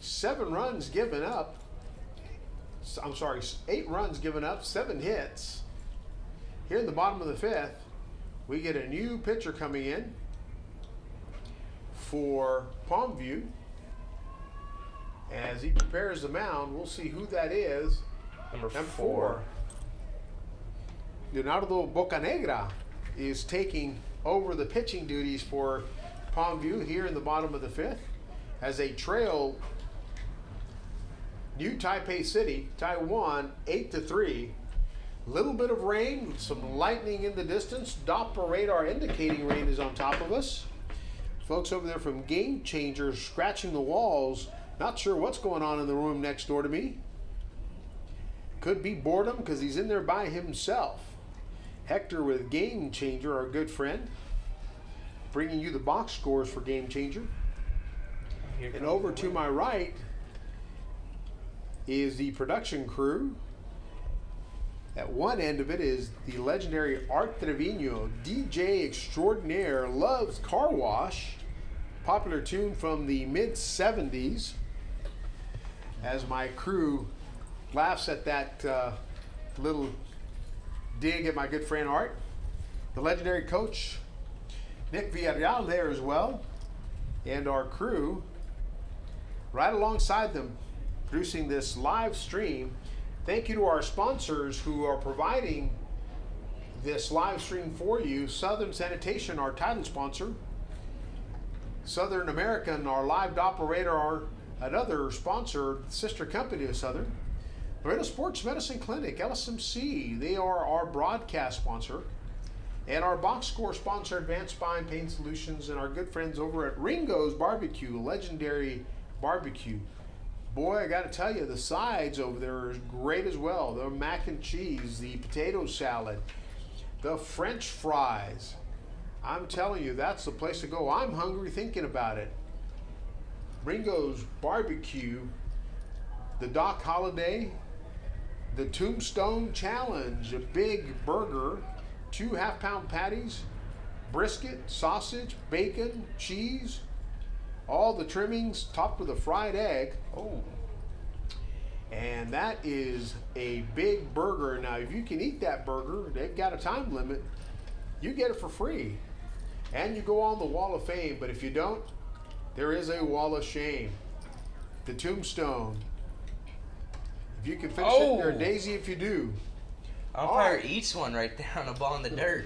7 runs given up. I'm sorry, 8 runs given up, 7 hits. Here in the bottom of the fifth, we get a new pitcher coming in for Palmview. As he prepares the mound, we'll see who that is. Number 4. Leonardo Bocanegra is taking over the pitching duties for Palmview here in the bottom of the fifth as they trail New Taipei City, Taiwan, 8-3. Little bit of rain, some lightning in the distance. Doppler radar indicating rain is on top of us. Folks over there from Game Changers scratching the walls. Not sure what's going on in the room next door to me. Could be boredom because he's in there by himself. Hector with Game Changer, our good friend, bringing you the box scores for Game Changer. And over to my right is the production crew. At one end of it is the legendary Art Trevino, DJ extraordinaire, loves Car Wash, popular tune from the mid-70s. As my crew laughs at that little dig at my good friend Art. The legendary coach, Nick Villarreal, there as well. And our crew right alongside them, producing this live stream. Thank you to our sponsors who are providing this live stream for you. Southern Sanitation, our title sponsor. Southern American, our live operator, another sponsor, sister company of Southern. Laredo Sports Medicine Clinic, LSMC, they are our broadcast sponsor. And our box score sponsor, Advanced Spine Pain Solutions, and our good friends over at Ringo's Barbecue, legendary barbecue. Boy, I got to tell you, the sides over there are great as well. The mac and cheese, the potato salad, the French fries. I'm telling you, that's the place to go. I'm hungry thinking about it. Ringo's Barbecue, the Doc Holiday, the Tombstone Challenge, a big burger, 2 half-pound patties, brisket, sausage, bacon, cheese, all the trimmings topped with a fried egg. Oh. And that is a big burger. Now, if you can eat that burger, they've got a time limit, you get it for free. And you go on the Wall of Fame, but if you don't, there is a Wall of Shame. The Tombstone. If you can finish it, you're a daisy if you do. Umpire eats one right there on a ball in the dirt.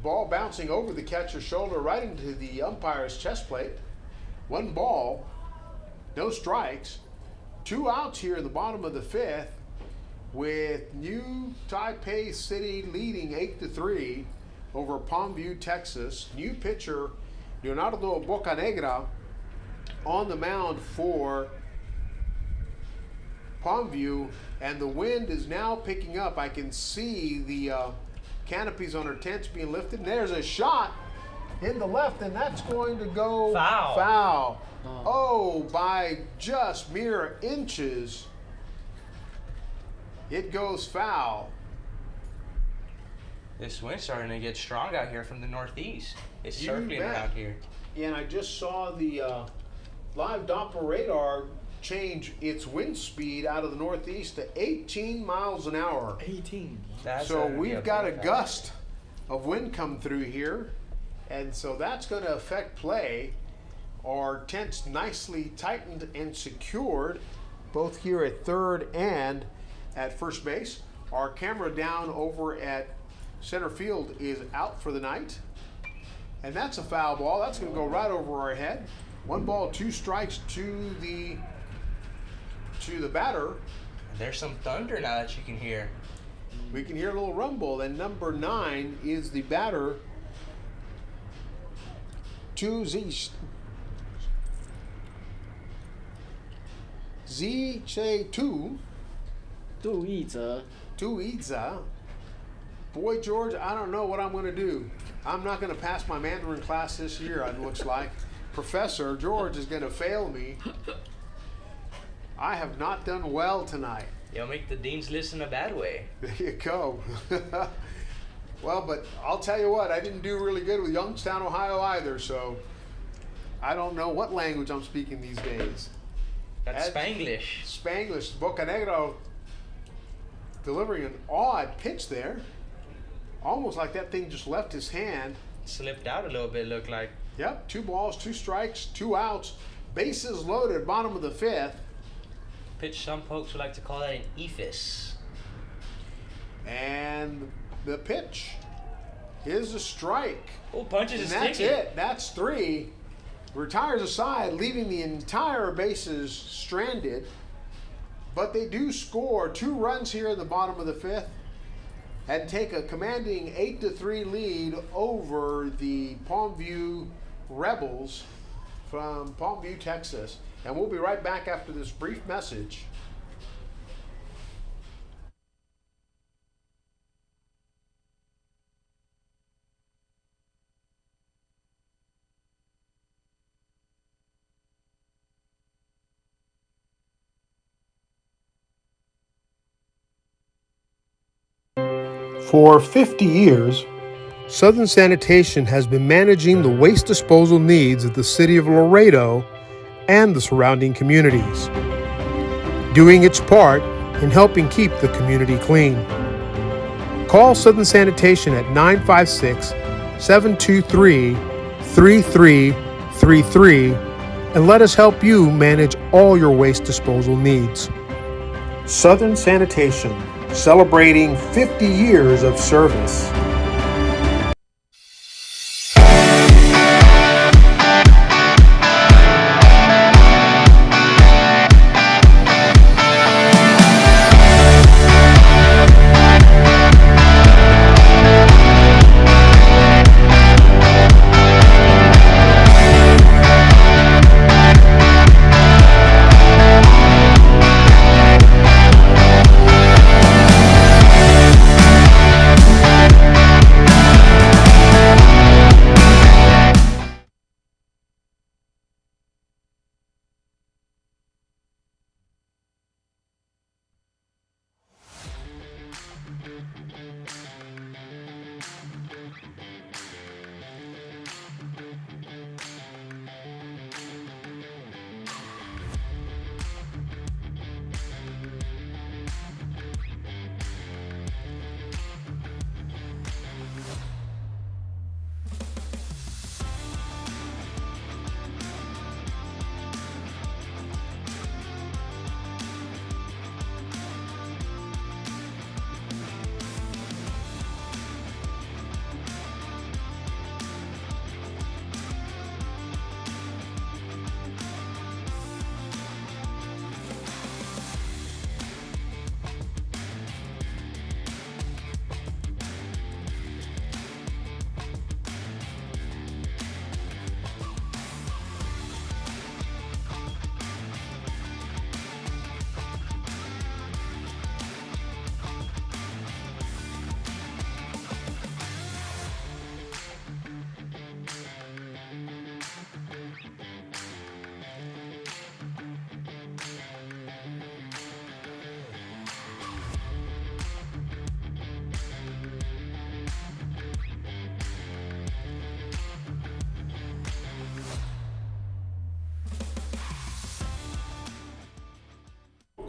Ball bouncing over the catcher's shoulder right into the umpire's chest plate. 1 ball, no strikes. 2 outs here in the bottom of the 5th, with New Taipei City leading 8-3 over Palmview, Texas. New pitcher Leonardo Bocanegra on the mound for Palmview, and the wind is now picking up. I can see the canopies on our tents being lifted, and there's a shot in the left, and that's going to go foul. Oh, by just mere inches, it goes foul. This wind's starting to get strong out here from the northeast. It's circling around here. And I just saw the live Doppler radar change its wind speed out of the northeast to 18 miles an hour. 18. So we've got a gust of wind come through here, and so that's going to affect play. Our tents nicely tightened and secured, both here at third and at first base. Our camera down over at center field is out for the night, and that's a foul ball. That's going to go right over our head. 1 ball, 2 strikes to the batter. There's some thunder now that you can hear. We can hear a little rumble, and number 9 is the batter. 2 杜奕哲. Boy, George, I don't know what I'm going to do. I'm not going to pass my Mandarin class this year, it looks like. Professor George is going to fail me. I have not done well tonight. You'll make the dean's list in a bad way. There you go. Well, but I'll tell you what, I didn't do really good with Youngstown, Ohio either, so I don't know what language I'm speaking these days. That's Spanglish. Spanglish. Bocanegra delivering an odd pitch there. Almost like that thing just left his hand. Slipped out a little bit, looked like. Yep, 2 balls, 2 strikes, 2 outs. Bases loaded, bottom of the 5th. Pitch, some folks would like to call that an ephus. And the pitch is a strike. Oh, punches is and that's sticking. it. That's 3. Retires aside, leaving the entire bases stranded. But they do score 2 runs here in the bottom of the 5th and take a commanding 8-3 lead over the Palmview Rebels from Palmview, Texas. And we'll be right back after this brief message. For 50 years, Southern Sanitation has been managing the waste disposal needs of the city of Laredo and the surrounding communities, doing its part in helping keep the community clean. Call Southern Sanitation at 956-723-3333 and let us help you manage all your waste disposal needs. Southern Sanitation, celebrating 50 years of service.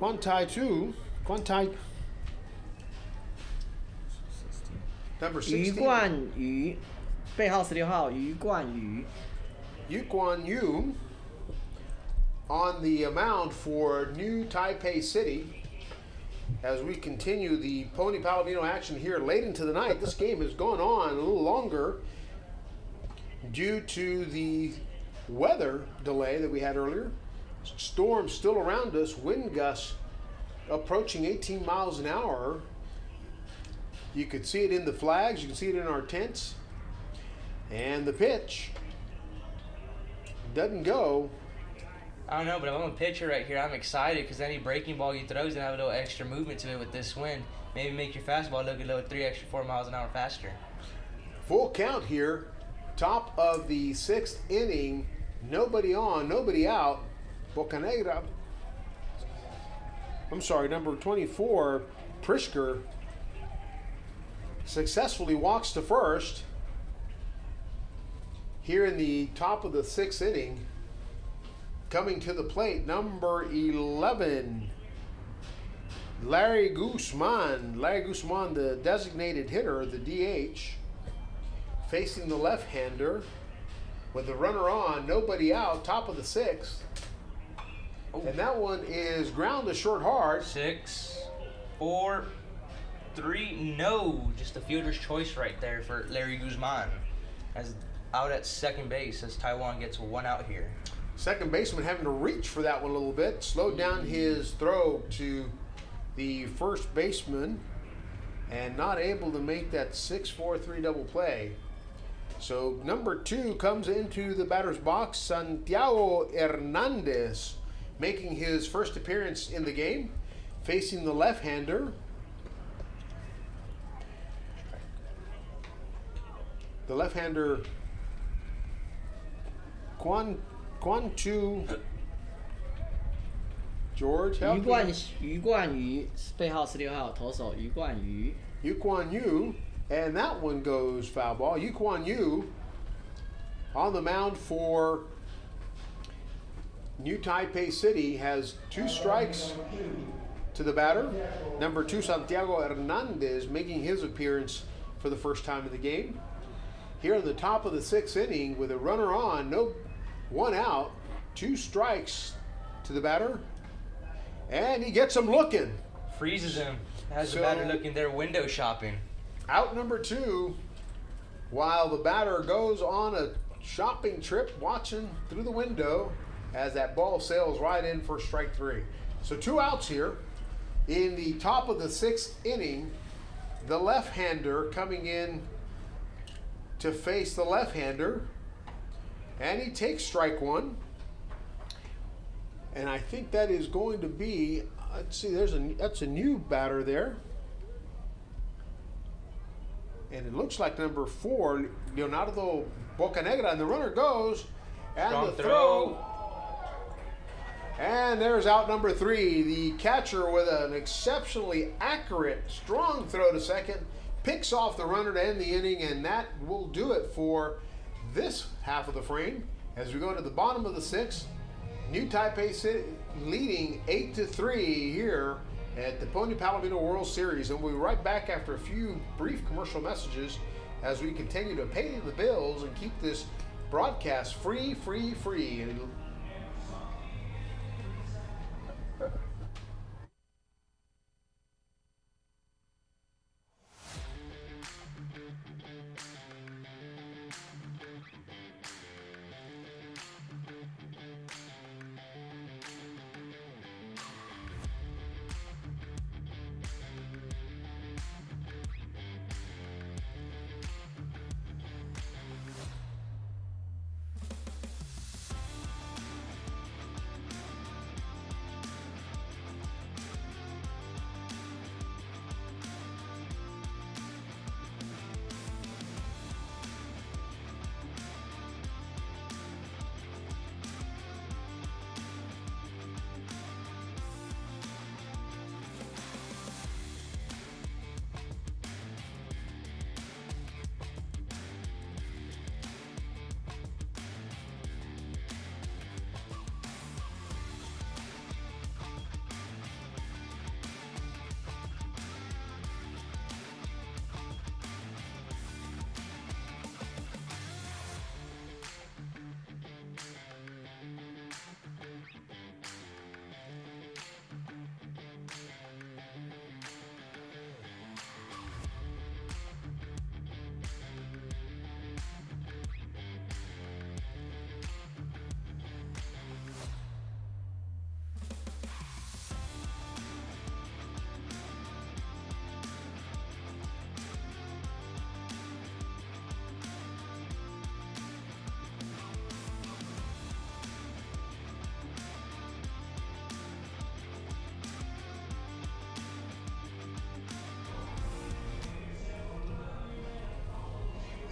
Quan Tai number 于 16. 冠宇，背号16号于冠宇。 Yu Guan Yu on the mound for New Taipei City. As we continue the Pony Palomino action here late into the night, this game has gone on a little longer due to the weather delay that we had earlier. Storm still around us, wind gusts approaching 18 miles an hour. You could see it in the flags, you can see it in our tents. And the pitch doesn't go. I don't know, but if I'm a pitcher right here, I'm excited because any breaking ball you throw is going to have a little extra movement to it with this wind. Maybe make your fastball look a little 4 miles an hour faster. Full count here, top of the 6th inning. Nobody on, nobody out. Bocanegra, number 24, Prischker, successfully walks to first. Here in the top of the 6th inning, coming to the plate, number 11, Larry Guzman. Larry Guzman, the designated hitter, the DH, facing the left-hander with the runner on, nobody out, top of the 6th. And that one is ground to short hard. 6, 4, 3, no. Just a fielder's choice right there for Larry Guzman. As out at second base as Taiwan gets 1 out here. Second baseman having to reach for that one a little bit. Slowed down his throw to the first baseman and not able to make that 6-4-3 double play. So number 2 comes into the batter's box, Santiago Hernandez, making his first appearance in the game, facing the left-hander. The left-hander, Quan Chu George, help me. 于冠宇，背号16号投手于冠宇。 Yu Guan Yu, and that one goes foul ball. Yu Guan Yu on the mound for New Taipei City has 2 strikes to the batter. Number 2, Santiago Hernandez, making his appearance for the first time in the game. Here in the top of the 6th inning with a runner on, 1 out, 2 strikes to the batter, and he gets him looking. Freezes him. Has the batter looking there window shopping. Out number 2, while the batter goes on a shopping trip watching through the window as that ball sails right in for strike 3. So 2 outs here. In the top of the 6th inning, the left-hander coming in to face the left-hander, and he takes strike 1. And I think that is going to be, let's see, that's a new batter there. And it looks like number 4, Leonardo Bocanegra, and the runner goes, and Strong the throw. And there's out number 3. The catcher with an exceptionally accurate, strong throw to second, picks off the runner to end the inning, and that will do it for this half of the frame. As we go to the bottom of the 6th, New Taipei City leading 8-3 here at the Pony Palomino World Series. And we'll be right back after a few brief commercial messages as we continue to pay the bills and keep this broadcast free. And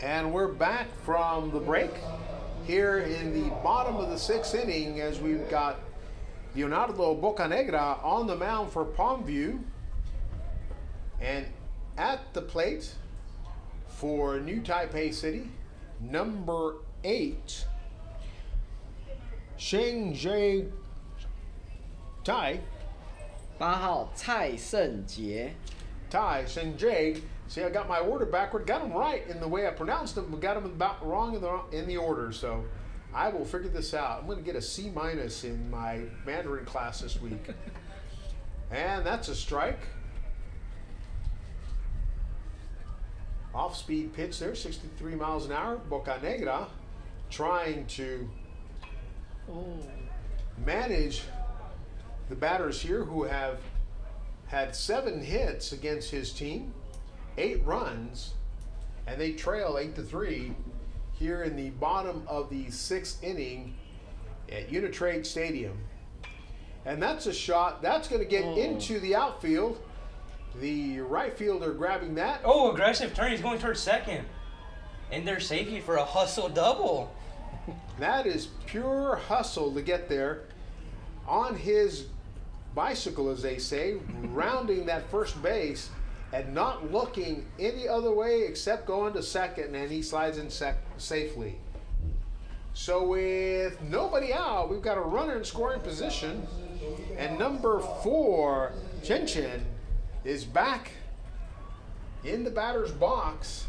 And we're back from the break here in the bottom of the 6th inning as we've got Leonardo Bocanegra on the mound for Palmview. And at the plate for New Taipei City, number 8, Sheng Jie Tai. 8号蔡胜杰， Tai Sheng Jie. See, I got my order backward. Got them right in the way I pronounced them, but got them about wrong in the order. So I will figure this out. I'm going to get a C- in my Mandarin class this week. And that's a strike. Off-speed pitch there, 63 miles an hour. Bocanegra trying to manage the batters here who have had 7 hits against his team, 8 runs, and they trail 8-3 here in the bottom of the 6th inning at Unitrade Stadium. And that's a shot that's going to get into the outfield. The right fielder grabbing that. Oh, aggressive turn. He's going towards second. And there's safety for a hustle double. That is pure hustle to get there on his bicycle, as they say, rounding that first base and not looking any other way except going to second, and he slides in safely. So with nobody out, we've got a runner in scoring position, and number 4, Chen Chen, is back in the batter's box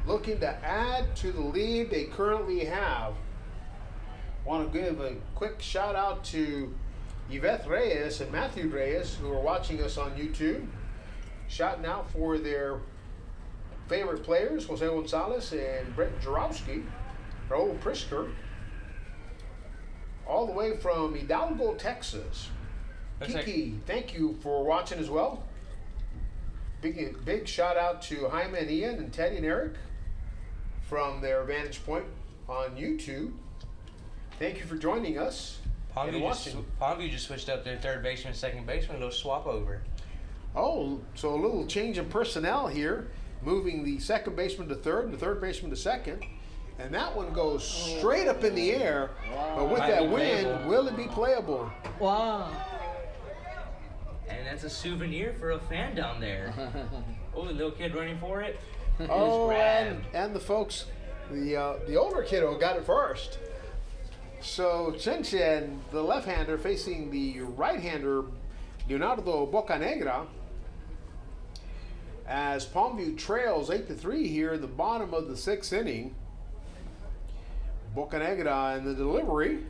looking to add to the lead they currently have. Want to give a quick shout out to Yvette Reyes and Matthew Reyes, who are watching us on YouTube, shouting out for their favorite players, Jose Gonzalez and Brett Jarowski, Raul Prisker, all the way from Hidalgo, Texas. Kiki, thank you for watching as well. Big shout out to Jaime and Ian and Teddy and Eric from their vantage point on YouTube. Thank you for joining us. Palmview just switched up their third baseman, second baseman, a little swap over. Oh, so a little change in personnel here, moving the second baseman to third and the third baseman to second. And that one goes straight up in the air. But with that wind, will it be playable? Wow! And that's a souvenir for a fan down there. Oh, the little kid running for it. Oh, and the folks, the older kiddo got it first. So Chen Chen, the left-hander, facing the right-hander, Leonardo Bocanegra, as Palmview trails 8-3 here in the bottom of the 6th inning. Bocanegra in the delivery,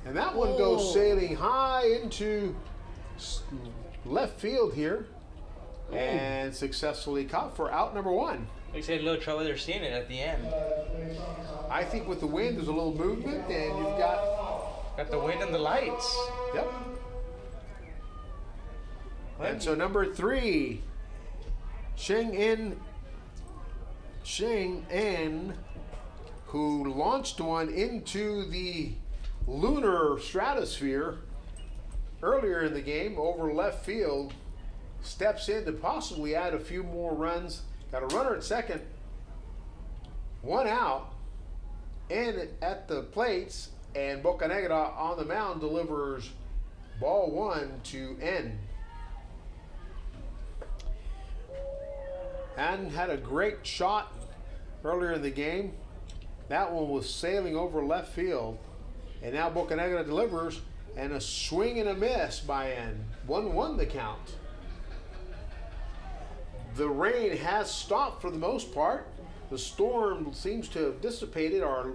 and that one goes sailing high into left field here, and successfully caught for out number 1. They said a little trouble. They're seeing it at the end. I think with the wind, there's a little movement, and you've got the wind and the lights. Yep. And so number 3, Sheng En, who launched one into the lunar stratosphere earlier in the game over left field, steps in to possibly add a few more runs. Got a runner at second, 1 out, and at the plates, and Bocanegra on the mound delivers ball 1 to En. En had a great shot earlier in the game. That one was sailing over left field, and now Bocanegra delivers, and a swing and a miss by En. 1-1 the count. The rain has stopped for the most part. The storm seems to have dissipated. Our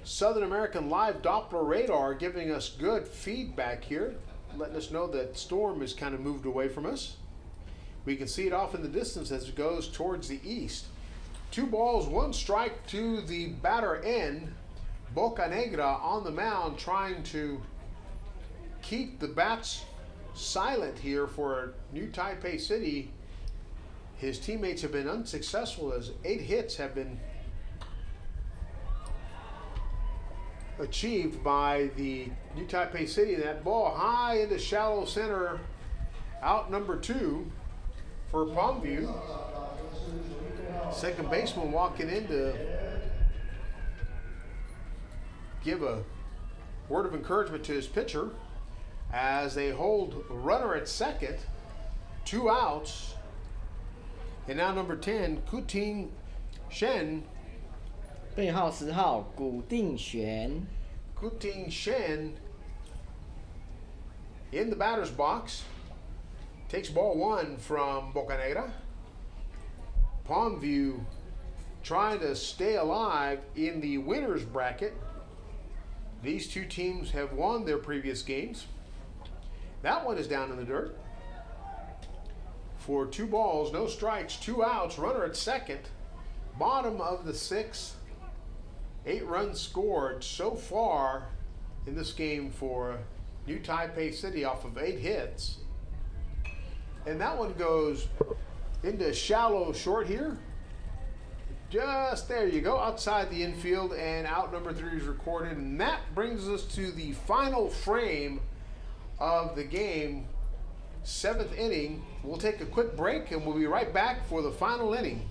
Southern American live Doppler radar giving us good feedback here, letting us know that storm has kind of moved away from us. We can see it off in the distance as it goes towards the east. 2 balls, 1 strike to the batter En. Bocanegra on the mound trying to keep the bats silent here for New Taipei City. His teammates have been unsuccessful as 8 hits have been achieved by the New Taipei City. That ball high into shallow center, out number 2 for Palmview. Second baseman walking in to give a word of encouragement to his pitcher as they hold a runner at second, 2 outs. And now number 10, Kuting Shen. 背号10号古定玄， Kuting Shen in the batter's box. Takes ball 1 from Bocanegra. Palmview trying to stay alive in the winner's bracket. These two teams have won their previous games. That one is down in the dirt. For 2 balls, no strikes, 2 outs, runner at second. Bottom of the 6th. 8 runs scored so far in this game for New Taipei City off of 8 hits. And that one goes into shallow short here. Just there you go, outside the infield, and out number 3 is recorded. And that brings us to the final frame of the game, 7th inning. We'll take a quick break and we'll be right back for the final inning.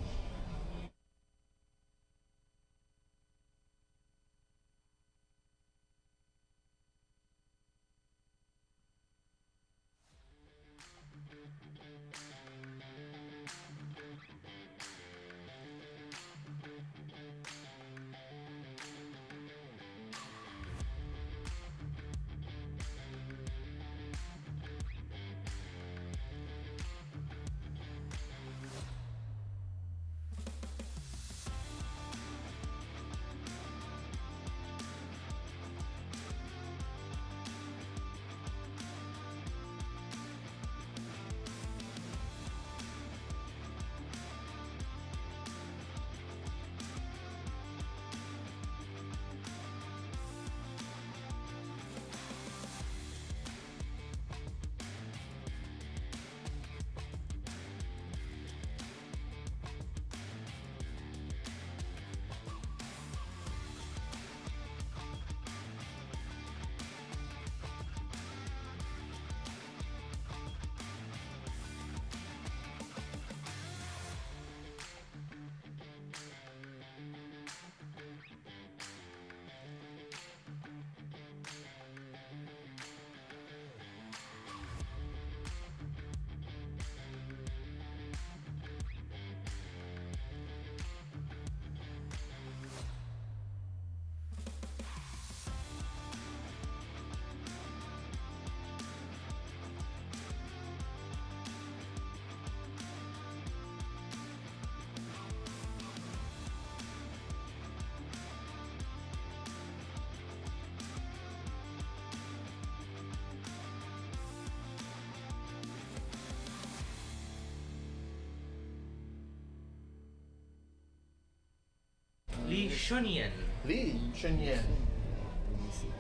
Li Shunyan. Li Shunyan.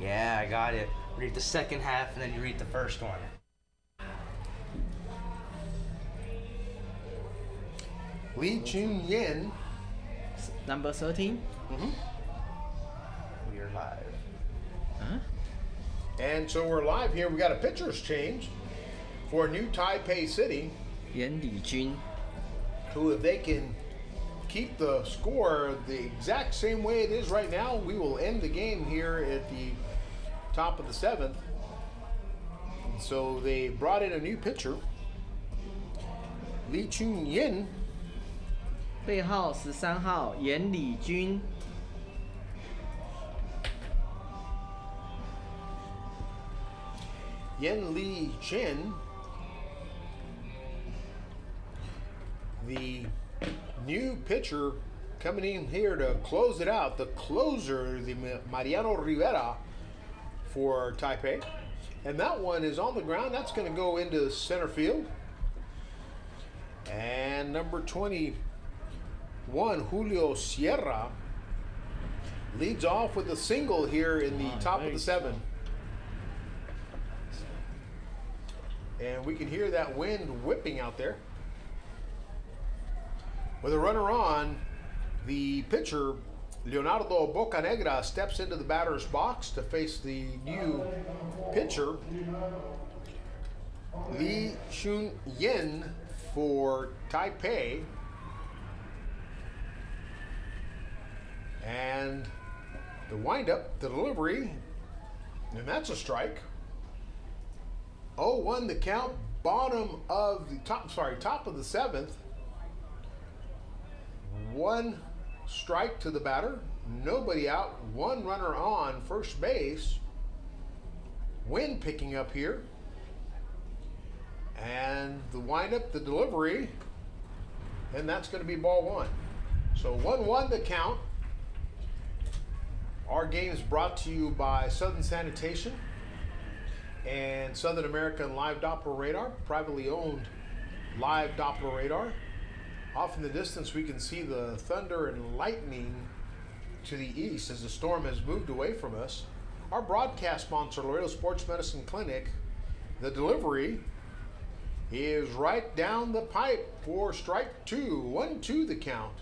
Yeah, I got it. Read the second half and then you read the first one. Li Chunyan. Number 13. We are live. Huh? And so we're live here. We got a pitcher's change for New Taipei City, 严礼君， who, if they can keep the score the exact same way it is right now, we will end the game here at the top of the 7th. And so they brought in a new pitcher, Li Chunyan. 背号13号严礼君， Yen Li Chen, the new pitcher coming in here to close it out. The closer, the Mariano Rivera for Taipei. And that one is on the ground. That's going to go into center field. And number 21, Julio Sierra, leads off with a single here in the top of the 7th. And we can hear that wind whipping out there. With a runner on, the pitcher, Leonardo Bocanegra, steps into the batter's box to face the new pitcher, Li Chunyan for Taipei. And the windup, the delivery, and that's a strike. 0-1 the count, bottom of the top of the seventh. One strike to the batter, nobody out, one runner on first base. Wind picking up here. And the windup, the delivery, and that's going to be ball one. So 1-1 the count. Our game is brought to you by Southern Sanitation and Southern American Live Doppler Radar, privately owned live Doppler radar. Off in the distance, we can see the thunder and lightning to the east as the storm has moved away from us. Our broadcast sponsor, Laredo Sports Medicine Clinic, the delivery is right down the pipe for strike two. 1-2 the count.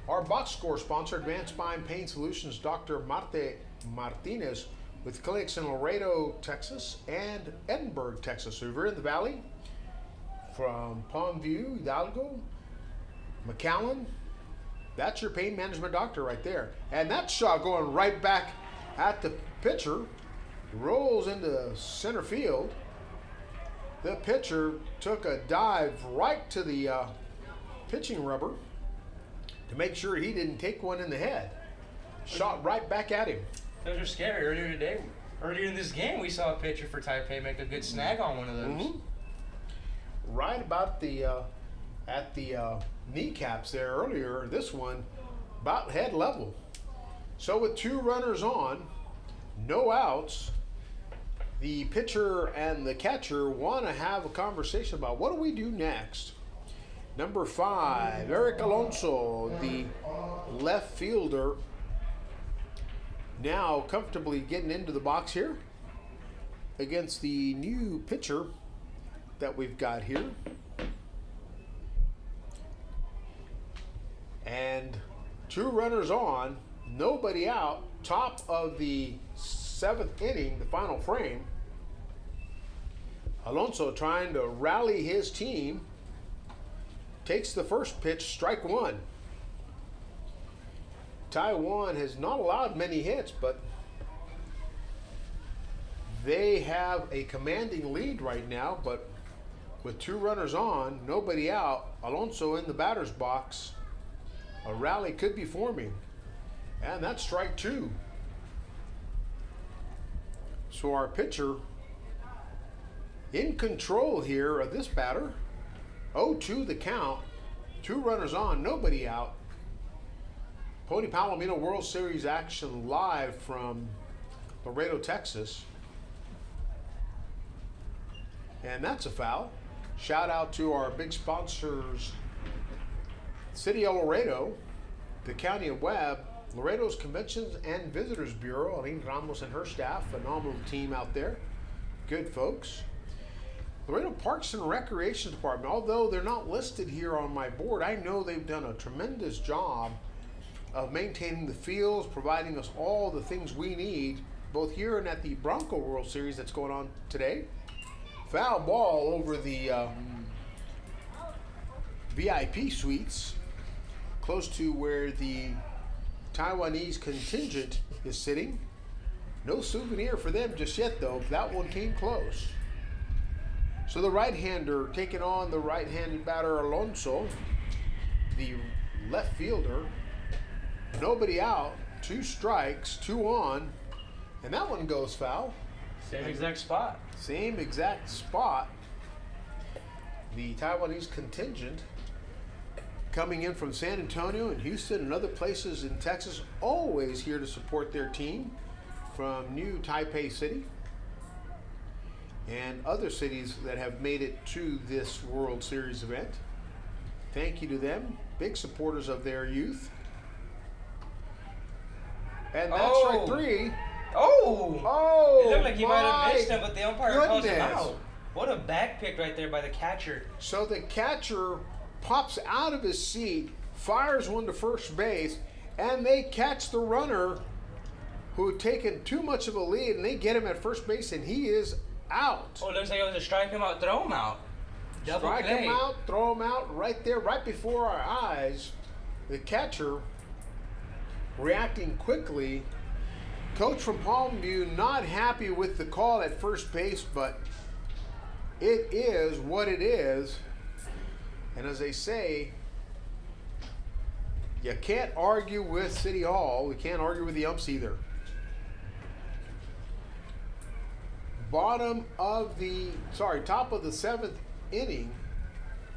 Our box score sponsor, Advanced Spine Pain Solutions, Dr. Marte Martinez, with clinics in Laredo, Texas, and Edinburgh, Texas. So if you're in the valley, from Palmview, Hidalgo, McAllen, that's your pain management doctor right there. And that shot going right back at the pitcher, rolls into center field. The pitcher took a dive right to the pitching rubber to make sure he didn't take one in the head. Shot right back at him. Those are scary. Earlier in this game, we saw a pitcher for Taipei make a good snag on one of those. Mm-hmm. Right about the at the kneecaps there earlier. This one about head level. So with two runners on, no outs, the pitcher and the catcher want to have a conversation about what do we do next. Number 5, Eric Alonso, the left fielder, now comfortably getting into the box here against the new pitcher that we've got here. And two runners on, nobody out, top of the 7th inning, the final frame. Alonso trying to rally his team, takes the first pitch, strike one. Taiwan has not allowed many hits, but they have a commanding lead right now. But with two runners on, nobody out, Alonso in the batter's box, a rally could be forming. And that's strike two. So our pitcher in control here of this batter. 0-2 the count, two runners on, nobody out. Pony Palomino World Series action live from Laredo, Texas. And that's a foul. Shout out to our big sponsors, City of Laredo, the County of Webb, Laredo's Conventions and Visitors Bureau, Aline Ramos and her staff, phenomenal team out there. Good folks. Laredo Parks and Recreation Department, although they're not listed here on my board, I know they've done a tremendous job of maintaining the fields, providing us all the things we need, both here and at the Bronco World Series that's going on today. Foul ball over the VIP suites, close to where the Taiwanese contingent is sitting. No souvenir for them just yet, though. That one came close. So the right-hander taking on the right-handed batter Alonso, the left fielder. Nobody out, two strikes, two on, and that one goes foul. Same exact spot. Same exact spot. The Taiwanese contingent coming in from San Antonio and Houston and other places in Texas, always here to support their team from New Taipei City and other cities that have made it to this World Series event. Thank you to them, big supporters of their youth. And that's strike three. Oh! It looked like he might have missed him, but the umpire calls him goodness. out. What a back pick right there by the catcher. So the catcher pops out of his seat, fires one to first base, and they catch the runner who had taken too much of a lead, and they get him at first base, and he is out. Oh, it looks like it was a strike him out, throw him out. Double Strike play. him out, throw him out right there, right before our eyes. The catcher reacting quickly. Coach from Palmview not happy with the call at first base, but it is what it is. And as they say, you can't argue with City Hall. We can't argue with the umps either. Top of the seventh inning,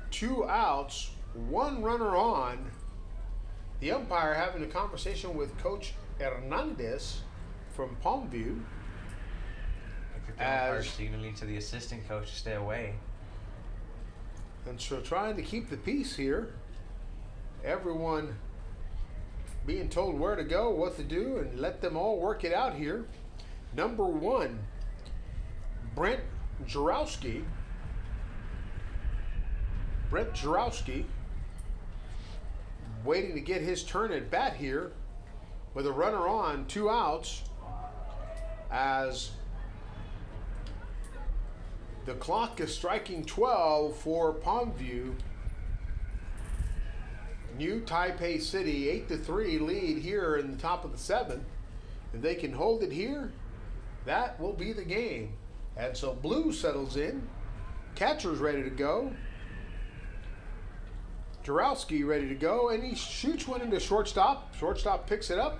2 outs, 1 runner on. The umpire having a conversation with Coach Hernandez from Palmview. The umpire signaling to the assistant coach to stay away. And so trying to keep the peace here. Everyone being told where to go, what to do, and let them all work it out here. Number 1, Brent Jarowski. Waiting to get his turn at bat here with a runner on, 2 outs, as the clock is striking 12 for Palmview. New Taipei City 8-3 lead here in the top of the 7th. If they can hold it here, that will be the game. And so blue settles in. Catcher's ready to go. Jarowski ready to go, and he shoots one into shortstop. Shortstop picks it up.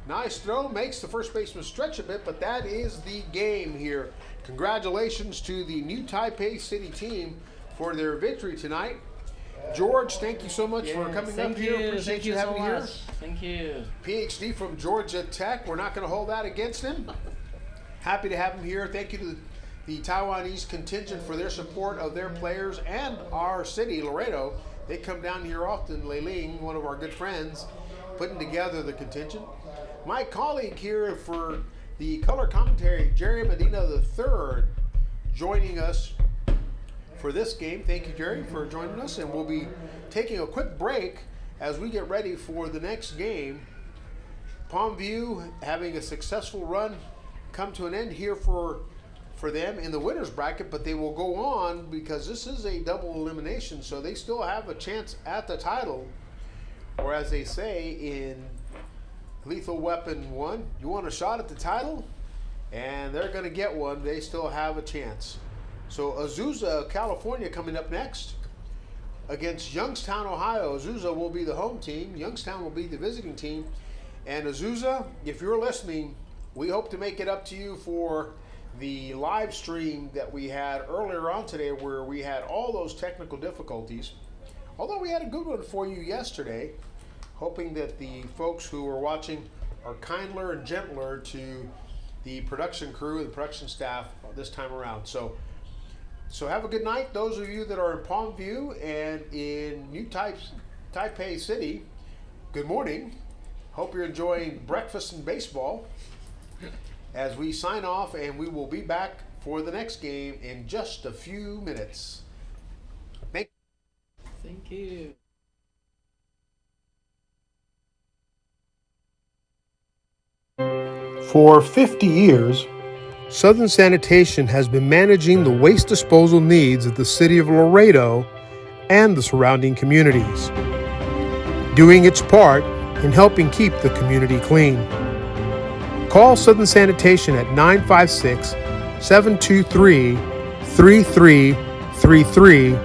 Nice throw, makes the first baseman stretch a bit, but that is the game here. Congratulations to the New Taipei City team for their victory tonight. George, thank you so much for coming up here. Appreciate you having me here. Thank you. PhD from Georgia Tech. We're not going to hold that against him. Happy to have him here. Thank you to the Taiwanese contingent for their support of their players and our city, Laredo. They come down here often. Lei Ling, one of our good friends, putting together the contingent. My colleague here for the color commentary, Jerry Medina III, joining us for this game. Thank you, Jerry, for joining us, and we'll be taking a quick break as we get ready for the next game. Palmview having a successful run come to an end here for them in the winner's bracket, but they will go on because this is a double elimination, so they still have a chance at the title. Or as they say in Lethal Weapon 1, you want a shot at the title? And they're going to get one. They still have a chance. So Azusa, California coming up next against Youngstown, Ohio. Azusa will be the home team. Youngstown will be the visiting team. And Azusa, if you're listening, we hope to make it up to you for the live stream that we had earlier on today, where we had all those technical difficulties. Although we had a good one for you yesterday, hoping that the folks who are watching are kinder and gentler to the production crew, the production staff this time around. So have a good night. Those of you that are in Palmview and in New Taipei City, good morning. Hope you're enjoying breakfast and baseball as we sign off, and we will be back for the next game in just a few minutes. Thank you. For 50 years, Southern Sanitation has been managing the waste disposal needs of the city of Laredo and the surrounding communities, doing its part in helping keep the community clean. Call Southern Sanitation at 956-723-3333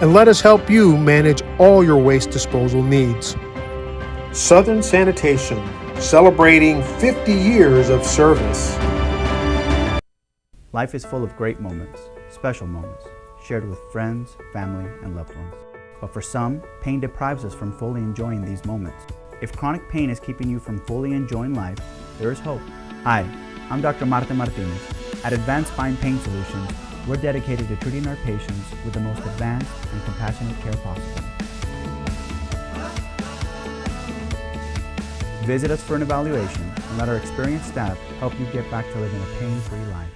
and let us help you manage all your waste disposal needs. Southern Sanitation, celebrating 50 years of service. Life is full of great moments, special moments, shared with friends, family, and loved ones. But for some, pain deprives us from fully enjoying these moments. If chronic pain is keeping you from fully enjoying life, there is hope. Hi, I'm Dr. Marta Martinez. At Advanced Spine Pain Solutions, we're dedicated to treating our patients with the most advanced and compassionate care possible. Visit us for an evaluation and let our experienced staff help you get back to living a pain-free life.